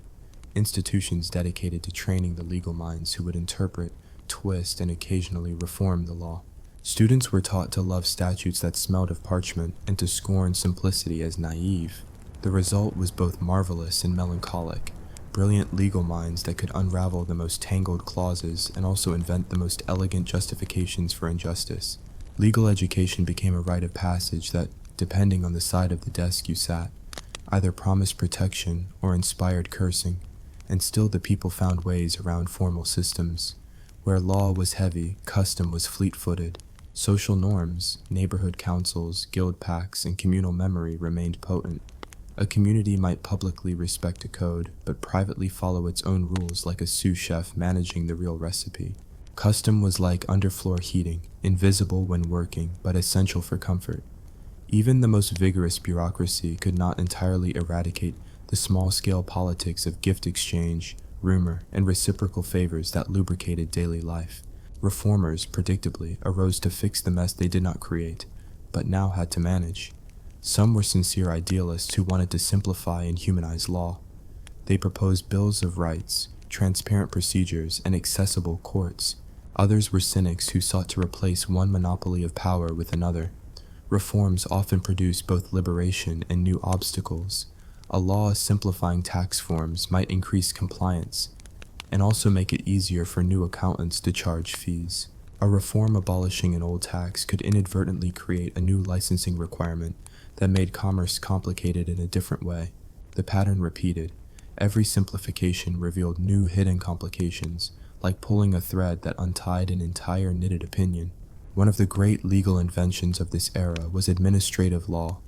S1: Institutions dedicated to training the legal minds who would interpret, twist, and occasionally reform the law. Students were taught to love statutes that smelled of parchment and to scorn simplicity as naive. The result was both marvelous and melancholic. Brilliant legal minds that could unravel the most tangled clauses and also invent the most elegant justifications for injustice. Legal education became a rite of passage that, depending on the side of the desk you sat, either promised protection or inspired cursing, and still the people found ways around formal systems. Where law was heavy, custom was fleet-footed. Social norms, neighborhood councils, guild pacts, and communal memory remained potent. A community might publicly respect a code, but privately follow its own rules like a sous chef managing the real recipe. Custom was like underfloor heating, invisible when working, but essential for comfort. Even the most vigorous bureaucracy could not entirely eradicate the small-scale politics of gift exchange, rumor, and reciprocal favors that lubricated daily life. Reformers, predictably, arose to fix the mess they did not create, but now had to manage. Some were sincere idealists who wanted to simplify and humanize law. They proposed bills of rights, transparent procedures, and accessible courts. Others were cynics who sought to replace one monopoly of power with another. Reforms often produce both liberation and new obstacles. A law simplifying tax forms might increase compliance, and also make it easier for new accountants to charge fees. A reform abolishing an old tax could inadvertently create a new licensing requirement that made commerce complicated in a different way. The pattern repeated. Every simplification revealed new hidden complications, like pulling a thread that untied an entire knitted opinion. One of the great legal inventions of this era was administrative law,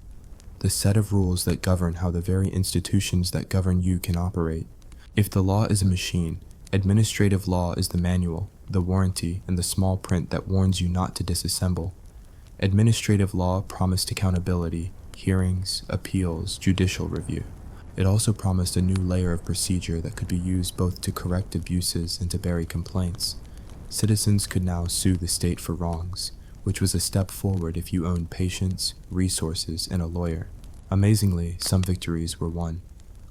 S1: the set of rules that govern how the very institutions that govern you can operate. If the law is a machine, administrative law is the manual, the warranty, and the small print that warns you not to disassemble. Administrative law promised accountability, hearings, appeals, judicial review. It also promised a new layer of procedure that could be used both to correct abuses and to bury complaints. Citizens could now sue the state for wrongs, which was a step forward if you owned patience, resources, and a lawyer. Amazingly, some victories were won.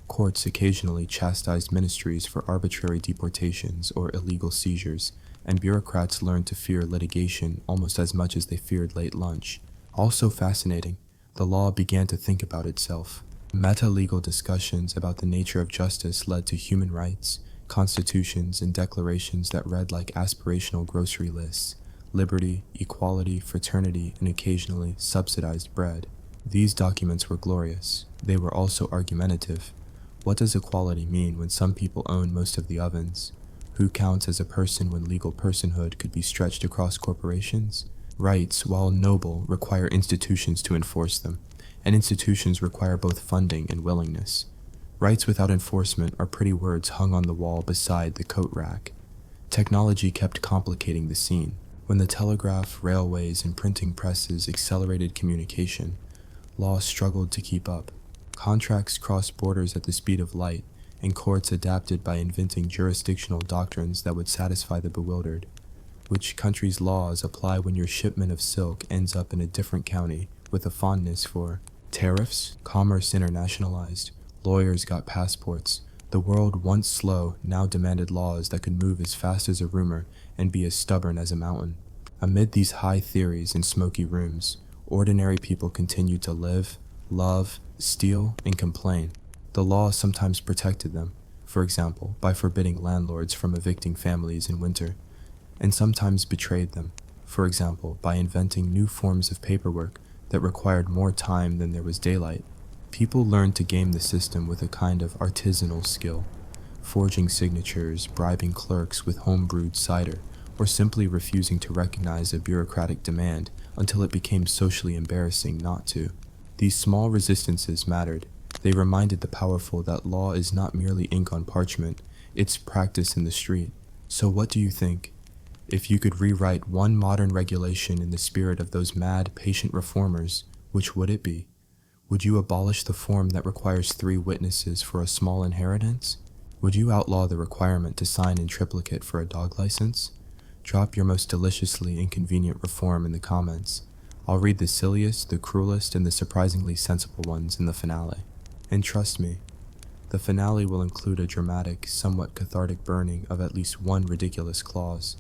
S1: Courts occasionally chastised ministries for arbitrary deportations or illegal seizures, and bureaucrats learned to fear litigation almost as much as they feared late lunch. Also fascinating, the law began to think about itself. Meta-legal discussions about the nature of justice led to human rights, constitutions, and declarations that read like aspirational grocery lists: liberty, equality, fraternity, and occasionally subsidized bread. These documents were glorious. They were also argumentative. What does equality mean when some people own most of the ovens? Who counts as a person when legal personhood could be stretched across corporations? Rights, while noble, require institutions to enforce them, and institutions require both funding and willingness. Rights without enforcement are pretty words hung on the wall beside the coat rack. Technology kept complicating the scene. When the telegraph, railways, and printing presses accelerated communication, law struggled to keep up. Contracts crossed borders at the speed of light, and courts adapted by inventing jurisdictional doctrines that would satisfy the bewildered. Which country's laws apply when your shipment of silk ends up in a different county, with a fondness for tariffs? Commerce internationalized. Lawyers got passports. The world, once slow, now demanded laws that could move as fast as a rumor and be as stubborn as a mountain. Amid these high theories and smoky rooms, ordinary people continued to live, love, steal, and complain. The law sometimes protected them, for example, by forbidding landlords from evicting families in winter, and sometimes betrayed them, for example, by inventing new forms of paperwork that required more time than there was daylight. People learned to game the system with a kind of artisanal skill, forging signatures, bribing clerks with home-brewed cider, or simply refusing to recognize a bureaucratic demand until it became socially embarrassing not to. These small resistances mattered. They reminded the powerful that law is not merely ink on parchment, it's practice in the street. So what do you think? If you could rewrite one modern regulation in the spirit of those mad, patient reformers, which would it be? Would you abolish the form that requires 3 witnesses for a small inheritance? Would you outlaw the requirement to sign in triplicate for a dog license? Drop your most deliciously inconvenient reform in the comments. I'll read the silliest, the cruelest, and the surprisingly sensible ones in the finale. And trust me, the finale will include a dramatic, somewhat cathartic burning of at least one ridiculous clause.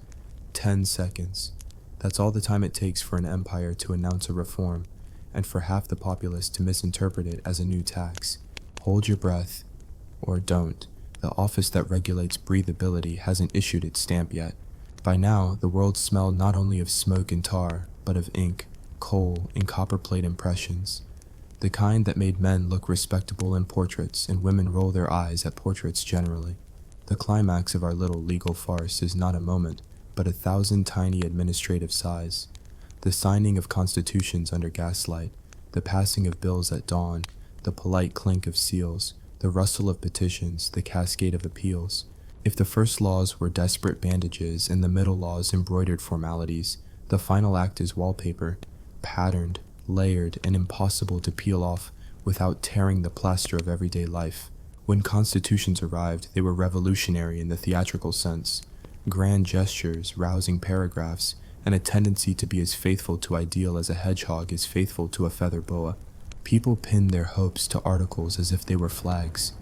S1: 10 seconds. That's all the time it takes for an empire to announce a reform, and for half the populace to misinterpret it as a new tax. Hold your breath, or don't. The office that regulates breathability hasn't issued its stamp yet. By now, the world smelled not only of smoke and tar, but of ink, coal, and copperplate impressions. The kind that made men look respectable in portraits and women roll their eyes at portraits generally. The climax of our little legal farce is not a moment, but 1,000 tiny administrative sighs. The signing of constitutions under gaslight, the passing of bills at dawn, the polite clink of seals, the rustle of petitions, the cascade of appeals. If the first laws were desperate bandages and the middle laws embroidered formalities, the final act is wallpaper, patterned, layered, and impossible to peel off without tearing the plaster of everyday life. When constitutions arrived, they were revolutionary in the theatrical sense. Grand gestures, rousing paragraphs, and a tendency to be as faithful to ideal as a hedgehog is faithful to a feather boa. People pinned their hopes to articles as if they were flags.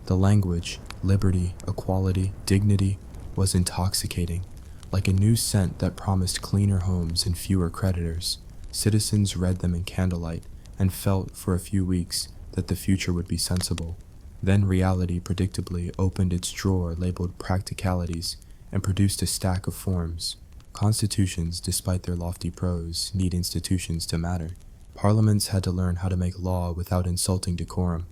S1: The language, liberty, equality, dignity, was intoxicating, like a new scent that promised cleaner homes and fewer creditors. Citizens read them in candlelight and felt, for a few weeks, that the future would be sensible. Then reality predictably opened its drawer labeled practicalities and produced a stack of forms. Constitutions, despite their lofty prose, need institutions to matter. Parliaments had to learn how to make law without insulting decorum.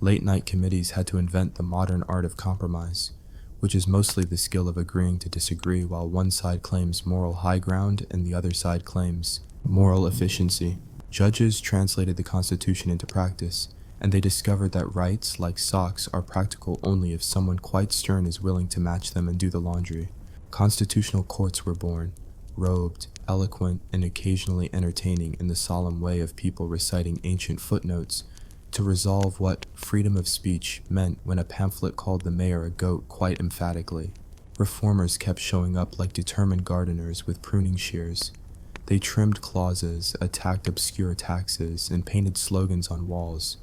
S1: Late-night committees had to invent the modern art of compromise, which is mostly the skill of agreeing to disagree while one side claims moral high ground and the other side claims moral efficiency. Judges translated the Constitution into practice, and they discovered that rights, like socks, are practical only if someone quite stern is willing to match them and do the laundry. Constitutional courts were born, robed, eloquent, and occasionally entertaining in the solemn way of people reciting ancient footnotes, to resolve what freedom of speech meant when a pamphlet called the mayor a goat quite emphatically. Reformers kept showing up like determined gardeners with pruning shears. They trimmed clauses, attacked obscure taxes, and painted slogans on walls.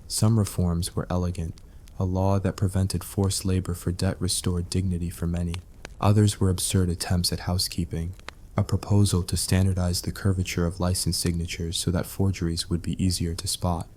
S1: Some reforms were elegant. A law that prevented forced labor for debt restored dignity for many. Others were absurd attempts at housekeeping, a proposal to standardize the curvature of license signatures so that forgeries would be easier to spot.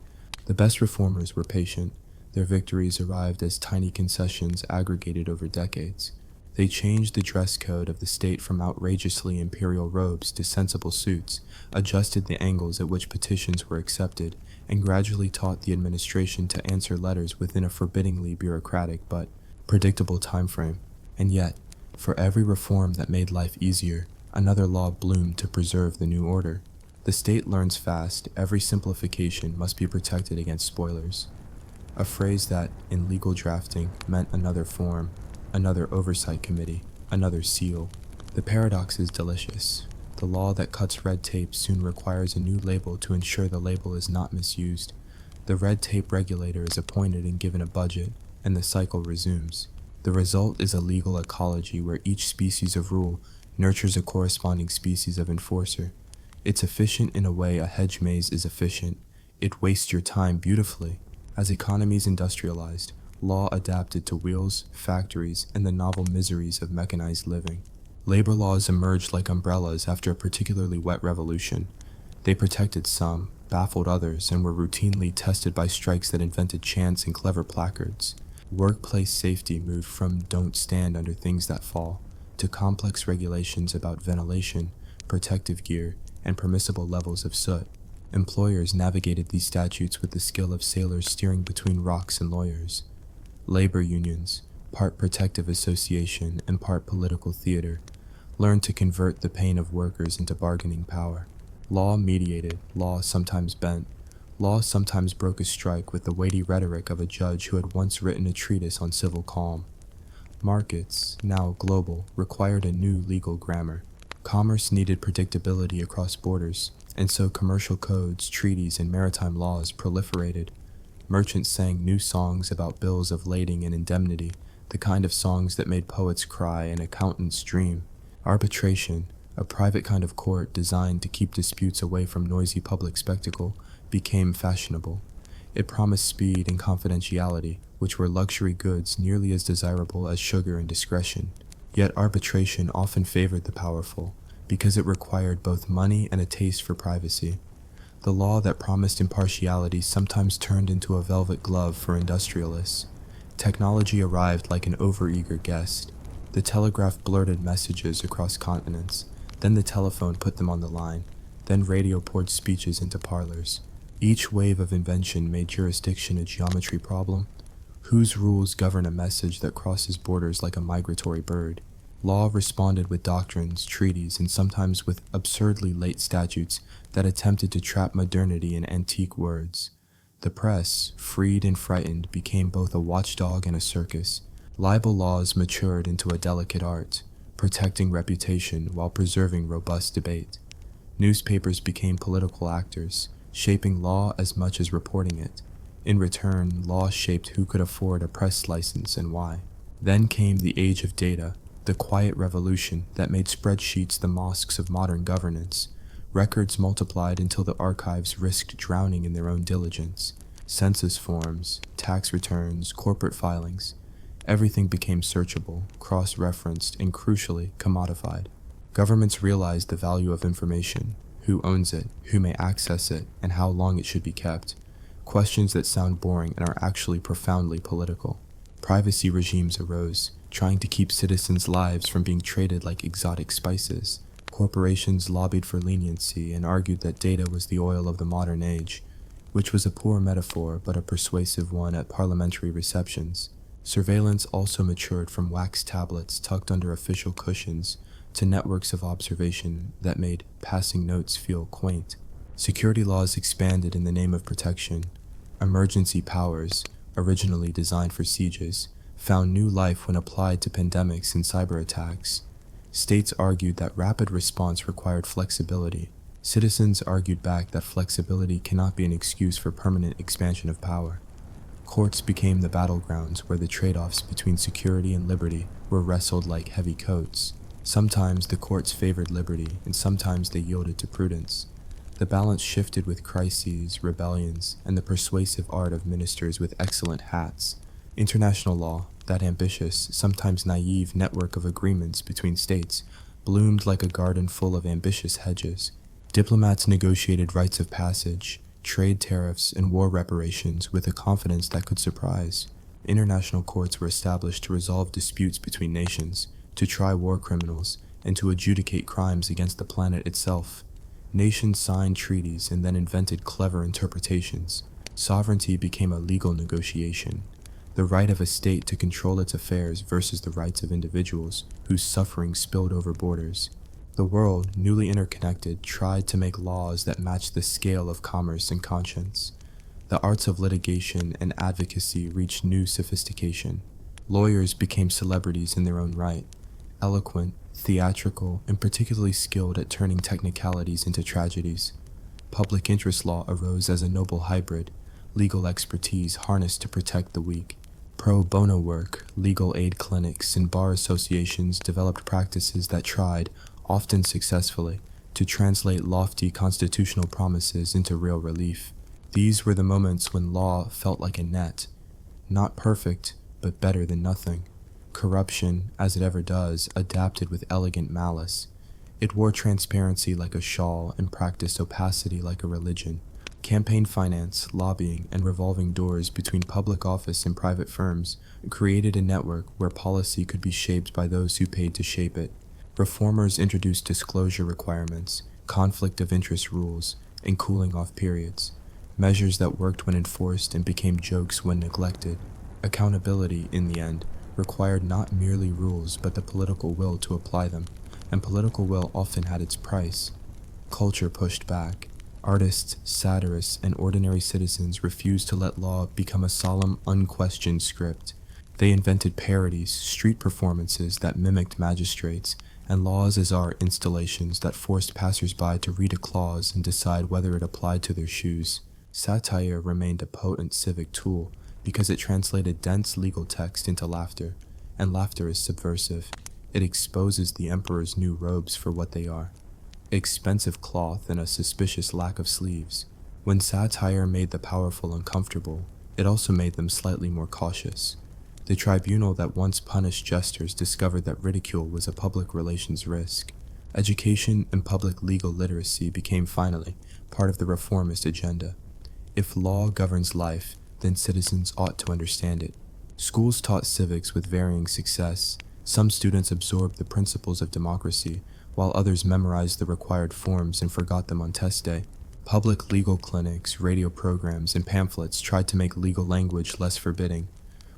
S1: The best reformers were patient. Their victories arrived as tiny concessions aggregated over decades. They changed the dress code of the state from outrageously imperial robes to sensible suits, adjusted the angles at which petitions were accepted, and gradually taught the administration to answer letters within a forbiddingly bureaucratic but predictable time frame. And yet, for every reform that made life easier, another law bloomed to preserve the new order. The state learns fast. Every simplification must be protected against spoilers. A phrase that, in legal drafting, meant another form, another oversight committee, another seal. The paradox is delicious. The law that cuts red tape soon requires a new label to ensure the label is not misused. The red tape regulator is appointed and given a budget, and the cycle resumes. The result is a legal ecology where each species of rule nurtures a corresponding species of enforcer. It's efficient in a way a hedge maze is efficient. It wastes your time beautifully. As economies industrialized, law adapted to wheels, factories, and the novel miseries of mechanized living. Labor laws emerged like umbrellas after a particularly wet revolution. They protected some, baffled others, and were routinely tested by strikes that invented chants and clever placards. Workplace safety moved from "don't stand under things that fall" to complex regulations about ventilation, protective gear, and permissible levels of soot. Employers navigated these statutes with the skill of sailors steering between rocks and lawyers. Labor unions, part protective association and part political theater, learned to convert the pain of workers into bargaining power. Law mediated, law sometimes bent. Law sometimes broke a strike with the weighty rhetoric of a judge who had once written a treatise on civil calm. Markets, now global, required a new legal grammar. Commerce needed predictability across borders, and so commercial codes, treaties, and maritime laws proliferated. Merchants sang new songs about bills of lading and indemnity, the kind of songs that made poets cry and accountants dream. Arbitration, a private kind of court designed to keep disputes away from noisy public spectacle, became fashionable. It promised speed and confidentiality, which were luxury goods nearly as desirable as sugar and discretion. Yet arbitration often favored the powerful, because it required both money and a taste for privacy. The law that promised impartiality sometimes turned into a velvet glove for industrialists. Technology arrived like an overeager guest. The telegraph blurted messages across continents, then the telephone put them on the line, then radio poured speeches into parlors. Each wave of invention made jurisdiction a geometry problem. Whose rules govern a message that crosses borders like a migratory bird? Law responded with doctrines, treaties, and sometimes with absurdly late statutes that attempted to trap modernity in antique words. The press, freed and frightened, became both a watchdog and a circus. Libel laws matured into a delicate art, protecting reputation while preserving robust debate. Newspapers became political actors, shaping law as much as reporting it. In return, law shaped who could afford a press license and why. Then came the age of data, the quiet revolution that made spreadsheets the mosques of modern governance. Records multiplied until the archives risked drowning in their own diligence. Census forms, tax returns, corporate filings. Everything became searchable, cross-referenced, and crucially, commodified. Governments realized the value of information, who owns it, who may access it, and how long it should be kept. Questions that sound boring and are actually profoundly political. Privacy regimes arose, trying to keep citizens' lives from being traded like exotic spices. Corporations lobbied for leniency and argued that data was the oil of the modern age, which was a poor metaphor but a persuasive one at parliamentary receptions. Surveillance also matured from wax tablets tucked under official cushions to networks of observation that made passing notes feel quaint. Security laws expanded in the name of protection. Emergency powers, originally designed for sieges, found new life when applied to pandemics and cyber attacks. States argued that rapid response required flexibility. Citizens argued back that flexibility cannot be an excuse for permanent expansion of power. Courts became the battlegrounds where the trade-offs between security and liberty were wrestled like heavy coats. Sometimes the courts favored liberty, and sometimes they yielded to prudence. The balance shifted with crises, rebellions, and the persuasive art of ministers with excellent hats. International law, that ambitious, sometimes naive network of agreements between states, bloomed like a garden full of ambitious hedges. Diplomats negotiated rites of passage, trade tariffs, and war reparations with a confidence that could surprise. International courts were established to resolve disputes between nations, to try war criminals, and to adjudicate crimes against the planet itself. Nations signed treaties and then invented clever interpretations. Sovereignty became a legal negotiation. The right of a state to control its affairs versus the rights of individuals whose suffering spilled over borders. The world, newly interconnected, tried to make laws that matched the scale of commerce and conscience. The arts of litigation and advocacy reached new sophistication. Lawyers became celebrities in their own right, eloquent, theatrical, and particularly skilled at turning technicalities into tragedies. Public interest law arose as a noble hybrid, legal expertise harnessed to protect the weak. Pro bono work, legal aid clinics, and bar associations developed practices that tried, often successfully, to translate lofty constitutional promises into real relief. These were the moments when law felt like a net, not perfect, but better than nothing. Corruption, as it ever does, adapted with elegant malice. It wore transparency like a shawl and practiced opacity like a religion. Campaign finance, lobbying, and revolving doors between public office and private firms created a network where policy could be shaped by those who paid to shape it. Reformers introduced disclosure requirements, conflict of interest rules, and cooling off periods, measures that worked when enforced and became jokes when neglected. Accountability, in the end, required not merely rules but the political will to apply them, and political will often had its price. Culture pushed back. Artists, satirists, and ordinary citizens refused to let law become a solemn, unquestioned script. They invented parodies, street performances that mimicked magistrates, and laws as art installations that forced passers-by to read a clause and decide whether it applied to their shoes. Satire remained a potent civic tool because it translated dense legal text into laughter, and laughter is subversive. It exposes the emperor's new robes for what they are: expensive cloth and a suspicious lack of sleeves. When satire made the powerful uncomfortable, it also made them slightly more cautious. The tribunal that once punished jesters discovered that ridicule was a public relations risk. Education and public legal literacy became finally part of the reformist agenda. If law governs life, then citizens ought to understand it. Schools taught civics with varying success. Some students absorbed the principles of democracy, while others memorized the required forms and forgot them on test day. Public legal clinics, radio programs, and pamphlets tried to make legal language less forbidding.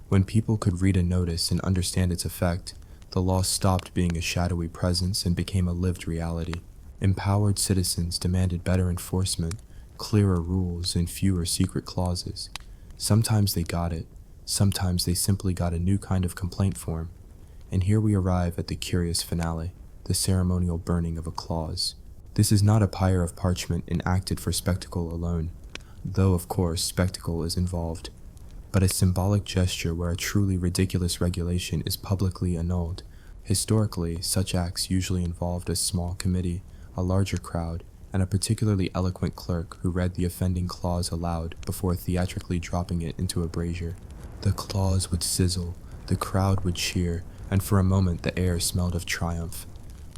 S1: When people could read a notice and understand its effect, the law stopped being a shadowy presence and became a lived reality. Empowered citizens demanded better enforcement, clearer rules, and fewer secret clauses. Sometimes they got it, sometimes they simply got a new kind of complaint form. And here we arrive at the curious finale, the ceremonial burning of a clause. This is not a pyre of parchment enacted for spectacle alone, though of course spectacle is involved, but a symbolic gesture where a truly ridiculous regulation is publicly annulled. Historically, such acts usually involved a small committee, a larger crowd, and a particularly eloquent clerk who read the offending clause aloud before theatrically dropping it into a brazier. The clause would sizzle, the crowd would cheer, and for a moment the air smelled of triumph.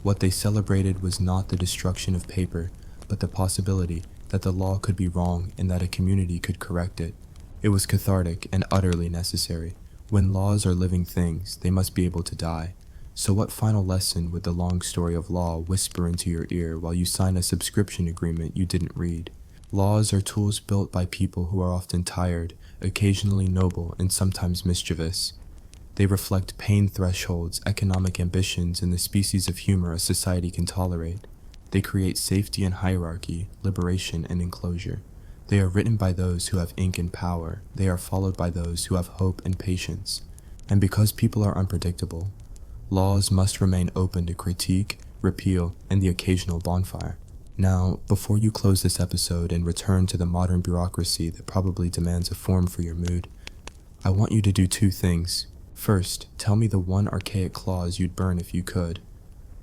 S1: What they celebrated was not the destruction of paper, but the possibility that the law could be wrong and that a community could correct it. It was cathartic and utterly necessary. When laws are living things, they must be able to die. So what final lesson would the long story of law whisper into your ear while you sign a subscription agreement you didn't read? Laws are tools built by people who are often tired, occasionally noble, and sometimes mischievous. They reflect pain thresholds, economic ambitions, and the species of humor a society can tolerate. They create safety and hierarchy, liberation and enclosure. They are written by those who have ink and power. They are followed by those who have hope and patience. And because people are unpredictable, laws must remain open to critique, repeal, and the occasional bonfire. Now, before you close this episode and return to the modern bureaucracy that probably demands a form for your mood, I want you to do two things. First, tell me the one archaic clause you'd burn if you could.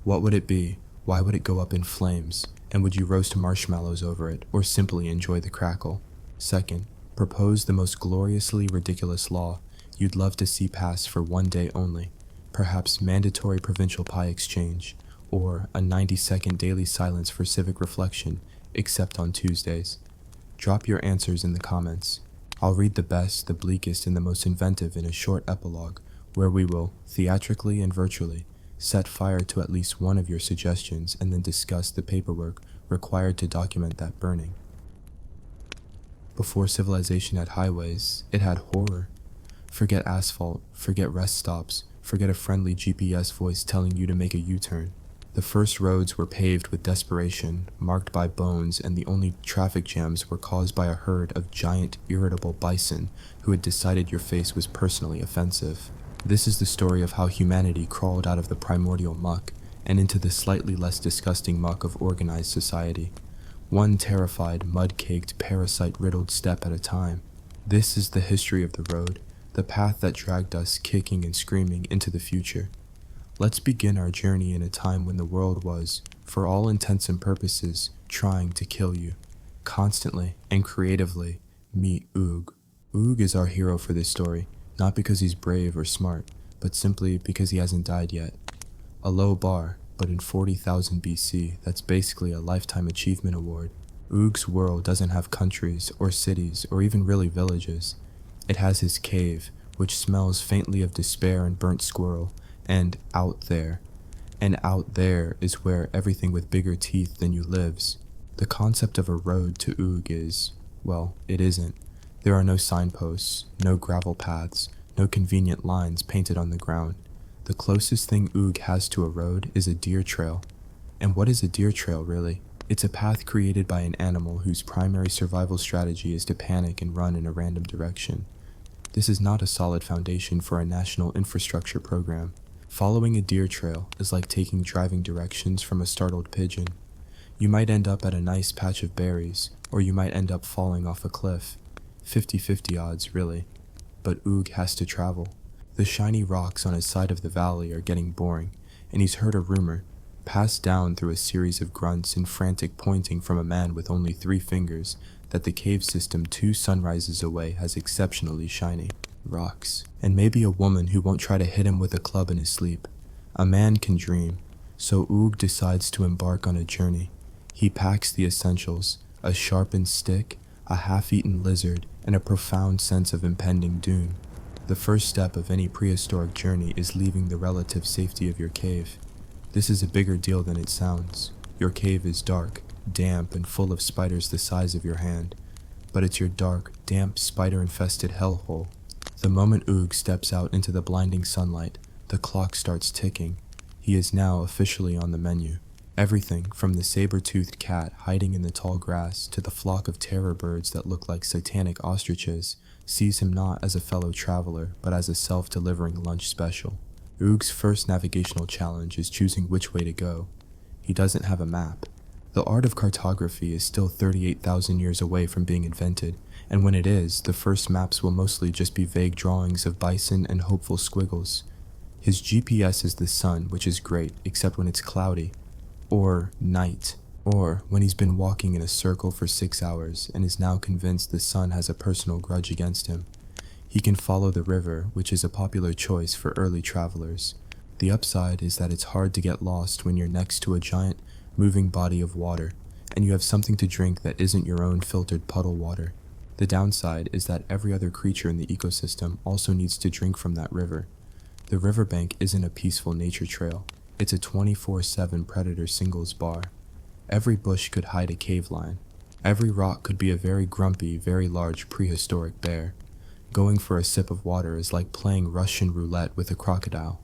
S1: What would it be? Why would it go up in flames? And would you roast marshmallows over it, or simply enjoy the crackle? Second, propose the most gloriously ridiculous law you'd love to see pass for one day only, perhaps mandatory provincial pie exchange, or a 90-second daily silence for civic reflection, except on Tuesdays. Drop your answers in the comments. I'll read the best, the bleakest, and the most inventive in a short epilogue, where we will, theatrically and virtually, set fire to at least one of your suggestions and then discuss the paperwork required to document that burning. Before civilization had highways, it had horror. Forget asphalt, forget rest stops, forget a friendly GPS voice telling you to make a U-turn. The first roads were paved with desperation, marked by bones, and the only traffic jams were caused by a herd of giant, irritable bison who had decided your face was personally offensive. This is the story of how humanity crawled out of the primordial muck and into the slightly less disgusting muck of organized society, one terrified, mud-caked, parasite-riddled step at a time. This is the history of the road, the path that dragged us kicking and screaming into the future. Let's begin our journey in a time when the world was, for all intents and purposes, trying to kill you. Constantly and creatively, meet Oog. Oog is our hero for this story, not because he's brave or smart, but simply because he hasn't died yet. A low bar, but in 40,000 BC, that's basically a lifetime achievement award. Oog's world doesn't have countries or cities or even really villages. It has his cave, which smells faintly of despair and burnt squirrel, and out there. And out there is where everything with bigger teeth than you lives. The concept of a road to Oog is, well, it isn't. There are no signposts, no gravel paths, no convenient lines painted on the ground. The closest thing Oog has to a road is a deer trail. And what is a deer trail, really? It's a path created by an animal whose primary survival strategy is to panic and run in a random direction. This is not a solid foundation for a national infrastructure program. Following a deer trail is like taking driving directions from a startled pigeon. You might end up at a nice patch of berries, or you might end up falling off a cliff. 50-50 odds, really. But Oog has to travel. The shiny rocks on his side of the valley are getting boring, and he's heard a rumor, passed down through a series of grunts and frantic pointing from a man with only 3 fingers, that the cave system 2 sunrises away has exceptionally shiny. rocks. And maybe a woman who won't try to hit him with a club in his sleep. A man can dream, so Oog decides to embark on a journey. He packs the essentials, a sharpened stick, a half-eaten lizard, and a profound sense of impending doom. The first step of any prehistoric journey is leaving the relative safety of your cave. This is a bigger deal than it sounds. Your cave is dark, damp, and full of spiders the size of your hand. But it's your dark, damp, spider-infested hellhole. The moment Oog steps out into the blinding sunlight, the clock starts ticking. He is now officially on the menu. Everything from the saber-toothed cat hiding in the tall grass to the flock of terror birds that look like satanic ostriches sees him not as a fellow traveler, but as a self-delivering lunch special. Oog's first navigational challenge is choosing which way to go. He doesn't have a map. The art of cartography is still 38,000 years away from being invented, and when it is, the first maps will mostly just be vague drawings of bison and hopeful squiggles. His GPS is the sun, which is great, except when it's cloudy, or night, or when he's been walking in a circle for 6 hours and is now convinced the sun has a personal grudge against him. He can follow the river, which is a popular choice for early travelers. The upside is that it's hard to get lost when you're next to a giant, moving body of water, and you have something to drink that isn't your own filtered puddle water. The downside is that every other creature in the ecosystem also needs to drink from that river. The riverbank isn't a peaceful nature trail. It's a 24/7 predator singles bar. Every bush could hide a cave lion. Every rock could be a very grumpy, very large prehistoric bear. Going for a sip of water is like playing Russian roulette with a crocodile.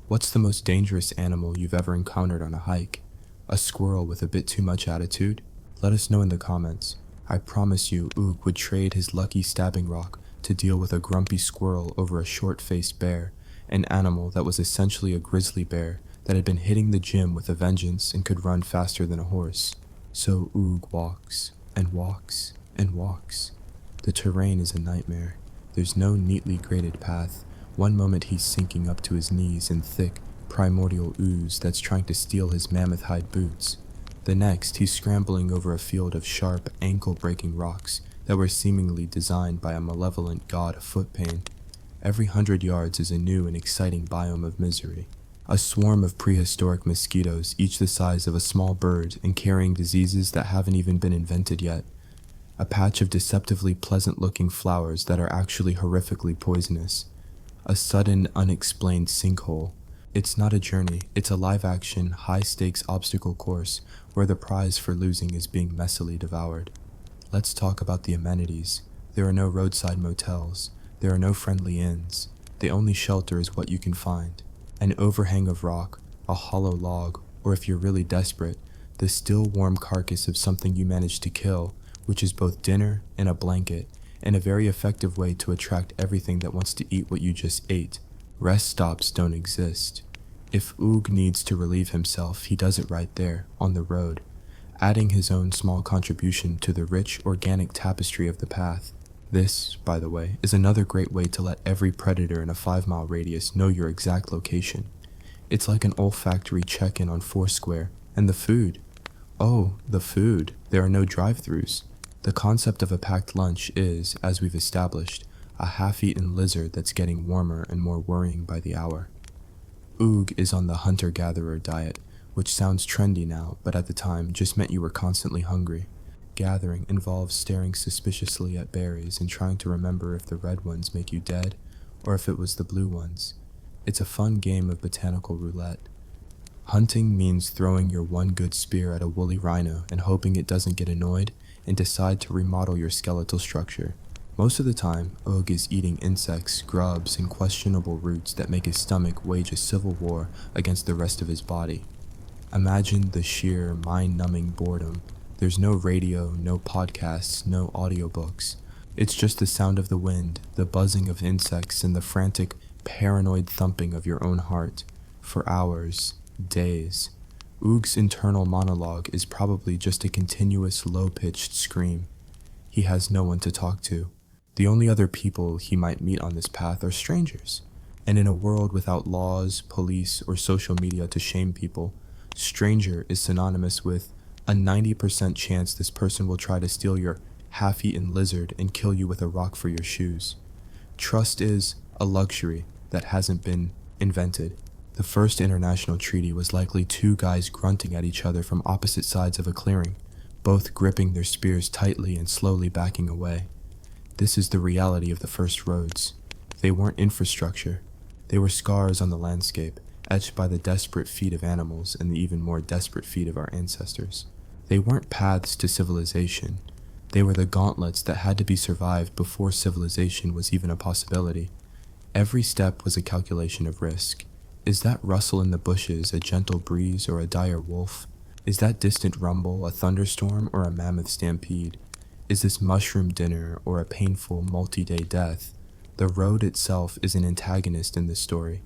S1: What's the most dangerous animal you've ever encountered on a hike? A squirrel with a bit too much attitude? Let us know in the comments. I promise you Oog would trade his lucky stabbing rock to deal with a grumpy squirrel over a short-faced bear, an animal that was essentially a grizzly bear that had been hitting the gym with a vengeance and could run faster than a horse. So Oog walks, and walks, and walks. The terrain is a nightmare. There's no neatly graded path. One moment he's sinking up to his knees in thick, primordial ooze that's trying to steal his mammoth hide boots. The next, he's scrambling over a field of sharp, ankle-breaking rocks that were seemingly designed by a malevolent god of foot pain. Every 100 yards is a new and exciting biome of misery. A swarm of prehistoric mosquitoes, each the size of a small bird and carrying diseases that haven't even been invented yet. A patch of deceptively pleasant-looking flowers that are actually horrifically poisonous. A sudden, unexplained sinkhole. It's not a journey, it's a live-action, high-stakes obstacle course where the prize for losing is being messily devoured. Let's talk about the amenities. There are no roadside motels. There are no friendly inns. The only shelter is what you can find. An overhang of rock, a hollow log, or if you're really desperate, the still warm carcass of something you managed to kill, which is both dinner and a blanket, and a very effective way to attract everything that wants to eat what you just ate. Rest stops don't exist. If Oog needs to relieve himself, he does it right there, on the road, adding his own small contribution to the rich, organic tapestry of the path. This, by the way, is another great way to let every predator in a 5-mile radius know your exact location. It's like an olfactory check-in on Foursquare. And the food. Oh, the food. There are no drive-thrus. The concept of a packed lunch is, as we've established, a half-eaten lizard that's getting warmer and more worrying by the hour. Oog is on the hunter-gatherer diet, which sounds trendy now, but at the time just meant you were constantly hungry. Gathering involves staring suspiciously at berries and trying to remember if the red ones make you dead, or if it was the blue ones. It's a fun game of botanical roulette. Hunting means throwing your one good spear at a woolly rhino and hoping it doesn't get annoyed and decide to remodel your skeletal structure. Most of the time, Oog is eating insects, grubs, and questionable roots that make his stomach wage a civil war against the rest of his body. Imagine the sheer, mind-numbing boredom. There's no radio, no podcasts, no audiobooks. It's just the sound of the wind, the buzzing of insects, and the frantic, paranoid thumping of your own heart. For hours, days. Oog's internal monologue is probably just a continuous low-pitched scream. He has no one to talk to. The only other people he might meet on this path are strangers. And in a world without laws, police, or social media to shame people, stranger is synonymous with a 90% chance this person will try to steal your half-eaten lizard and kill you with a rock for your shoes. Trust is a luxury that hasn't been invented. The first international treaty was likely two guys grunting at each other from opposite sides of a clearing, both gripping their spears tightly and slowly backing away. This is the reality of the first roads. They weren't infrastructure. They were scars on the landscape, etched by the desperate feet of animals and the even more desperate feet of our ancestors. They weren't paths to civilization. They were the gauntlets that had to be survived before civilization was even a possibility. Every step was a calculation of risk. Is that rustle in the bushes a gentle breeze or a dire wolf? Is that distant rumble a thunderstorm or a mammoth stampede? Is this mushroom dinner or a painful multi-day death? The road itself is an antagonist in this story.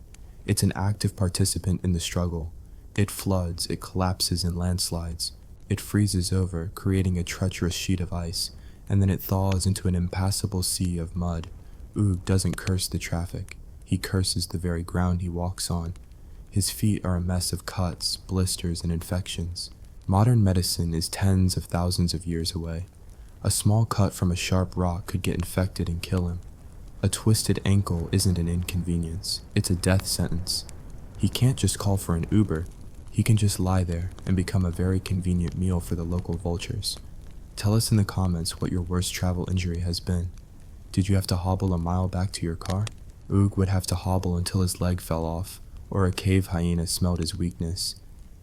S1: It's an active participant in the struggle. It floods, it collapses in landslides. It freezes over, creating a treacherous sheet of ice, and then it thaws into an impassable sea of mud. Oog doesn't curse the traffic. He curses the very ground he walks on. His feet are a mess of cuts, blisters, and infections. Modern medicine is tens of thousands of years away. A small cut from a sharp rock could get infected and kill him. A twisted ankle isn't an inconvenience, it's a death sentence. He can't just call for an Uber. He can just lie there and become a very convenient meal for the local vultures. Tell us in the comments what your worst travel injury has been. Did you have to hobble a mile back to your car? Oog would have to hobble until his leg fell off, or a cave hyena smelled his weakness.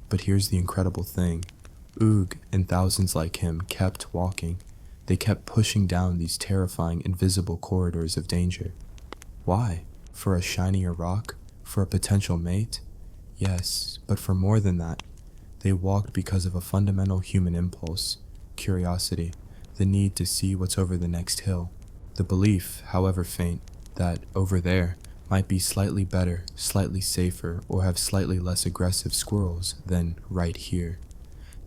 S1: But here's the incredible thing. Oog and thousands like him kept walking. They kept pushing down these terrifying invisible corridors of danger. Why? For a shinier rock? For a potential mate? Yes, but for more than that. They walked because of a fundamental human impulse, curiosity, the need to see what's over the next hill, the belief, however faint, that over there might be slightly better, slightly safer, or have slightly less aggressive squirrels than right here.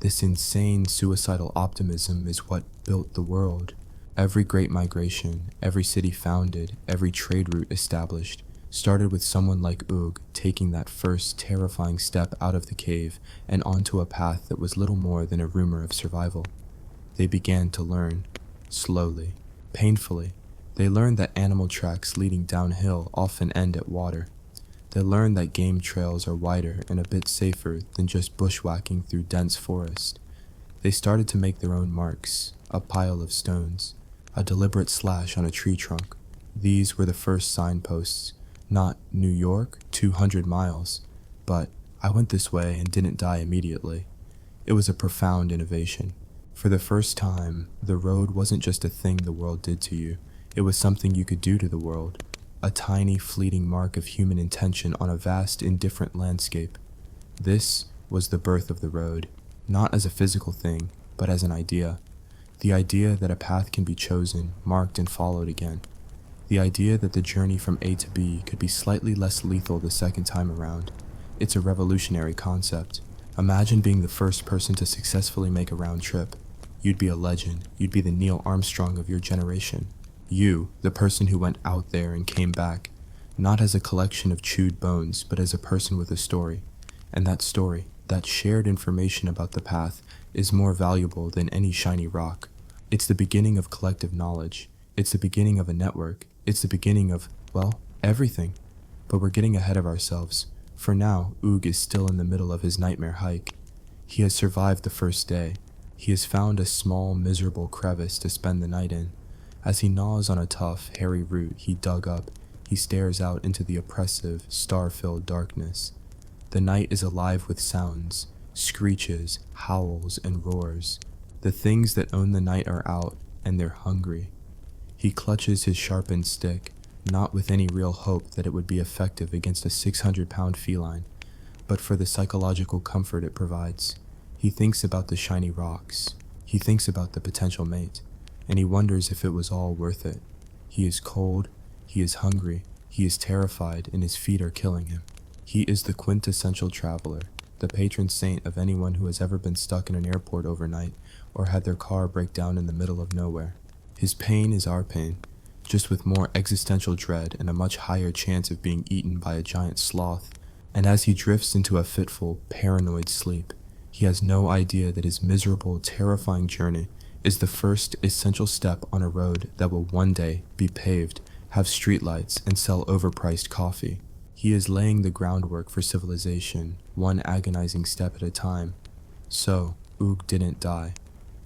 S1: This insane suicidal optimism is what built the world. Every great migration, every city founded, every trade route established, started with someone like Oog taking that first terrifying step out of the cave and onto a path that was little more than a rumor of survival. They began to learn, slowly, painfully. They learned that animal tracks leading downhill often end at water. They learned that game trails are wider and a bit safer than just bushwhacking through dense forest. They started to make their own marks, a pile of stones, a deliberate slash on a tree trunk. These were the first signposts, not New York, 200 miles, but I went this way and didn't die immediately. It was a profound innovation. For the first time, the road wasn't just a thing the world did to you, it was something you could do to the world. A tiny fleeting mark of human intention on a vast indifferent landscape. This was the birth of the road, not as a physical thing, but as an idea. The idea that a path can be chosen, marked, and followed again. The idea that the journey from A to B could be slightly less lethal the second time around. It's a revolutionary concept. Imagine being the first person to successfully make a round trip. You'd be a legend. You'd be the Neil Armstrong of your generation. You, the person who went out there and came back, not as a collection of chewed bones, but as a person with a story. And that story, that shared information about the path, is more valuable than any shiny rock. It's the beginning of collective knowledge. It's the beginning of a network. It's the beginning of, well, everything. But we're getting ahead of ourselves. For now, Oog is still in the middle of his nightmare hike. He has survived the first day. He has found a small, miserable crevice to spend the night in. As he gnaws on a tough, hairy root he dug up, he stares out into the oppressive, star-filled darkness. The night is alive with sounds, screeches, howls, and roars. The things that own the night are out, and they're hungry. He clutches his sharpened stick, not with any real hope that it would be effective against a 600-pound feline, but for the psychological comfort it provides. He thinks about the shiny rocks. He thinks about the potential mate. And he wonders if it was all worth it. He is cold, he is hungry, he is terrified, and his feet are killing him. He is the quintessential traveler, the patron saint of anyone who has ever been stuck in an airport overnight or had their car break down in the middle of nowhere. His pain is our pain, just with more existential dread and a much higher chance of being eaten by a giant sloth. And as he drifts into a fitful, paranoid sleep, he has no idea that his miserable, terrifying journey is the first essential step on a road that will one day be paved have streetlights, and sell overpriced coffee. He is laying the groundwork for civilization, one agonizing step at a time. So, Oog didn't die.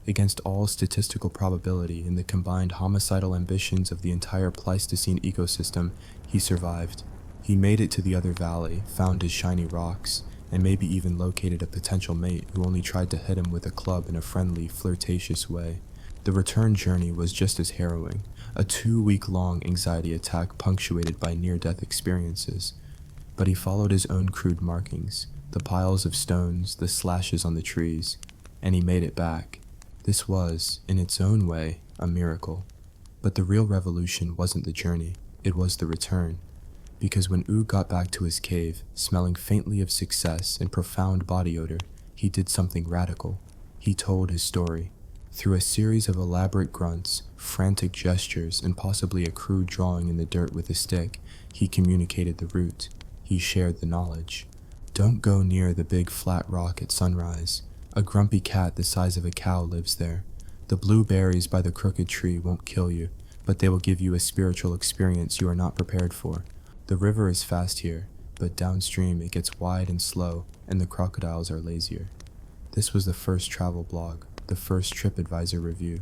S1: Against all statistical probability and the combined homicidal ambitions of the entire Pleistocene ecosystem, he survived. He made it to the other valley, found his shiny rocks, and maybe even located a potential mate who only tried to hit him with a club in a friendly, flirtatious way. The return journey was just as harrowing, a 2-week-long anxiety attack punctuated by near-death experiences. But he followed his own crude markings, the piles of stones, the slashes on the trees, and he made it back. This was, in its own way, a miracle. But the real revolution wasn't the journey, it was the return. Because when Oog got back to his cave, smelling faintly of success and profound body odor, he did something radical. He told his story. Through a series of elaborate grunts, frantic gestures, and possibly a crude drawing in the dirt with a stick, he communicated the route. He shared the knowledge. Don't go near the big flat rock at sunrise. A grumpy cat the size of a cow lives there. The blueberries by the crooked tree won't kill you, but they will give you a spiritual experience you are not prepared for. The river is fast here, but downstream it gets wide and slow, and the crocodiles are lazier. This was the first travel blog, the first TripAdvisor review,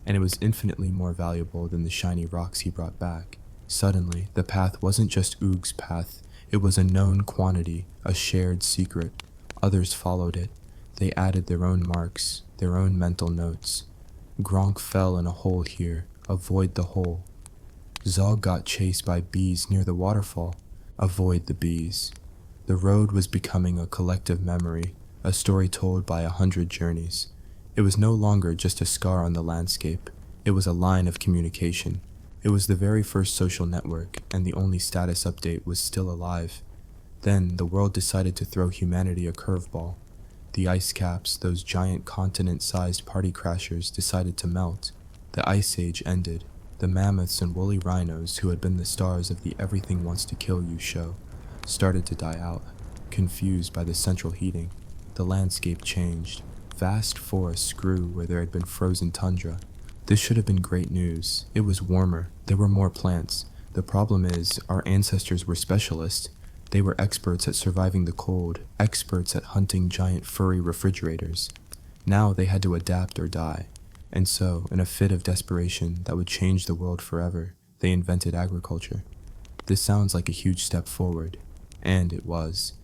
S1: and it was infinitely more valuable than the shiny rocks he brought back. Suddenly, the path wasn't just Oog's path, it was a known quantity, a shared secret. Others followed it. They added their own marks, their own mental notes. Gronk fell in a hole here, avoid the hole. Zog got chased by bees near the waterfall, avoid the bees. The road was becoming a collective memory, a story told by 100 journeys. It was no longer just a scar on the landscape, it was a line of communication. It was the very first social network, and the only status update was still alive. Then, the world decided to throw humanity a curveball. The ice caps, those giant continent-sized party crashers, decided to melt. The Ice Age ended. The mammoths and woolly rhinos, who had been the stars of the Everything Wants to Kill You show, started to die out, confused by the central heating. The landscape changed. Vast forests grew where there had been frozen tundra. This should have been great news. It was warmer. There were more plants. The problem is, our ancestors were specialists. They were experts at surviving the cold, experts at hunting giant furry refrigerators. Now they had to adapt or die. And so, in a fit of desperation that would change the world forever, they invented agriculture. This sounds like a huge step forward, and it was.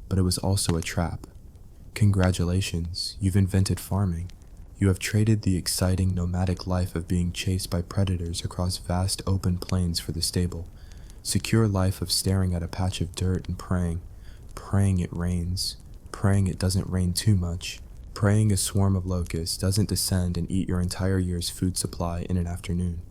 S1: But it was also a trap. Congratulations, you've invented farming. You have traded the exciting nomadic life of being chased by predators across vast open plains for the stable. Secure life of staring at a patch of dirt and praying it rains, praying it doesn't rain too much, praying a swarm of locusts doesn't descend and eat your entire year's food supply in an afternoon.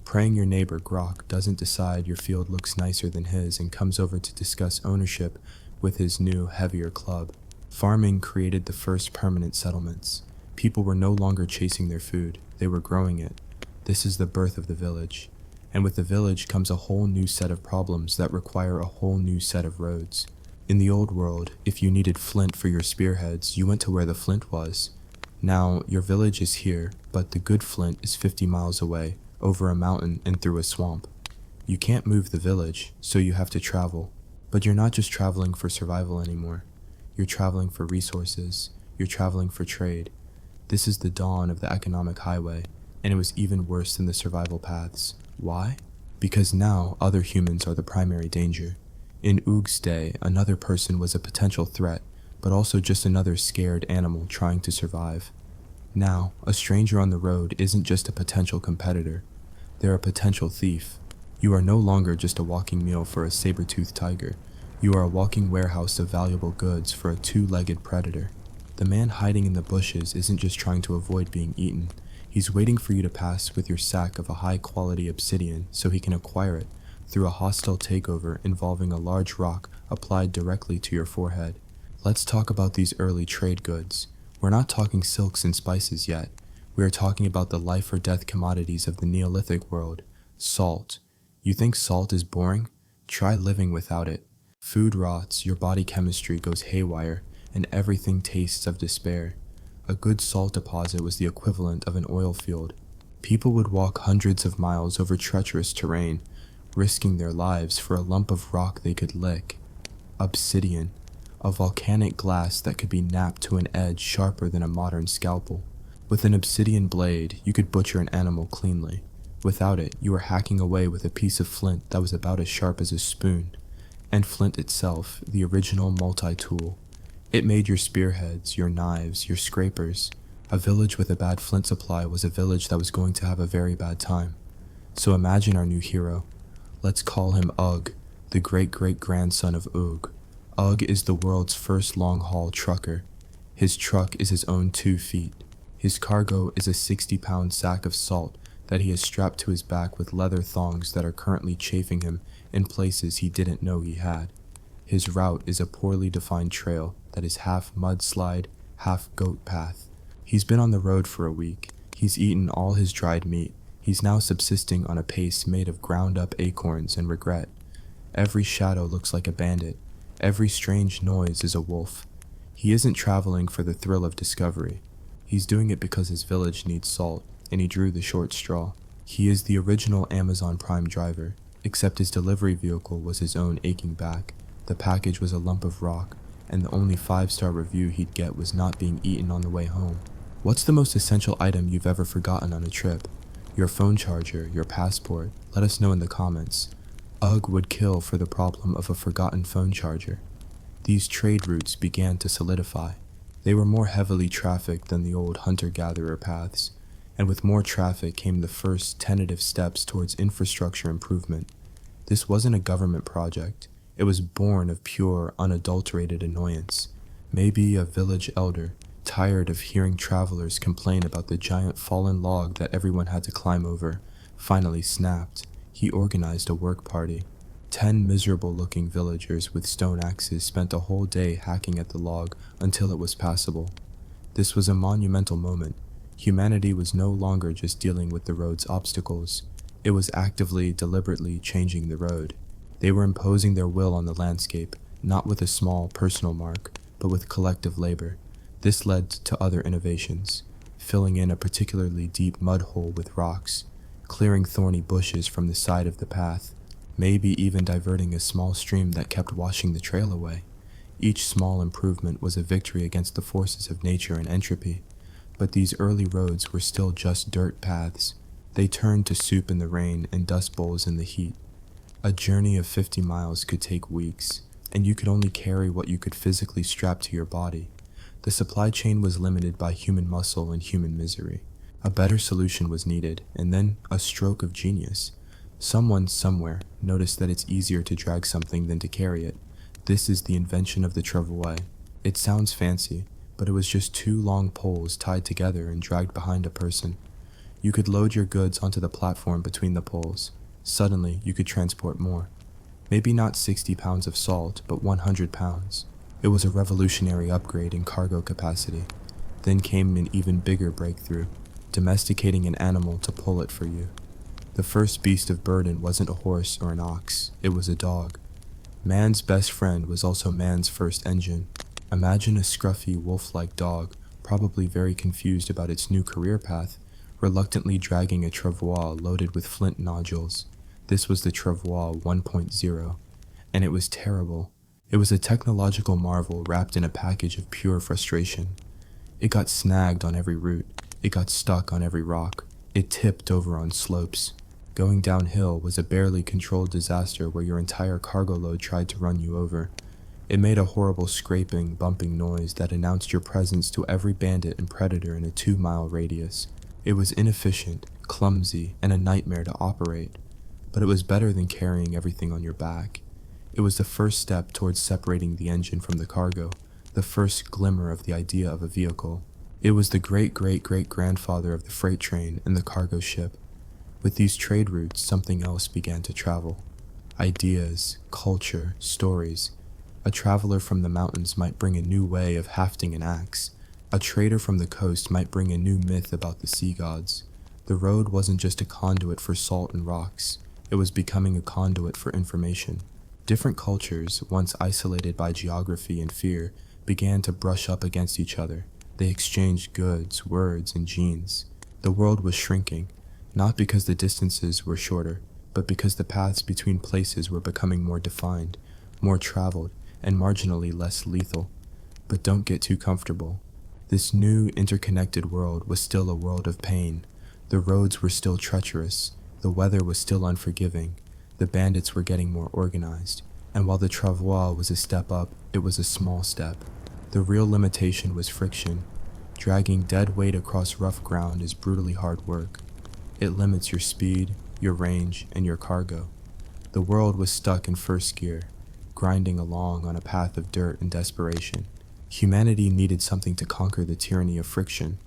S1: Praying your neighbor Grok doesn't decide your field looks nicer than his and comes over to discuss ownership with his new, heavier club. Farming created the first permanent settlements. People were no longer chasing their food, they were growing it. This is the birth of the village. And with the village comes a whole new set of problems that require a whole new set of roads. In the old world, if you needed flint for your spearheads, you went to where the flint was. Now, your village is here, but the good flint is 50 miles away, over a mountain and through a swamp. You can't move the village, so you have to travel. But you're not just traveling for survival anymore. You're traveling for resources. You're traveling for trade. This is the dawn of the economic highway, and it was even worse than the survival paths. Why? Because now other humans are the primary danger. In Oog's day, another person was a potential threat, but also just another scared animal trying to survive. Now, a stranger on the road isn't just a potential competitor. They're a potential thief. You are no longer just a walking meal for a saber-toothed tiger. You are a walking warehouse of valuable goods for a two-legged predator. The man hiding in the bushes isn't just trying to avoid being eaten. He's waiting for you to pass with your sack of a high-quality obsidian so he can acquire it through a hostile takeover involving a large rock applied directly to your forehead. Let's talk about these early trade goods. We're not talking silks and spices yet. We are talking about the life-or-death commodities of the Neolithic world. Salt. You think salt is boring? Try living without it. Food rots, your body chemistry goes haywire, and everything tastes of despair. A good salt deposit was the equivalent of an oil field. People would walk hundreds of miles over treacherous terrain, risking their lives for a lump of rock they could lick. Obsidian, a volcanic glass that could be knapped to an edge sharper than a modern scalpel. With an obsidian blade, you could butcher an animal cleanly. Without it, you were hacking away with a piece of flint that was about as sharp as a spoon. And flint itself, the original multi-tool. It made your spearheads, your knives, your scrapers. A village with a bad flint supply was a village that was going to have a very bad time. So imagine our new hero. Let's call him Ugg, the great-great-grandson of Ugg. Ugg is the world's first long-haul trucker. His truck is his own 2 feet. His cargo is a 60-pound sack of salt that he has strapped to his back with leather thongs that are currently chafing him in places he didn't know he had. His route is a poorly defined trail that is half mudslide, half goat path. He's been on the road for a week. He's eaten all his dried meat. He's now subsisting on a paste made of ground-up acorns and regret. Every shadow looks like a bandit. Every strange noise is a wolf. He isn't traveling for the thrill of discovery. He's doing it because his village needs salt, and he drew the short straw. He is the original Amazon Prime driver, except his delivery vehicle was his own aching back. The package was a lump of rock, and the only 5-star review he'd get was not being eaten on the way home. What's the most essential item you've ever forgotten on a trip? Your phone charger, your passport? Let us know in the comments. Ugg would kill for the problem of a forgotten phone charger. These trade routes began to solidify. They were more heavily trafficked than the old hunter-gatherer paths, and with more traffic came the first tentative steps towards infrastructure improvement. This wasn't a government project. It was born of pure, unadulterated annoyance. Maybe a village elder, tired of hearing travelers complain about the giant fallen log that everyone had to climb over, finally snapped. He organized a work party. 10 miserable-looking villagers with stone axes spent a whole day hacking at the log until it was passable. This was a monumental moment. Humanity was no longer just dealing with the road's obstacles. It was actively, deliberately changing the road. They were imposing their will on the landscape, not with a small personal mark, but with collective labor. This led to other innovations, filling in a particularly deep mud hole with rocks, clearing thorny bushes from the side of the path, maybe even diverting a small stream that kept washing the trail away. Each small improvement was a victory against the forces of nature and entropy, but these early roads were still just dirt paths. They turned to soup in the rain and dust bowls in the heat. A journey of 50 miles could take weeks, and you could only carry what you could physically strap to your body. The supply chain was limited by human muscle and human misery. A better solution was needed, and then a stroke of genius. Someone somewhere noticed that it's easier to drag something than to carry it. This is the invention of the travois. It sounds fancy, but it was just 2 long poles tied together and dragged behind a person. You could load your goods onto the platform between the poles. Suddenly, you could transport more. Maybe not 60 pounds of salt, but 100 pounds. It was a revolutionary upgrade in cargo capacity. Then came an even bigger breakthrough, domesticating an animal to pull it for you. The first beast of burden wasn't a horse or an ox, it was a dog. Man's best friend was also man's first engine. Imagine a scruffy, wolf-like dog, probably very confused about its new career path, reluctantly dragging a travois loaded with flint nodules. This was the travois 1.0, and it was terrible. It was a technological marvel wrapped in a package of pure frustration. It got snagged on every route. It got stuck on every rock. It tipped over on slopes. Going downhill was a barely controlled disaster where your entire cargo load tried to run you over. It made a horrible scraping, bumping noise that announced your presence to every bandit and predator in a 2-mile radius. It was inefficient, clumsy, and a nightmare to operate. But it was better than carrying everything on your back. It was the first step towards separating the engine from the cargo, the first glimmer of the idea of a vehicle. It was the great-great-great-grandfather of the freight train and the cargo ship. With these trade routes, something else began to travel. Ideas, culture, stories. A traveler from the mountains might bring a new way of hafting an axe. A trader from the coast might bring a new myth about the sea gods. The road wasn't just a conduit for salt and rocks. It was becoming a conduit for information. Different cultures, once isolated by geography and fear, began to brush up against each other. They exchanged goods, words, and genes. The world was shrinking, not because the distances were shorter, but because the paths between places were becoming more defined, more traveled, and marginally less lethal. But don't get too comfortable. This new, interconnected world was still a world of pain. The roads were still treacherous, the weather was still unforgiving, the bandits were getting more organized, and while the travois was a step up, it was a small step. The real limitation was friction. Dragging dead weight across rough ground is brutally hard work. It limits your speed, your range, and your cargo. The world was stuck in first gear, grinding along on a path of dirt and desperation. Humanity needed something to conquer the tyranny of friction.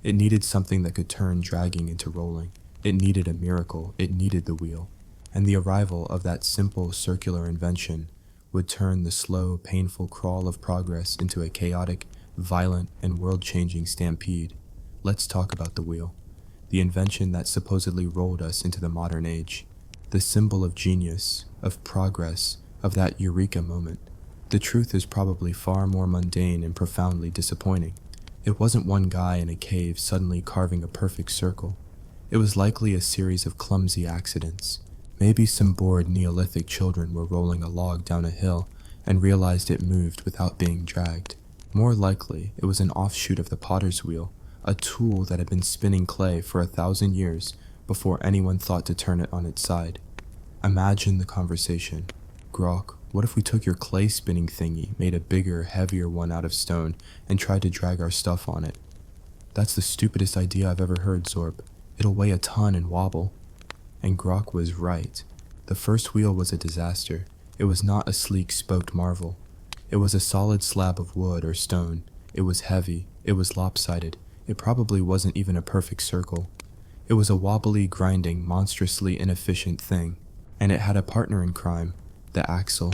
S1: It needed something that could turn dragging into rolling. It needed a miracle. It needed the wheel. And the arrival of that simple circular invention would turn the slow, painful crawl of progress into a chaotic, violent, and world-changing stampede. Let's talk about the wheel. The invention that supposedly rolled us into the modern age. The symbol of genius, of progress, of that eureka moment. The truth is probably far more mundane and profoundly disappointing. It wasn't one guy in a cave suddenly carving a perfect circle. It was likely a series of clumsy accidents. Maybe some bored Neolithic children were rolling a log down a hill and realized it moved without being dragged. More likely, it was an offshoot of the potter's wheel, a tool that had been spinning clay for 1,000 years before anyone thought to turn it on its side. Imagine the conversation. Grok, what if we took your clay spinning thingy, made a bigger, heavier one out of stone, and tried to drag our stuff on it? That's the stupidest idea I've ever heard, Zorb. It'll weigh a ton and wobble. And Grok was right. The first wheel was a disaster. It was not a sleek spoked marvel. It was a solid slab of wood or stone. It was heavy. It was lopsided. It probably wasn't even a perfect circle. It was a wobbly, grinding, monstrously inefficient thing. And it had a partner in crime, the axle.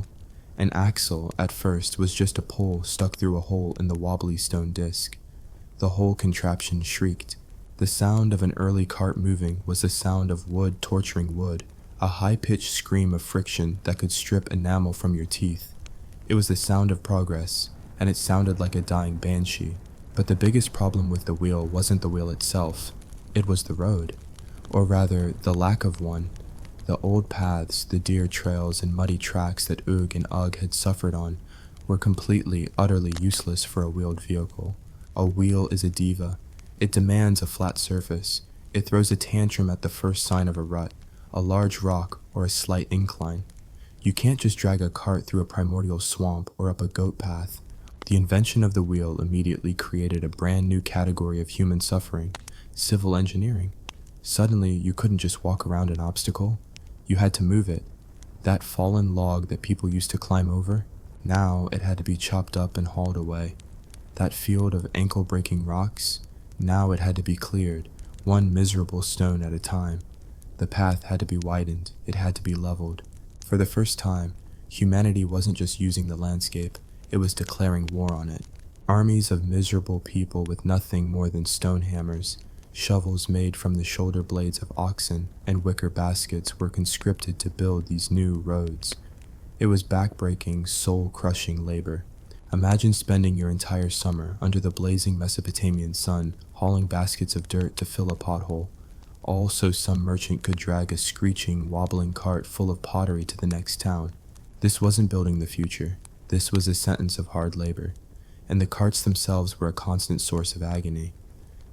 S1: An axle, at first, was just a pole stuck through a hole in the wobbly stone disc. The whole contraption shrieked. The sound of an early cart moving was the sound of wood torturing wood, a high-pitched scream of friction that could strip enamel from your teeth. It was the sound of progress, and it sounded like a dying banshee. But the biggest problem with the wheel wasn't the wheel itself, it was the road. Or rather, the lack of one. The old paths, the deer trails and muddy tracks that Oog and Ugg had suffered on were completely, utterly useless for a wheeled vehicle. A wheel is a diva. It demands a flat surface. It throws a tantrum at the first sign of a rut, a large rock, or a slight incline. You can't just drag a cart through a primordial swamp or up a goat path. The invention of the wheel immediately created a brand new category of human suffering, civil engineering. Suddenly, you couldn't just walk around an obstacle. You had to move it. That fallen log that people used to climb over, now it had to be chopped up and hauled away. That field of ankle-breaking rocks, now it had to be cleared, one miserable stone at a time. The path had to be widened, it had to be leveled. For the first time, humanity wasn't just using the landscape, it was declaring war on it. Armies of miserable people with nothing more than stone hammers, shovels made from the shoulder blades of oxen, and wicker baskets were conscripted to build these new roads. It was backbreaking, soul-crushing labor. Imagine spending your entire summer under the blazing Mesopotamian sun, hauling baskets of dirt to fill a pothole, all so some merchant could drag a screeching, wobbling cart full of pottery to the next town. This wasn't building the future. This was a sentence of hard labor, and the carts themselves were a constant source of agony.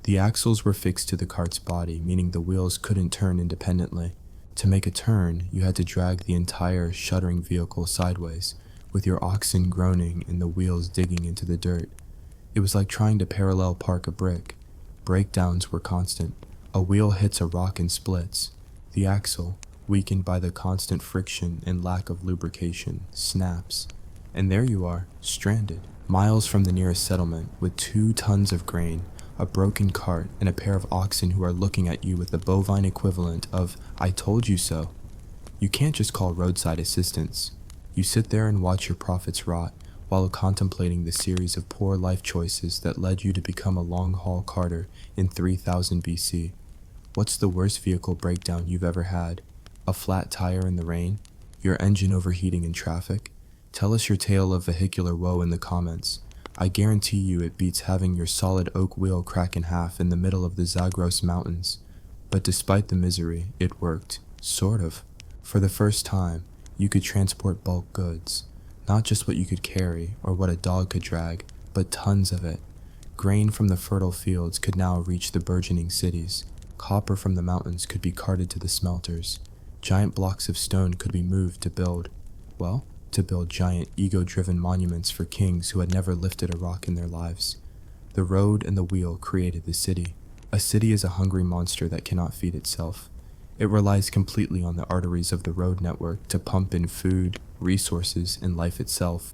S1: The axles were fixed to the cart's body, meaning the wheels couldn't turn independently. To make a turn, you had to drag the entire shuddering vehicle sideways, with your oxen groaning and the wheels digging into the dirt. It was like trying to parallel park a brick. Breakdowns were constant. A wheel hits a rock and splits. The axle, weakened by the constant friction and lack of lubrication, snaps. And there you are, stranded, miles from the nearest settlement, with 2 tons of grain, a broken cart, and a pair of oxen who are looking at you with the bovine equivalent of, "I told you so." You can't just call roadside assistance. You sit there and watch your profits rot, while contemplating the series of poor life choices that led you to become a long-haul carter in 3000 BC. What's the worst vehicle breakdown you've ever had? A flat tire in the rain? Your engine overheating in traffic? Tell us your tale of vehicular woe in the comments. I guarantee you it beats having your solid oak wheel crack in half in the middle of the Zagros Mountains. But despite the misery, it worked. Sort of. For the first time, you could transport bulk goods, not just what you could carry or what a dog could drag, but tons of it. Grain from the fertile fields could now reach the burgeoning cities. Copper from the mountains could be carted to the smelters. Giant blocks of stone could be moved to build giant ego-driven monuments for kings who had never lifted a rock in their lives. The road and the wheel created the city. A city is a hungry monster that cannot feed itself. It relies completely on the arteries of the road network to pump in food, resources, and life itself.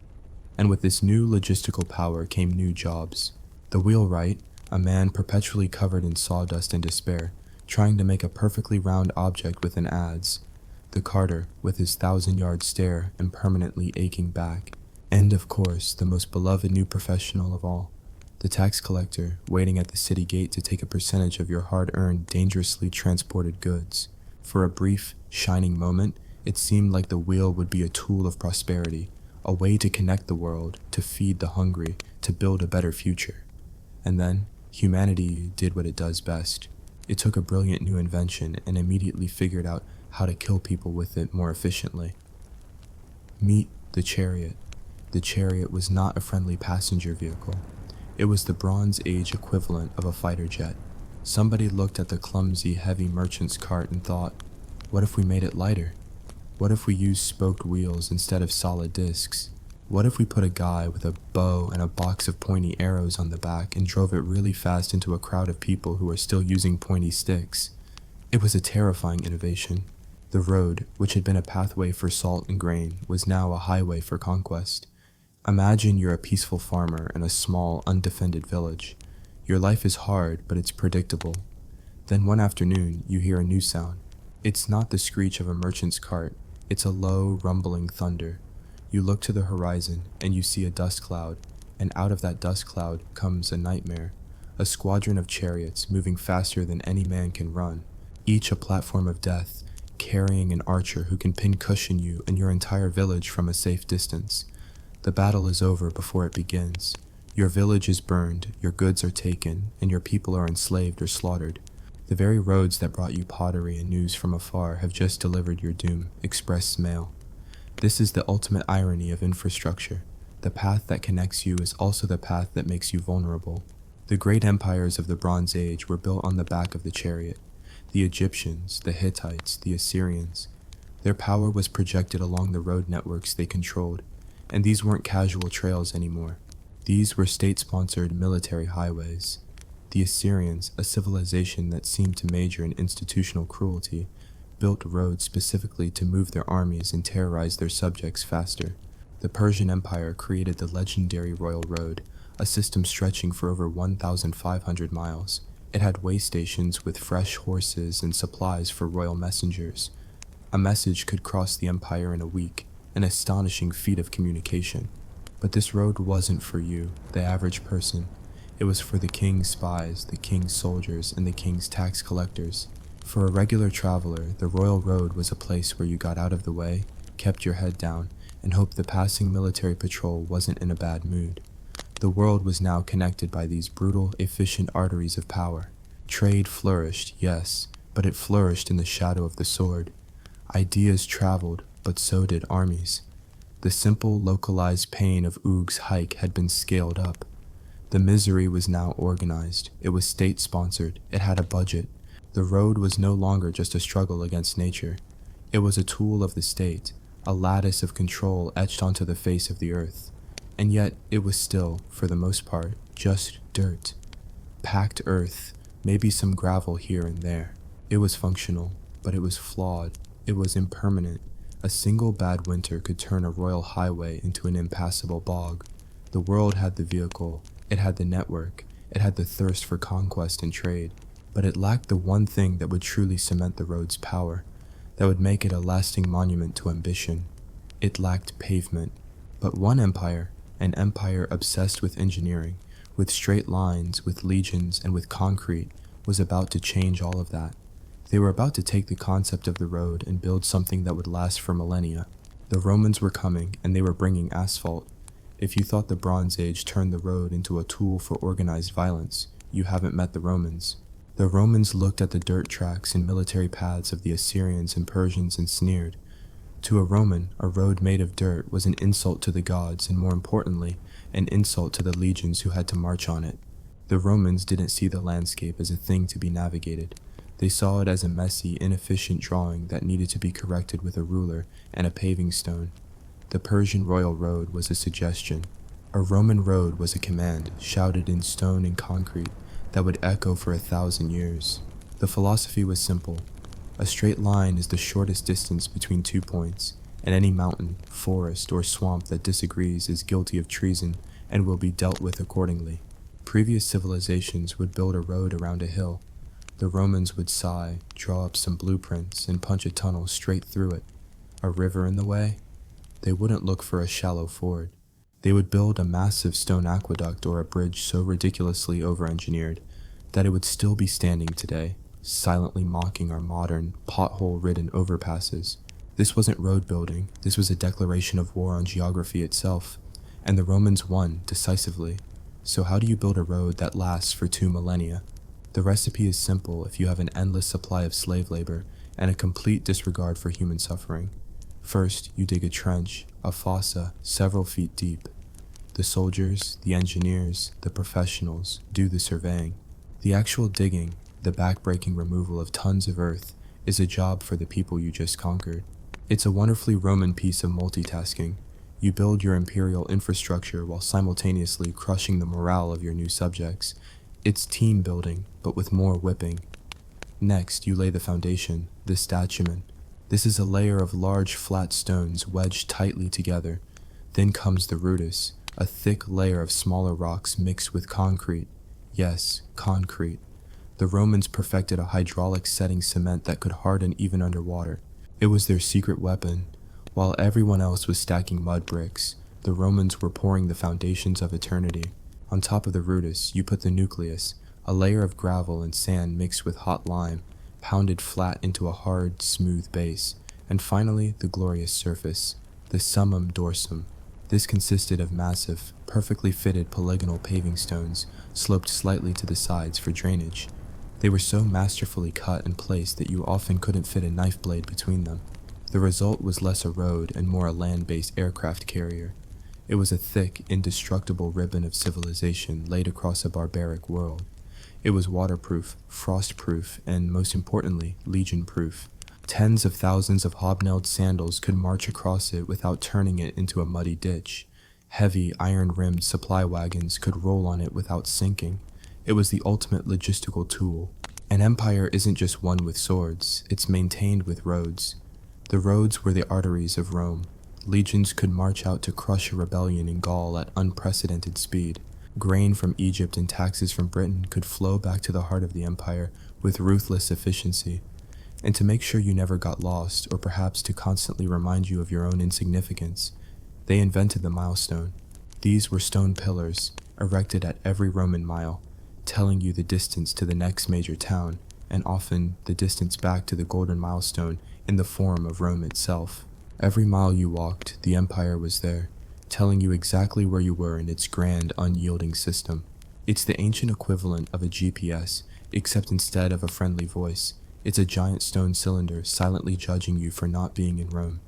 S1: And with this new logistical power came new jobs. The wheelwright, a man perpetually covered in sawdust and despair, trying to make a perfectly round object with an adze. The carter, with his 1,000-yard stare and permanently aching back. And of course, the most beloved new professional of all, the tax collector, waiting at the city gate to take a percentage of your hard-earned, dangerously transported goods. For a brief, shining moment, it seemed like the wheel would be a tool of prosperity, a way to connect the world, to feed the hungry, to build a better future. And then, humanity did what it does best. It took a brilliant new invention and immediately figured out how to kill people with it more efficiently. Meet the chariot. The chariot was not a friendly passenger vehicle. It was the Bronze Age equivalent of a fighter jet. Somebody looked at the clumsy, heavy merchant's cart and thought, what if we made it lighter? What if we used spoked wheels instead of solid discs? What if we put a guy with a bow and a box of pointy arrows on the back and drove it really fast into a crowd of people who were still using pointy sticks? It was a terrifying innovation. The road, which had been a pathway for salt and grain, was now a highway for conquest. Imagine you're a peaceful farmer in a small, undefended village. Your life is hard, but it's predictable. Then one afternoon, you hear a new sound. It's not the screech of a merchant's cart. It's a low, rumbling thunder. You look to the horizon, and you see a dust cloud, and out of that dust cloud comes a nightmare. A squadron of chariots moving faster than any man can run, each a platform of death, carrying an archer who can pincushion you and your entire village from a safe distance. The battle is over before it begins. Your village is burned, your goods are taken, and your people are enslaved or slaughtered. The very roads that brought you pottery and news from afar have just delivered your doom, express mail. This is the ultimate irony of infrastructure. The path that connects you is also the path that makes you vulnerable. The great empires of the Bronze Age were built on the back of the chariot. The Egyptians, the Hittites, the Assyrians. Their power was projected along the road networks they controlled, and these weren't casual trails anymore. These were state-sponsored military highways. The Assyrians, a civilization that seemed to major in institutional cruelty, built roads specifically to move their armies and terrorize their subjects faster. The Persian Empire created the legendary Royal Road, a system stretching for over 1,500 miles. It had way stations with fresh horses and supplies for royal messengers. A message could cross the empire in a week, an astonishing feat of communication. But this road wasn't for you, the average person. It was for the king's spies, the king's soldiers, and the king's tax collectors. For a regular traveler, the Royal Road was a place where you got out of the way, kept your head down, and hoped the passing military patrol wasn't in a bad mood. The world was now connected by these brutal, efficient arteries of power. Trade flourished, yes, but it flourished in the shadow of the sword. Ideas traveled, but so did armies. The simple, localized pain of Oog's hike had been scaled up. The misery was now organized. It was state-sponsored. It had a budget. The road was no longer just a struggle against nature. It was a tool of the state, a lattice of control etched onto the face of the earth. And yet, it was still, for the most part, just dirt. Packed earth, maybe some gravel here and there. It was functional, but it was flawed. It was impermanent. A single bad winter could turn a royal highway into an impassable bog. The world had the vehicle, it had the network, it had the thirst for conquest and trade, but it lacked the one thing that would truly cement the road's power, that would make it a lasting monument to ambition. It lacked pavement. But one empire, an empire obsessed with engineering, with straight lines, with legions, and with concrete, was about to change all of that. They were about to take the concept of the road and build something that would last for millennia. The Romans were coming, and they were bringing asphalt. If you thought the Bronze Age turned the road into a tool for organized violence, you haven't met the Romans. The Romans looked at the dirt tracks and military paths of the Assyrians and Persians and sneered. To a Roman, a road made of dirt was an insult to the gods and, more importantly, an insult to the legions who had to march on it. The Romans didn't see the landscape as a thing to be navigated. They saw it as a messy, inefficient drawing that needed to be corrected with a ruler and a paving stone. The Persian royal road was a suggestion. A Roman road was a command, shouted in stone and concrete, that would echo for 1,000 years. The philosophy was simple. A straight line is the shortest distance between 2 points, and any mountain, forest, or swamp that disagrees is guilty of treason and will be dealt with accordingly. Previous civilizations would build a road around a hill. The Romans would sigh, draw up some blueprints, and punch a tunnel straight through it. A river in the way? They wouldn't look for a shallow ford. They would build a massive stone aqueduct or a bridge so ridiculously over-engineered that it would still be standing today, silently mocking our modern, pothole-ridden overpasses. This wasn't road building, this was a declaration of war on geography itself, and the Romans won decisively. So how do you build a road that lasts for 2 millennia? The recipe is simple if you have an endless supply of slave labor and a complete disregard for human suffering. First, you dig a trench, a fossa, several feet deep. The soldiers, the engineers, the professionals do the surveying. The actual digging, the back-breaking removal of tons of earth, is a job for the people you just conquered. It's a wonderfully Roman piece of multitasking. You build your imperial infrastructure while simultaneously crushing the morale of your new subjects. It's team building, but with more whipping. Next, you lay the foundation, the statumen. This is a layer of large flat stones wedged tightly together. Then comes the rudis, a thick layer of smaller rocks mixed with concrete. Yes, concrete. The Romans perfected a hydraulic setting cement that could harden even underwater. It was their secret weapon. While everyone else was stacking mud bricks, the Romans were pouring the foundations of eternity. On top of the rudis, you put the nucleus, a layer of gravel and sand mixed with hot lime, pounded flat into a hard, smooth base, and finally the glorious surface, the summum dorsum. This consisted of massive, perfectly fitted polygonal paving stones, sloped slightly to the sides for drainage. They were so masterfully cut and placed that you often couldn't fit a knife blade between them. The result was less a road and more a land-based aircraft carrier. It was a thick, indestructible ribbon of civilization laid across a barbaric world. It was waterproof, frost-proof, and most importantly, legion-proof. Tens of thousands of hobnailed sandals could march across it without turning it into a muddy ditch. Heavy, iron-rimmed supply wagons could roll on it without sinking. It was the ultimate logistical tool. An empire isn't just won with swords, it's maintained with roads. The roads were the arteries of Rome. Legions could march out to crush a rebellion in Gaul at unprecedented speed. Grain from Egypt and taxes from Britain could flow back to the heart of the empire with ruthless efficiency. And to make sure you never got lost, or perhaps to constantly remind you of your own insignificance, they invented the milestone. These were stone pillars, erected at every Roman mile, telling you the distance to the next major town, and often the distance back to the golden milestone in the form of Rome itself. Every mile you walked, the empire was there, telling you exactly where you were in its grand, unyielding system. It's the ancient equivalent of a GPS, except instead of a friendly voice, it's a giant stone cylinder silently judging you for not being in Rome.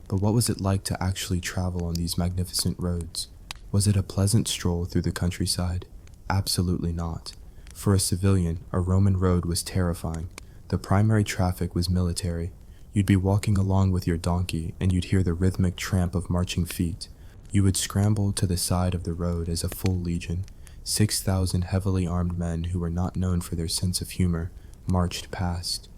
S1: But what was it like to actually travel on these magnificent roads? Was it a pleasant stroll through the countryside? Absolutely not. For a civilian, a Roman road was terrifying. The primary traffic was military. You'd be walking along with your donkey, and you'd hear the rhythmic tramp of marching feet. You would scramble to the side of the road as a full legion. 6,000 heavily armed men who were not known for their sense of humor marched past.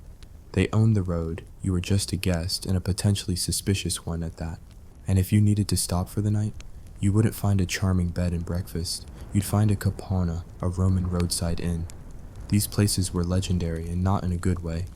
S1: They owned the road, you were just a guest, and a potentially suspicious one at that. And if you needed to stop for the night, you wouldn't find a charming bed and breakfast. You'd find a capona, a Roman roadside inn. These places were legendary, and not in a good way.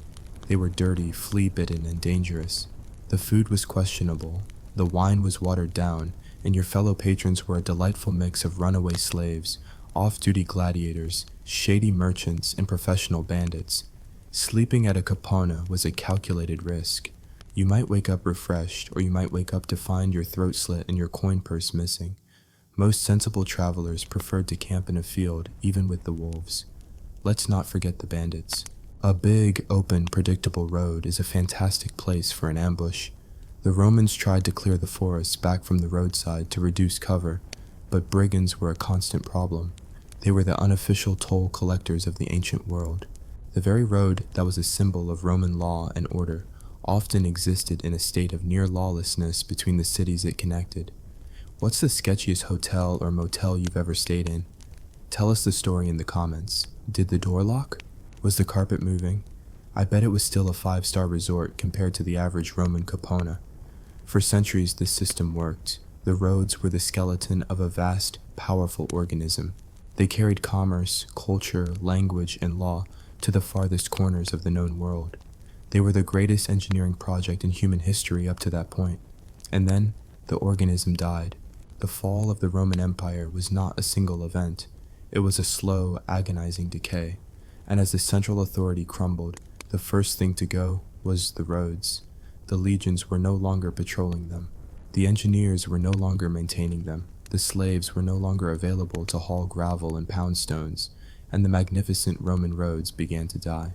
S1: They were dirty, flea-bitten, and dangerous. The food was questionable, the wine was watered down, and your fellow patrons were a delightful mix of runaway slaves, off-duty gladiators, shady merchants, and professional bandits. Sleeping at a capona was a calculated risk. You might wake up refreshed, or you might wake up to find your throat slit and your coin purse missing. Most sensible travelers preferred to camp in a field, even with the wolves. Let's not forget the bandits. A big, open, predictable road is a fantastic place for an ambush. The Romans tried to clear the forests back from the roadside to reduce cover, but brigands were a constant problem. They were the unofficial toll collectors of the ancient world. The very road that was a symbol of Roman law and order often existed in a state of near lawlessness between the cities it connected. What's the sketchiest hotel or motel you've ever stayed in? Tell us the story in the comments. Did the door lock? Was the carpet moving? I bet it was still a 5-star resort compared to the average Roman capona. For centuries this system worked. The roads were the skeleton of a vast, powerful organism. They carried commerce, culture, language, and law to the farthest corners of the known world. They were the greatest engineering project in human history up to that point. And then, the organism died. The fall of the Roman Empire was not a single event. It was a slow, agonizing decay. And as the central authority crumbled, the first thing to go was the roads. The legions were no longer patrolling them. The engineers were no longer maintaining them. The slaves were no longer available to haul gravel and pound stones, and the magnificent Roman roads began to die.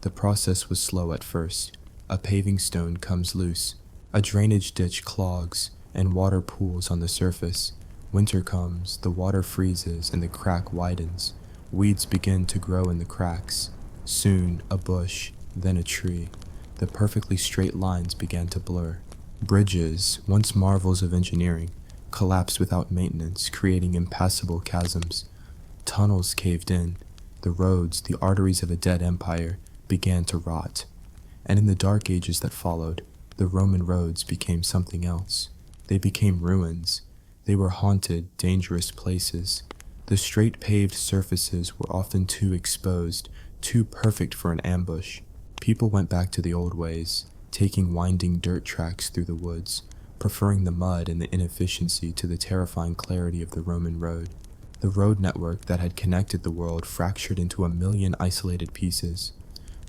S1: The process was slow at first. A paving stone comes loose. A drainage ditch clogs, and water pools on the surface. Winter comes, the water freezes, and the crack widens. Weeds begin to grow in the cracks. Soon, a bush, then a tree. The perfectly straight lines began to blur. Bridges, once marvels of engineering, collapsed without maintenance, creating impassable chasms. Tunnels caved in. The roads, the arteries of a dead empire, began to rot. And in the dark ages that followed, the Roman roads became something else. They became ruins. They were haunted, dangerous places. The straight paved surfaces were often too exposed, too perfect for an ambush. People went back to the old ways, taking winding dirt tracks through the woods, preferring the mud and the inefficiency to the terrifying clarity of the Roman road. The road network that had connected the world fractured into a million isolated pieces.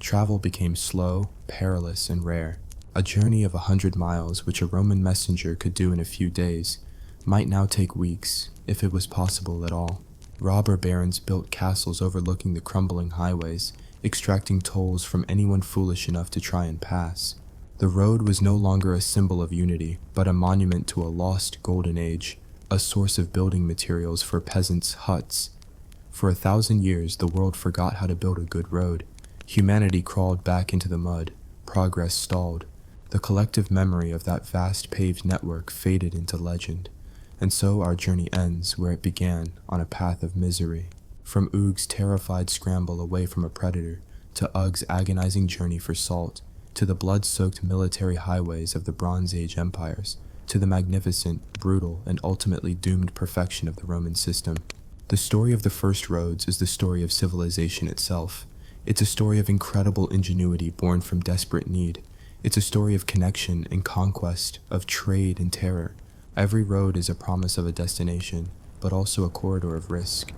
S1: Travel became slow, perilous, and rare. A journey of 100 miles, which a Roman messenger could do in a few days, might now take weeks, if it was possible at all. Robber barons built castles overlooking the crumbling highways, extracting tolls from anyone foolish enough to try and pass. The road was no longer a symbol of unity, but a monument to a lost golden age, a source of building materials for peasants' huts. For 1,000 years, the world forgot how to build a good road. Humanity crawled back into the mud. Progress stalled. The collective memory of that vast paved network faded into legend. And so our journey ends where it began, on a path of misery. From Oog's terrified scramble away from a predator, to Ugg's agonizing journey for salt, to the blood-soaked military highways of the Bronze Age empires, to the magnificent, brutal, and ultimately doomed perfection of the Roman system. The story of the first roads is the story of civilization itself. It's a story of incredible ingenuity born from desperate need. It's a story of connection and conquest, of trade and terror. Every road is a promise of a destination, but also a corridor of risk.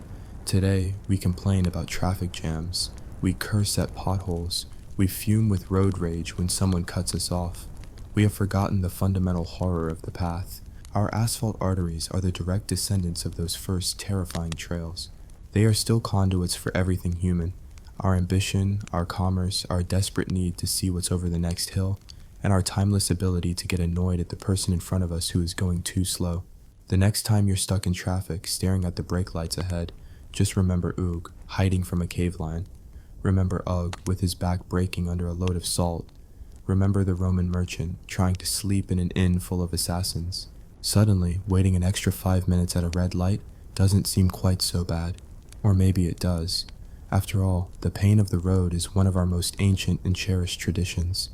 S1: Today, we complain about traffic jams. We curse at potholes. We fume with road rage when someone cuts us off. We have forgotten the fundamental horror of the path. Our asphalt arteries are the direct descendants of those first terrifying trails. They are still conduits for everything human. Our ambition, our commerce, our desperate need to see what's over the next hill, and our timeless ability to get annoyed at the person in front of us who is going too slow. The next time you're stuck in traffic, staring at the brake lights ahead, just remember Oog, hiding from a cave lion. Remember Ugg, with his back breaking under a load of salt. Remember the Roman merchant, trying to sleep in an inn full of assassins. Suddenly, waiting an extra 5 minutes at a red light doesn't seem quite so bad. Or maybe it does. After all, the pain of the road is one of our most ancient and cherished traditions.